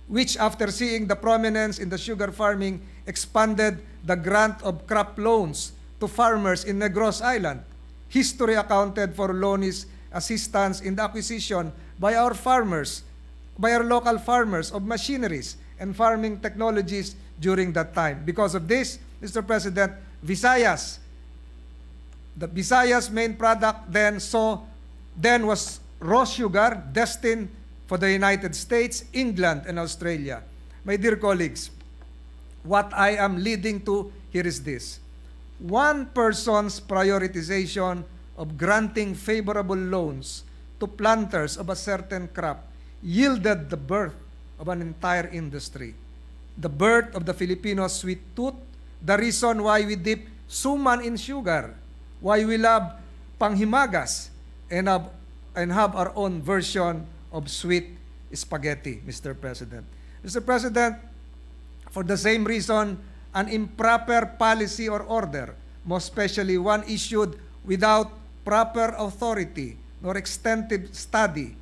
S12: which after seeing the prominence in the sugar farming expanded the grant of crop loans to farmers in Negros Island. History accounted for Loney's assistance in the acquisition by our farmers, by our local farmers of machineries and farming technologies during that time. Because of this, Mr. President, the Visayas' main product then was raw sugar destined for the United States, England, and Australia. My dear colleagues, what I am leading to here is this. One person's prioritization of granting favorable loans to planters of a certain crop yielded the birth of an entire industry. The birth of the Filipino sweet tooth, the reason why we dip suman in sugar, why we love panghimagas, and have our own version of sweet spaghetti, Mr. President. Mr. President, for the same reason, an improper policy or order, most especially one issued without proper authority nor extensive study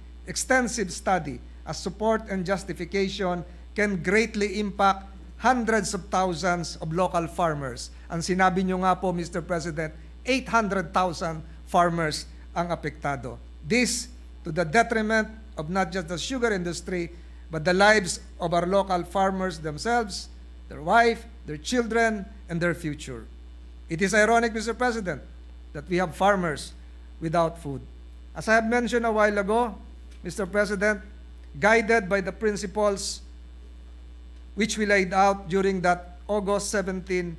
S12: as support and justification can greatly impact hundreds of thousands of local farmers. Ang sinabi nyo nga po, Mr. President, 800,000 farmers ang apektado. This to the detriment of not just the sugar industry, but the lives of our local farmers themselves, their wife, their children, and their future. It is ironic, Mr. President, that we have farmers without food. As I have mentioned a while ago, Mr. President, guided by the principles which we laid out during that August 17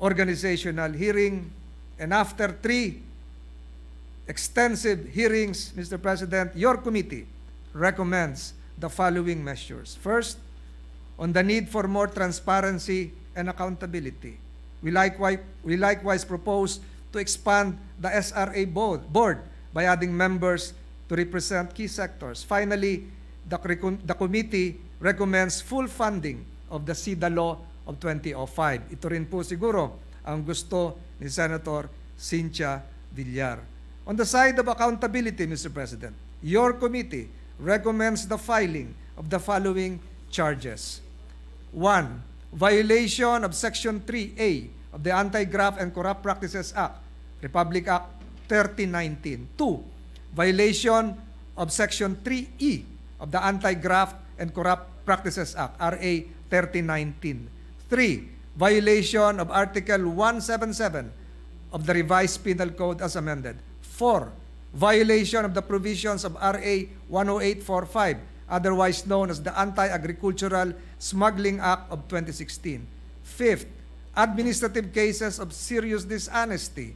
S12: organizational hearing, and after 3 extensive hearings, Mr. President, your committee recommends the following measures. First, on the need for more transparency and accountability. We likewise propose to expand the SRA board by adding members to represent key sectors. Finally, the committee recommends full funding of the SIDA law of 2005. Ito rin po siguro ang gusto ni Senator Cynthia Villar. On the side of accountability, Mr. President, your committee recommends the filing of the following charges. 1. Violation of Section 3A of the Anti-Graft and Corrupt Practices Act, Republic Act 3019. 2. Violation of Section 3E of the Anti-Graft and Corrupt Practices Act, RA 3019. 3. Violation of Article 177 of the Revised Penal Code as amended. 4. Violation of the provisions of RA 10845, otherwise known as the Anti-Agricultural Smuggling Act of 2016. 5th, administrative cases of serious dishonesty,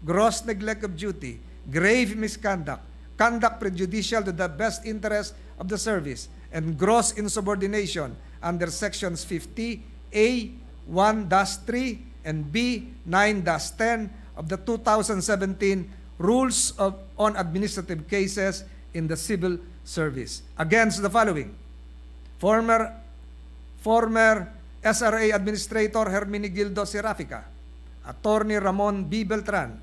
S12: gross neglect of duty, grave misconduct, conduct prejudicial to the best interest of the service, and gross insubordination under Sections 50A 1-3 and B 9-10 of the 2017 Rules on Administrative Cases in the Civil Service. Against the following: former SRA Administrator Hermenegildo Serafica, Attorney Ramon B. Beltran,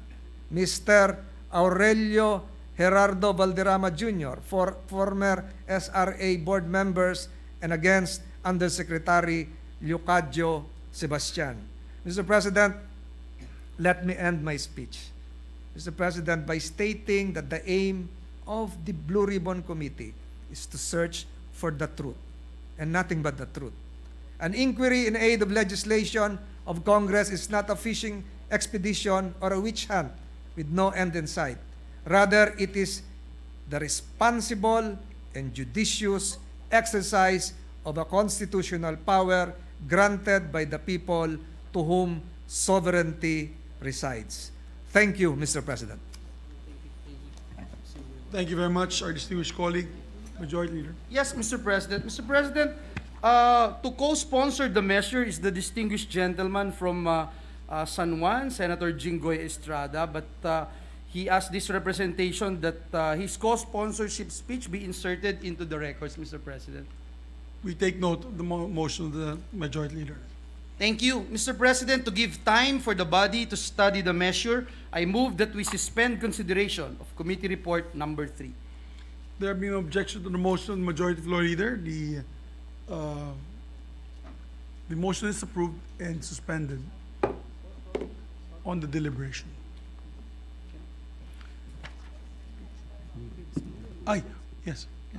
S12: Mr. Aurelio Gerardo Valderrama Jr., former SRA board members, and against Undersecretary Leocadio Sebastian. Mr. President, let me end my speech, Mr. President, by stating that the aim of the Blue Ribbon Committee is to search for the truth, and nothing but the truth. An inquiry in aid of legislation of Congress is not a fishing expedition or a witch hunt with no end in sight. Rather, it is the responsible and judicious exercise of a constitutional power granted by the people to whom sovereignty resides. Thank you, Mr. President.
S1: Thank you very much, our distinguished colleague, Majority Leader.
S15: Yes, Mr. President. Mr. President, to co-sponsor the measure is the distinguished gentleman from San Juan, Senator Jinggoy Estrada, but he asked this representation that his co-sponsorship speech be inserted into the records, Mr. President.
S1: We take note of the motion of the Majority Leader.
S15: Thank you. Mr. President, to give time for the body to study the measure, I move that we suspend consideration of Committee Report Number 3.
S1: There being no objection to the motion of the Majority Floor Leader, the motion is approved and suspended on the deliberation. Ay, yes. Yeah.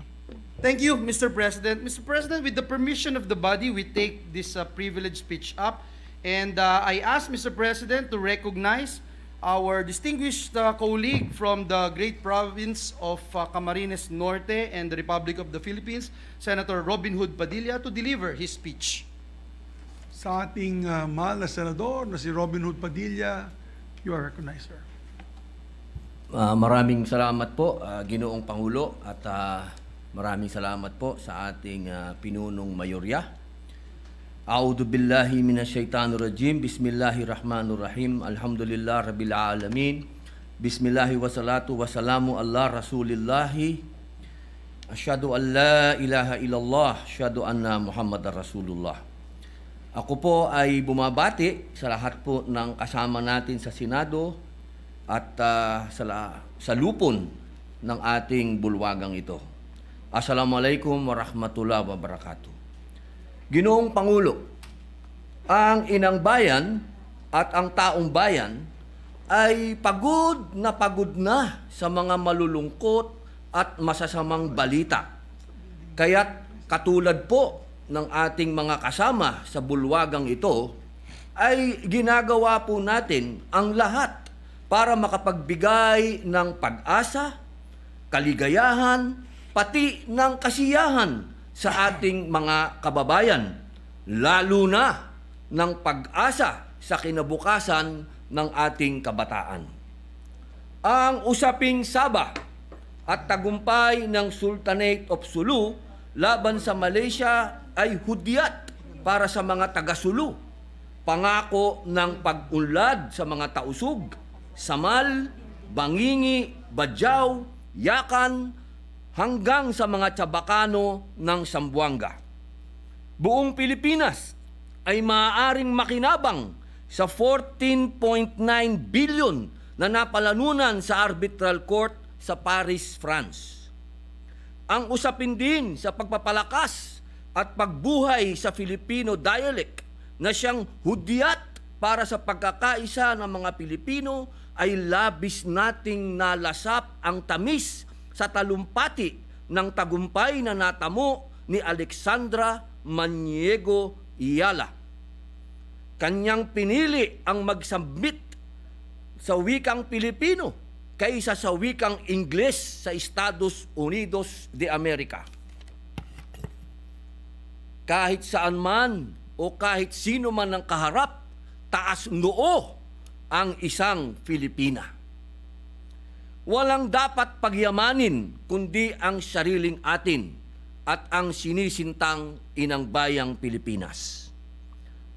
S15: Thank you, Mr. President. Mr. President, with the permission of the body, we take this privileged speech up. And I ask Mr. President to recognize our distinguished colleague from the great province of Camarines Norte and the Republic of the Philippines, Senator Robin Hood Padilla, to deliver his speech.
S1: Sa ating mahal na senador na si Robin Hood Padilla, you are recognized, sir.
S18: Maraming salamat po, Ginoong Pangulo, at maraming salamat po sa ating pinunong mayorya. A'udhu billahi minasyaitanir rajim. Bismillahirrahmanirrahim. Alhamdulillah rabbil alamin. Bismillahi wassalatu wassalamu ala rasulillahi. Asyhadu an la ilaha illallah, asyhadu anna Muhammadar Rasulullah. Ako po ay bumabati sa lahat po ng kasama natin sa Senado at sa lupon ng ating bulwagang ito. Assalamualaikum warahmatullahi wabarakatuh. Ginoong Pangulo, ang inang bayan at ang taong bayan ay pagod na sa mga malulungkot at masasamang balita. Kaya't katulad po ng ating mga kasama sa bulwagang ito, ay ginagawa po natin ang lahat para makapagbigay ng pag-asa, kaligayahan, pati ng kasiyahan sa ating mga kababayan, lalo na ng pag-asa sa kinabukasan ng ating kabataan. Ang usaping Sabah at tagumpay ng Sultanate of Sulu laban sa Malaysia ay hudyat para sa mga taga-Sulu, pangako ng pag-unlad sa mga tausug, Samal, Bangingi, Badyaw, Yakan, hanggang sa mga Chabacano ng Zamboanga. Buong Pilipinas ay maaaring makinabang sa 14.9 billion na napalanunan sa arbitral court sa Paris, France. Ang usapin din sa pagpapalakas at pagbuhay sa Filipino dialect na siyang hudyat para sa pagkakaisa ng mga Pilipino ay labis nating nalasap ang tamis sa talumpati ng tagumpay na natamo ni Alexandra Maniego Ayala. Kanyang pinili ang magsambit sa wikang Pilipino kaysa sa wikang Ingles sa Estados Unidos de America. Kahit saan man o kahit sino man ang kaharap, taas noo ang isang Filipina. Walang dapat pagyamanin kundi ang sariling atin at ang sinisintang inang bayang Pilipinas.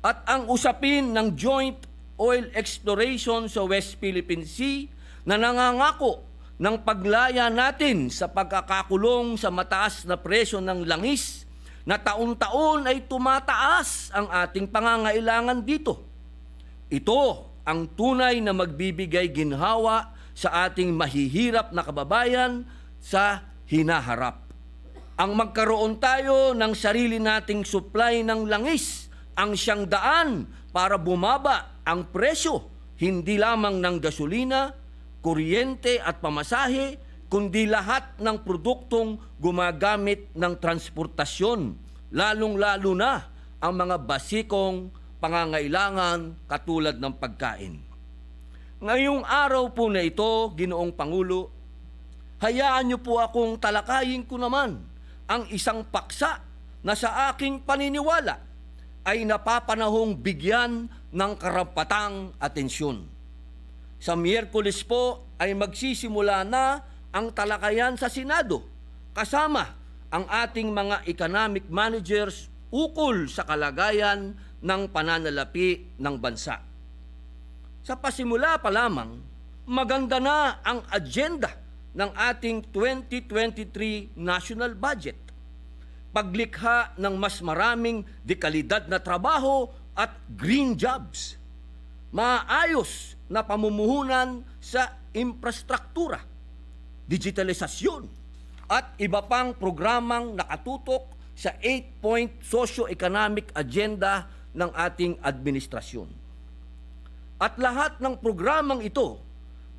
S18: At ang usapin ng joint oil exploration sa West Philippine Sea na nangangako ng paglaya natin sa pagkakakulong sa mataas na presyo ng langis na taon-taon ay tumataas ang ating pangangailangan dito. Ito ang tunay na magbibigay ginhawa sa ating mahihirap na kababayan sa hinaharap. Ang magkaroon tayo ng sarili nating supply ng langis ang siyang daan para bumaba ang presyo, hindi lamang ng gasolina, kuryente at pamasahe, kundi lahat ng produktong gumagamit ng transportasyon, lalong-lalo na ang mga basikong pangangailangan katulad ng pagkain. Ngayong araw po na ito, Ginoong Pangulo, hayaan niyo po akong talakayin ko naman ang isang paksa na sa aking paniniwala ay napapanahong bigyan ng karapatang atensyon. Sa Miyerkules po ay magsisimula na ang talakayan sa Senado kasama ang ating mga economic managers ukol sa kalagayan ng pananalapi ng bansa. Sa pasimula pa lamang, maganda na ang agenda ng ating 2023 national budget. Paglikha ng mas maraming dekalidad na trabaho at green jobs. Maayos na pamumuhunan sa infrastruktura, digitalisasyon, at iba pang programang nakatutok sa 8-point socio-economic agenda ng ating administrasyon. At lahat ng programang ito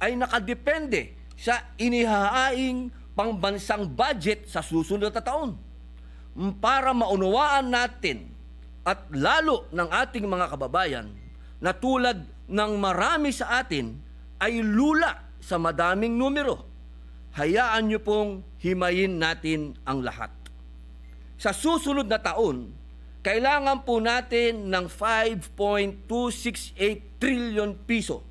S18: ay nakadepende sa inihahaing pangbansang budget sa susunod na taon para maunawaan natin at lalo ng ating mga kababayan na tulad ng marami sa atin ay lula sa madaming numero. Hayaan niyo pong himayin natin ang lahat. Sa susunod na taon, kailangan po natin ng 5.268 trillion piso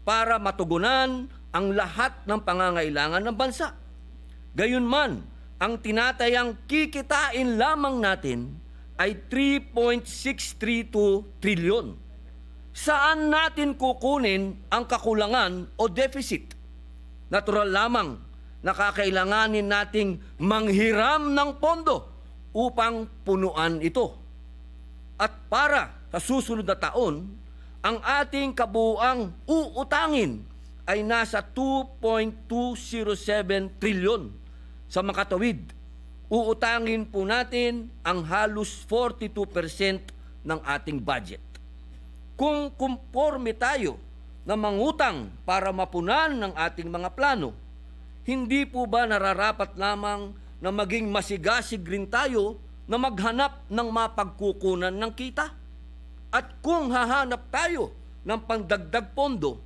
S18: para matugunan ang lahat ng pangangailangan ng bansa. Gayunman, ang tinatayang kikitain lamang natin ay 3.632 trilyon. Saan natin kukunin ang kakulangan o deficit? Natural lamang na kakailanganin nating manghiram ng pondo upang punuan ito. At para sa susunod na taon, ang ating kabuuang uutangin ay nasa 2.207 trilyon. Sa makatawid, uutangin po natin ang halos 42% ng ating budget. Kung kumporme tayo na mangutang para mapunan ng ating mga plano, hindi po ba nararapat lamang na maging masigasig rin tayo na maghanap ng mapagkukunan ng kita? At kung hahanap tayo ng pandagdag pondo,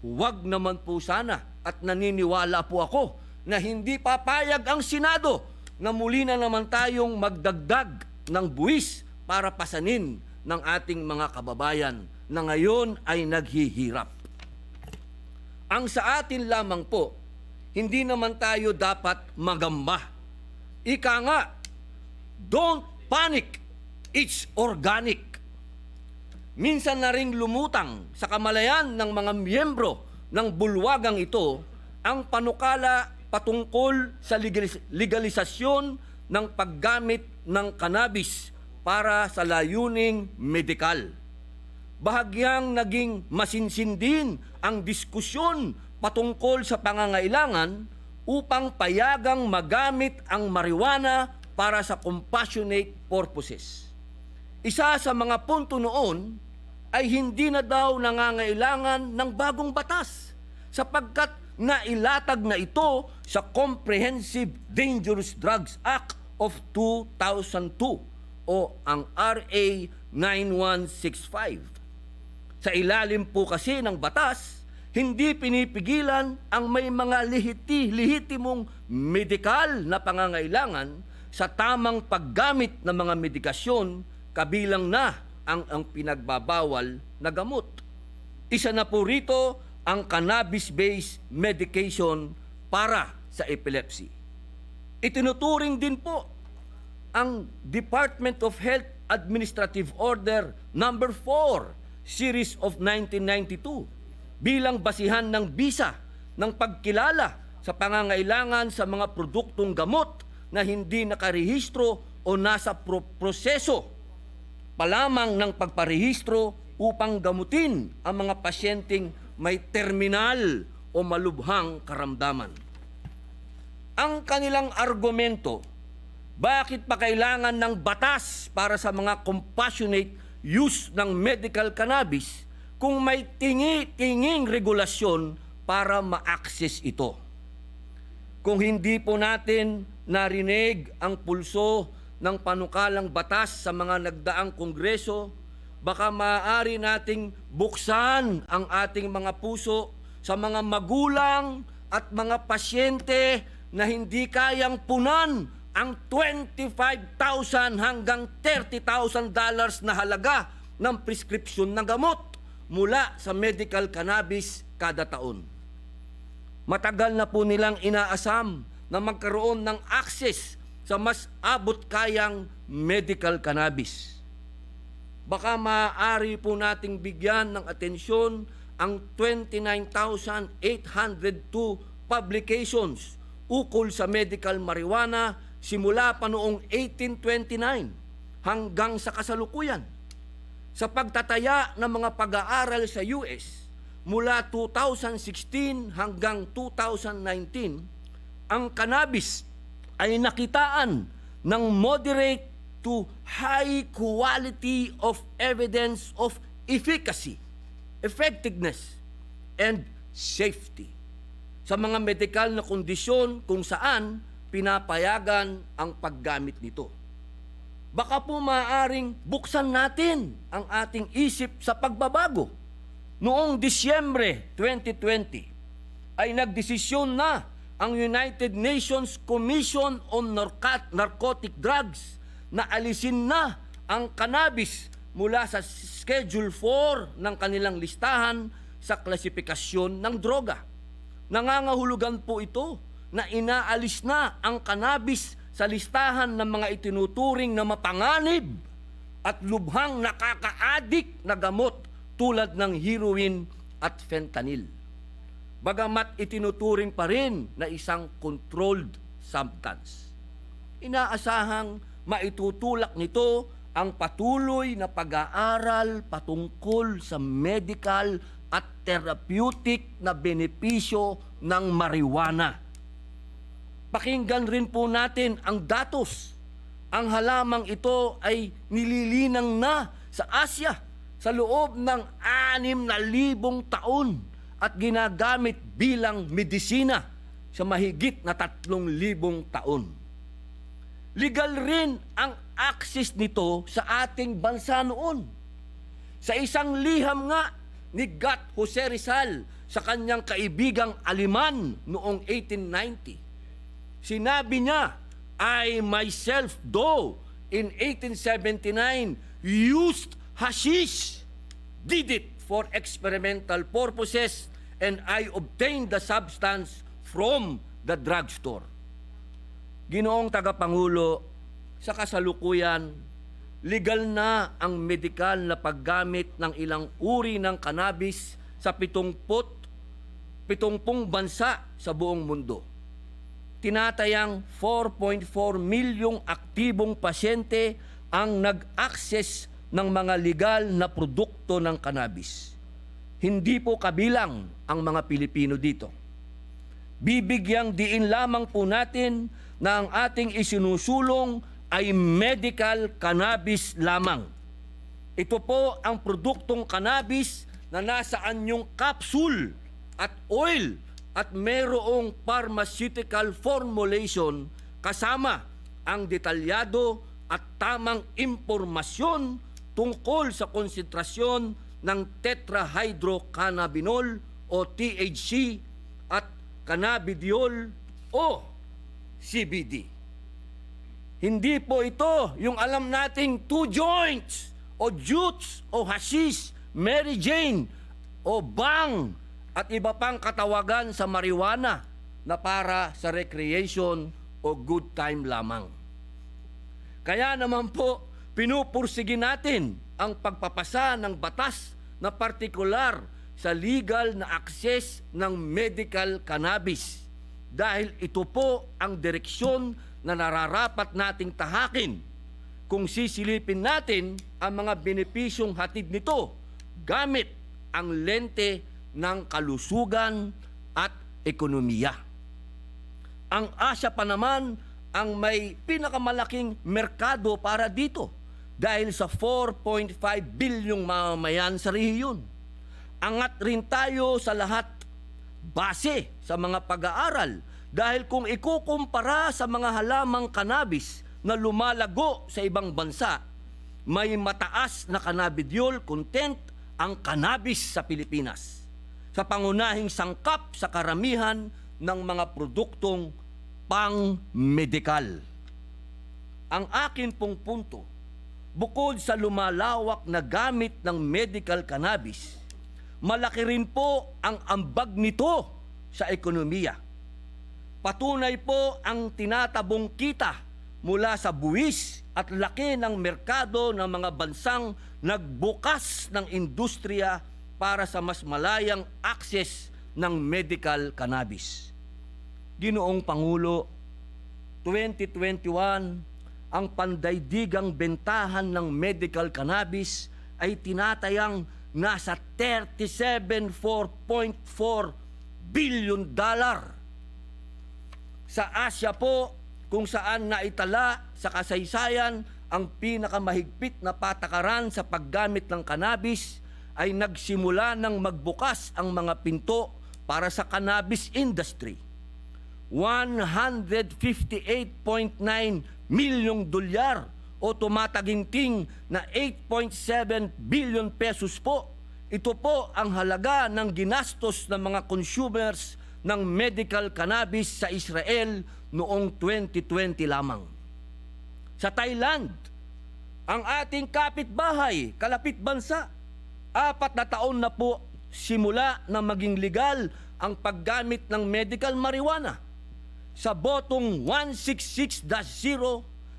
S18: huwag naman po sana at naniniwala po ako na hindi papayag ang Senado na muli na naman tayong magdagdag ng buwis para pasanin ng ating mga kababayan na ngayon ay naghihirap. Ang sa atin lamang po, hindi naman tayo dapat magamba. Ika nga, don't panic, it's organic. Minsan na ring lumutang sa kamalayan ng mga miyembro ng bulwagang ito ang panukala patungkol sa legalisasyon ng paggamit ng cannabis para sa layuning medikal. Bahagyang naging masinsin din ang diskusyon patungkol sa pangangailangan upang payagang magamit ang marijuana para sa compassionate purposes. Isa sa mga punto noon ay hindi na daw nangangailangan ng bagong batas sapagkat nailatag na ito sa Comprehensive Dangerous Drugs Act of 2002 o ang RA 9165. Sa ilalim po kasi ng batas, hindi pinipigilan ang may mga lehitimong medikal na pangangailangan sa tamang paggamit ng mga medikasyon kabilang na ang pinagbabawal na gamot. Isa na po rito ang cannabis-based medication para sa epilepsy. Itinuturing din po ang Department of Health Administrative Order Number 4, Series of 1992 bilang basihan ng bisa ng pagkilala sa pangangailangan sa mga produktong gamot na hindi nakarehistro o nasa proseso pa lamang ng pagparehistro upang gamutin ang mga pasyenteng may terminal o malubhang karamdaman. Ang kanilang argumento, bakit pa kailangan ng batas para sa mga compassionate use ng medical cannabis kung may tinging regulasyon para ma-access ito? Kung hindi po natin narinig ang pulso ng panukalang batas sa mga nagdaang kongreso, baka maaari nating buksan ang ating mga puso sa mga magulang at mga pasyente na hindi kayang punan ang $25,000 hanggang $30,000 na halaga ng prescription na gamot mula sa medical cannabis kada taon. Matagal na po nilang inaasam na magkaroon ng access sa mas abot kayang medical cannabis. Baka maaari po nating bigyan ng atensyon ang 29,802 publications ukol sa medical marijuana simula pa noong 1829 hanggang sa kasalukuyan. Sa pagtataya ng mga pag-aaral sa US mula 2016 hanggang 2019, ang cannabis ay nakitaan ng moderate to high quality of evidence of efficacy, effectiveness, and safety sa mga medikal na kondisyon kung saan pinapayagan ang paggamit nito. Baka po maaaring buksan natin ang ating isip sa pagbabago. Noong Disyembre 2020 ay nagdesisyon na ang United Nations Commission on Narcotic Drugs na alisin na ang cannabis mula sa Schedule 4 ng kanilang listahan sa klasifikasyon ng droga. Nangangahulugan po ito na inaalis na ang cannabis sa listahan ng mga itinuturing na mapanganib at lubhang nakaka-addict na gamot tulad ng heroin at fentanyl. Bagamat itinuturing pa rin na isang controlled substance. Inaasahang maitutulak nito ang patuloy na pag-aaral patungkol sa medical at therapeutic na benepisyo ng marijuana. Pakinggan rin po natin ang datos. Ang halamang ito ay nililinang na sa Asya sa loob ng 6,000 taon at ginagamit bilang medisina sa mahigit na 3,000 taon. Legal rin ang access nito sa ating bansa noon. Sa isang liham nga ni Gat Jose Rizal sa kanyang kaibigang Aleman noong 1890, sinabi niya, I myself, though in 1879 used hashish, did it for experimental purposes, and I obtained the substance from the drugstore. Ginoong Tagapangulo, sa kasalukuyan, legal na ang medikal na paggamit ng ilang uri ng cannabis sa 70 bansa sa buong mundo. Tinatayang 4.4 milyong aktibong pasyente ang nag-access ng mga legal na produkto ng cannabis. Hindi po kabilang ang mga Pilipino dito. Bibigyang diin lamang po natin na ang ating isinusulong ay medical cannabis lamang. Ito po ang produktong cannabis na nasa anyong capsule at oil at mayroong pharmaceutical formulation kasama ang detalyado at tamang impormasyon tungkol sa konsentrasyon ng tetrahydrocannabinol o THC at cannabidiol o CBD. Hindi po ito yung alam nating 2 joints o jutes o hashish, Mary Jane o bang at iba pang katawagan sa marijuana na para sa recreation o good time lamang. Kaya naman po, pinupursige natin ang pagpapasa ng batas na partikular sa legal na access ng medical cannabis dahil ito po ang direksyon na nararapat nating tahakin kung sisilipin natin ang mga benepisyong hatid nito gamit ang lente ng kalusugan at ekonomiya. Ang Asya pa naman ang may pinakamalaking merkado para dito dahil sa 4.5 bilyong mamamayan sa rehiyon. Angat rin tayo sa lahat base sa mga pag-aaral dahil kung ikukumpara sa mga halamang cannabis na lumalago sa ibang bansa, may mataas na cannabidiol content ang cannabis sa Pilipinas sa pangunahing sangkap sa karamihan ng mga produktong pang-medikal. Ang akin pong punto, bukod sa lumalawak na gamit ng medical cannabis, malaki rin po ang ambag nito sa ekonomiya. Patunay po ang tinatabong kita mula sa buwis at laki ng merkado ng mga bansang nagbukas ng industriya para sa mas malayang access ng medical cannabis. Ginoong Pangulo, 2021, ang pandaigdigang bentahan ng medical cannabis ay tinatayang nasa $37.4 billion. Sa Asia po, kung saan naitala sa kasaysayan ang pinakamahigpit na patakaran sa paggamit ng cannabis, ay nagsimula ng magbukas ang mga pinto para sa cannabis industry. $158.9 milyong o tumataginting na 8.7 billion pesos po. Ito po ang halaga ng ginastos ng mga consumers ng medical cannabis sa Israel noong 2020 lamang. Sa Thailand, ang ating kapitbahay, kalapit bansa, 4 na taon na po simula na maging legal ang paggamit ng medical marijuana. Sa botong 166-0,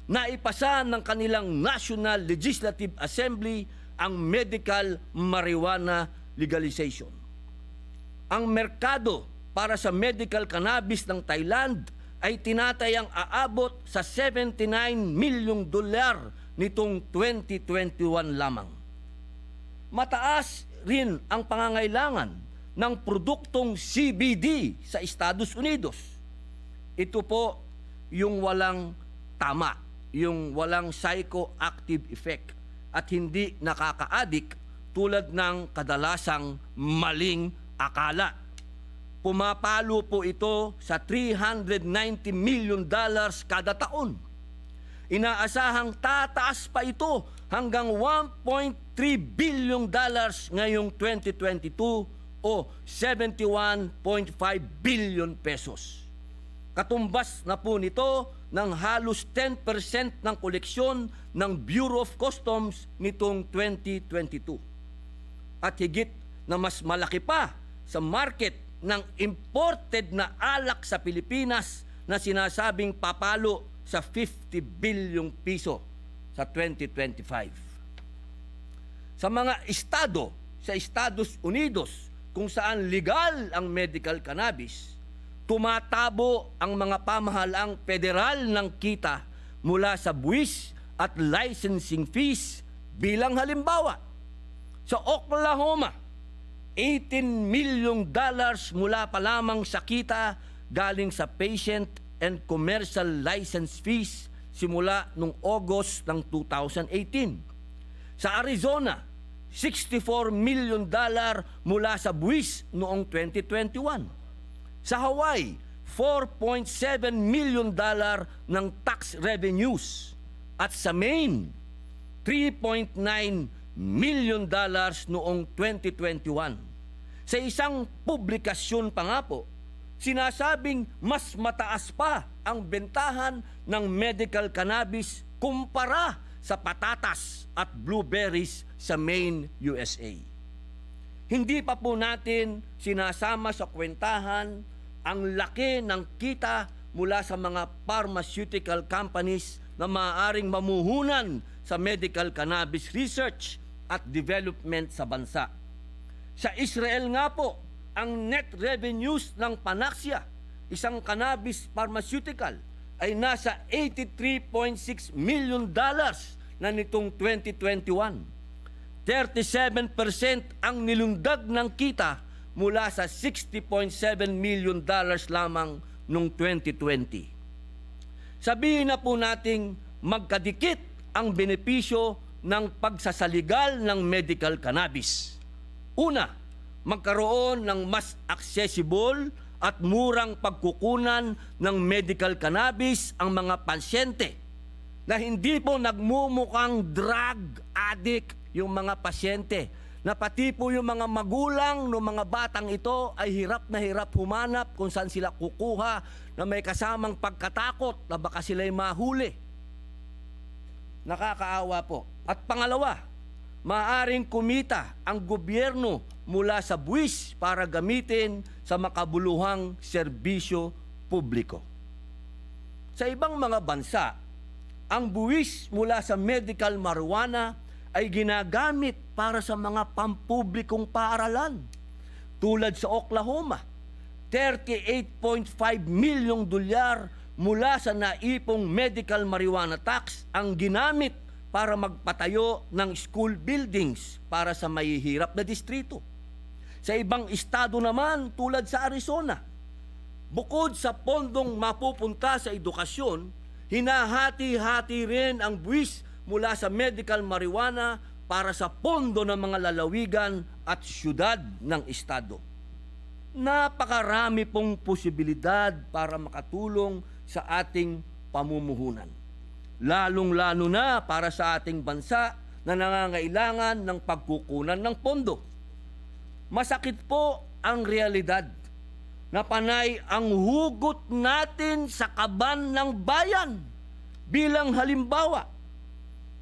S18: naipasa ng kanilang National Legislative Assembly ang medical marijuana legalization. Ang merkado para sa medical cannabis ng Thailand ay tinatayang aabot sa $79 milyong nitong 2021 lamang. Mataas rin ang pangangailangan ng produktong CBD sa Estados Unidos. Ito po yung walang tama, yung walang psychoactive effect at hindi nakaka-addict tulad ng kadalasang maling akala. Pumapalo po ito sa $390 million kada taon. Inaasahang tataas pa ito hanggang $1.3 billion ngayong 2022 o 71.5 billion pesos. Katumbas na po nito ng halos 10% ng koleksyon ng Bureau of Customs nitong 2022. At higit na mas malaki pa sa market ng imported na alak sa Pilipinas na sinasabing papalo sa 50 bilyong piso sa 2025. Sa mga estado sa Estados Unidos kung saan legal ang medical cannabis, tumatabo ang mga pamahalaang federal ng kita mula sa buwis at licensing fees. Bilang halimbawa, sa Oklahoma, $18 million mula pa lamang sa kita galing sa patient and commercial license fees simula noong August ng 2018. Sa Arizona, $64 million mula sa buwis noong 2021. Sa Hawaii, $4.7 million ng tax revenues. At sa Maine, $3.9 million noong 2021. Sa isang publikasyon pa nga po, sinasabing mas mataas pa ang bentahan ng medical cannabis kumpara sa patatas at blueberries sa Maine, USA. Hindi pa po natin sinasama sa kwentahan ang laki ng kita mula sa mga pharmaceutical companies na maaaring mamuhunan sa medical cannabis research at development sa bansa. Sa Israel nga po, ang net revenues ng Panaxia, isang cannabis pharmaceutical, ay nasa $83.6 million na nitong 2021. 37% ang nilundag ng kita mula sa $60.7 million lamang noong 2020. Sabihin na po nating magkadikit ang benepisyo ng pagsasaligal ng medical cannabis. Una, magkaroon ng mas accessible at murang pagkukunan ng medical cannabis ang mga pasyente na hindi po nagmumukhang drug addict yung mga pasyente, na pati po yung mga magulang ng mga batang ito ay hirap na hirap humanap kung saan sila kukuha na may kasamang pagkatakot na baka sila'y mahuli. Nakakaawa po. At pangalawa, maaaring kumita ang gobyerno mula sa buwis para gamitin sa makabuluhang serbisyo publiko. Sa ibang mga bansa, ang buwis mula sa medical marijuana ay ginagamit para sa mga pampublikong paaralan. Tulad sa Oklahoma, 38.5 milyong dolyar mula sa naipong medical marijuana tax ang ginamit para magpatayo ng school buildings para sa mahihirap na distrito. Sa ibang estado naman tulad sa Arizona, bukod sa pondong mapupunta sa edukasyon, hinahati-hati rin ang buwis mula sa medical marijuana para sa pondo ng mga lalawigan at syudad ng estado. Napakarami pong posibilidad para makatulong sa ating pamumuhunan. Lalong-lalo na para sa ating bansa na nangangailangan ng pagkukunan ng pondo. Masakit po ang realidad na panay ang hugot natin sa kaban ng bayan. Bilang halimbawa,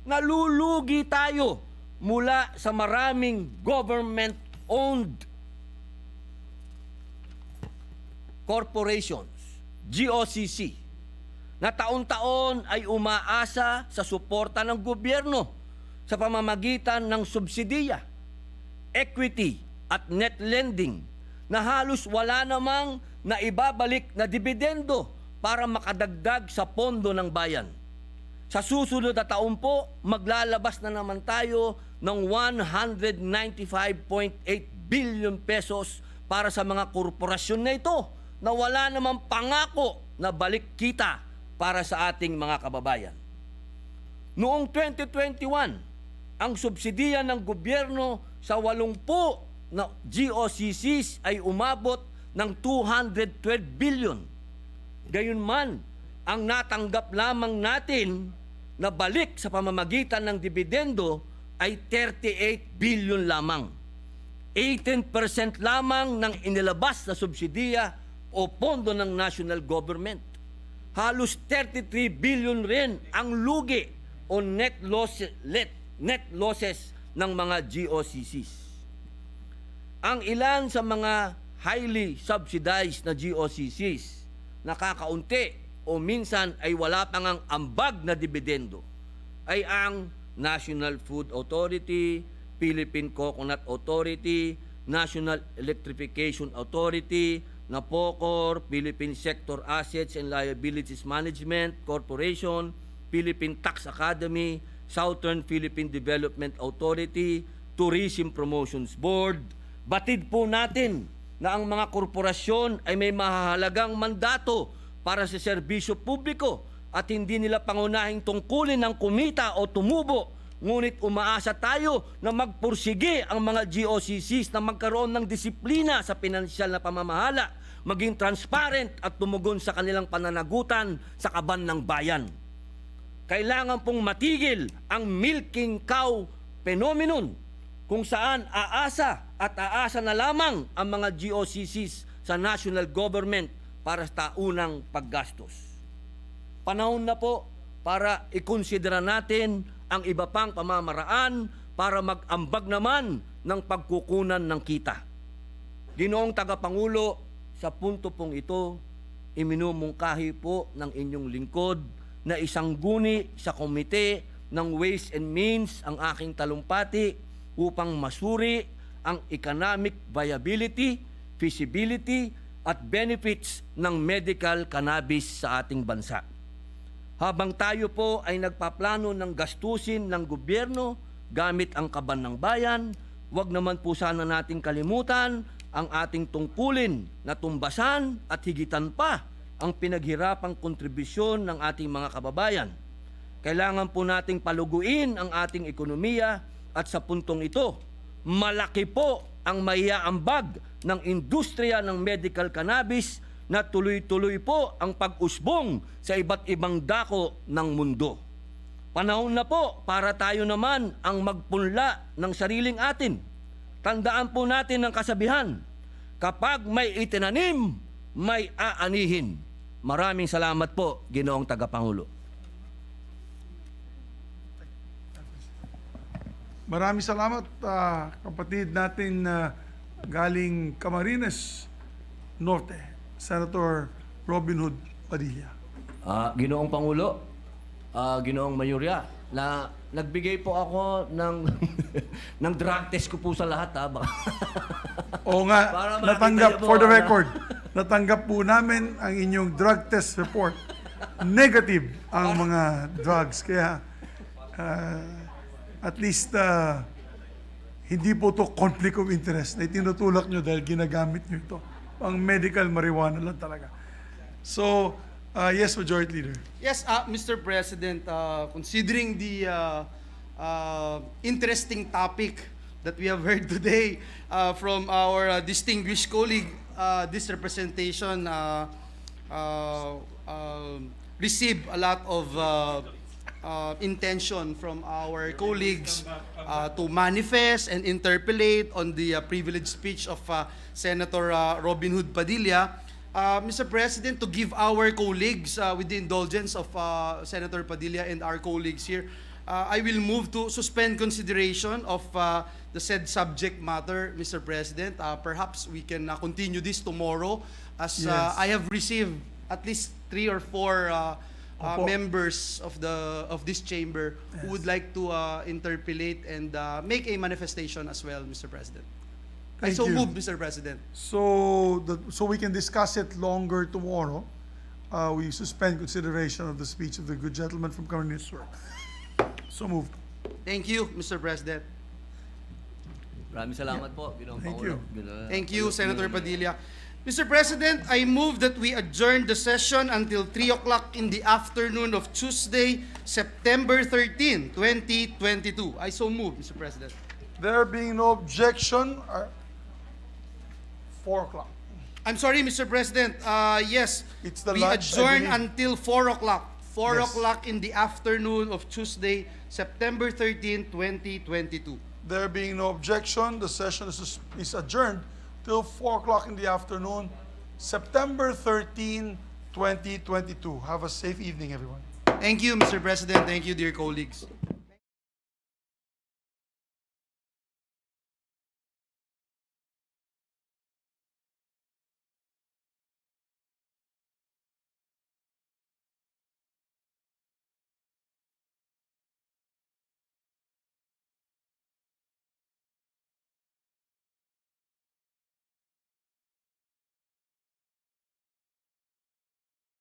S18: nalulugi tayo mula sa maraming government-owned corporations, GOCC, na taon-taon ay umaasa sa suporta ng gobyerno sa pamamagitan ng subsidiya, equity at net lending na halos wala namang naibabalik na dibidendo para makadagdag sa pondo ng bayan. Sa susunod na taon po, maglalabas na naman tayo ng 195.8 billion pesos para sa mga korporasyon na ito na wala namang pangako na balik kita para sa ating mga kababayan. Noong 2021, ang subsidiya ng gobyerno sa 80 na GOCCs ay umabot ng 212 billion. Gayunman, ang natanggap lamang natin na balik sa pamamagitan ng dibidendo ay 38 billion lamang. 18% lamang ng inilabas na subsidiya o pondo ng national government. Halos 33 billion rin ang lugi o net losses ng mga GOCCs. Ang ilan sa mga highly subsidized na GOCCs nakakaunti o minsan ay wala pang ang ambag na dibidendo ay ang National Food Authority, Philippine Coconut Authority, National Electrification Authority, NAPOCOR, Philippine Sector Assets and Liabilities Management Corporation, Philippine Tax Academy, Southern Philippine Development Authority, Tourism Promotions Board. Batid po natin na ang mga korporasyon ay may mahahalagang mandato para sa serbisyo publiko at hindi nila pangunahing tungkulin ng kumita o tumubo. Ngunit umaasa tayo na magpursige ang mga GOCCs na magkaroon ng disiplina sa pinansyal na pamamahala, maging transparent at tumugon sa kanilang pananagutan sa kaban ng bayan. Kailangan pong matigil ang milking cow phenomenon kung saan aasa na lamang ang mga GOCCs sa national government para sa taunang paggastos. Panahon na po para ikonsidera natin ang iba pang pamamaraan para mag-ambag naman ng pagkukunan ng kita. Ginoong Tagapangulo, sa punto pong ito, iminumungkahi po ng inyong lingkod na isang guni sa komite ng Ways and Means ang aking talumpati upang masuri ang economic viability, feasibility at benefits ng medical cannabis sa ating bansa. Habang tayo po ay nagpaplano ng gastusin ng gobyerno gamit ang kaban ng bayan, huwag naman po sana nating kalimutan ang ating tungkulin na tumbasan at higitan pa ang pinaghirapang kontribusyon ng ating mga kababayan. Kailangan po nating paluguin ang ating ekonomiya at sa puntong ito, malaki po ang maiaambag ng industriya ng medical cannabis na tuloy-tuloy po ang pag-usbong sa iba't ibang dako ng mundo. Panahon na po para tayo naman ang magpunla ng sariling atin. Tandaan po natin ang kasabihan, kapag may itinanim, may aanihin. Maraming salamat po, Ginoong Tagapangulo.
S1: Maraming salamat, kapatid natin galing Camarines Norte, Senator Robin Hood Padilla.
S18: Ginoong Pangulo, Ginoong Mayorya, na nagbigay po ako ng ng drug test ko po sa lahat, ha. Baka
S1: Oo nga,
S18: Para makita
S1: natanggap,
S18: niyo po,
S1: for the
S18: ano?
S1: record, natanggap po namin ang inyong drug test report. Negative ang mga drugs. Kaya, at least, hindi po to conflict of interest na itinutulak nyo dahil ginagamit nyo ito. Ang medical marijuana lang talaga. So, yes, Majority Leader.
S5: Yes, Mr. President, considering the interesting topic that we have heard today from our distinguished colleague, this representation received a lot of intention from our colleagues to manifest and interpolate on the privileged speech of Senator Robin Hood Padilla. Mr. President, to give our colleagues, with the indulgence of Senator Padilla and our colleagues here, I will move to suspend consideration of the said subject matter, Mr. President. Perhaps we can continue this tomorrow, as
S1: Yes.
S5: I have received at least 3 or 4 members of this chamber who would like to interpolate and make a manifestation as well, Mr. President. I
S1: Thank
S5: so
S1: you.
S5: move, Mr. President.
S1: So we can discuss it longer tomorrow. We suspend consideration of the speech of the good gentleman from Camarines Sur. So moved.
S5: Thank you, Mr. President.
S18: Maraming salamat po, Ginoong
S1: Thank
S18: Pangulo.
S5: Thank you, Senator Padilla. Mr. President, I move that we adjourn the session until 3 o'clock in the afternoon of Tuesday, September 13, 2022. I so move, Mr. President.
S1: There being no objection, 4 o'clock.
S5: I'm sorry, Mr. President. Yes,
S1: It's the
S5: we
S1: lunch, I
S5: adjourn
S1: believe.
S5: until 4 o'clock. 4
S1: Yes.
S5: o'clock in the afternoon of Tuesday, September 13, 2022.
S1: There being no objection, the session is adjourned till 4 o'clock in the afternoon, September 13, 2022. Have a safe evening, everyone.
S5: Thank you, Mr. President. Thank you, dear colleagues.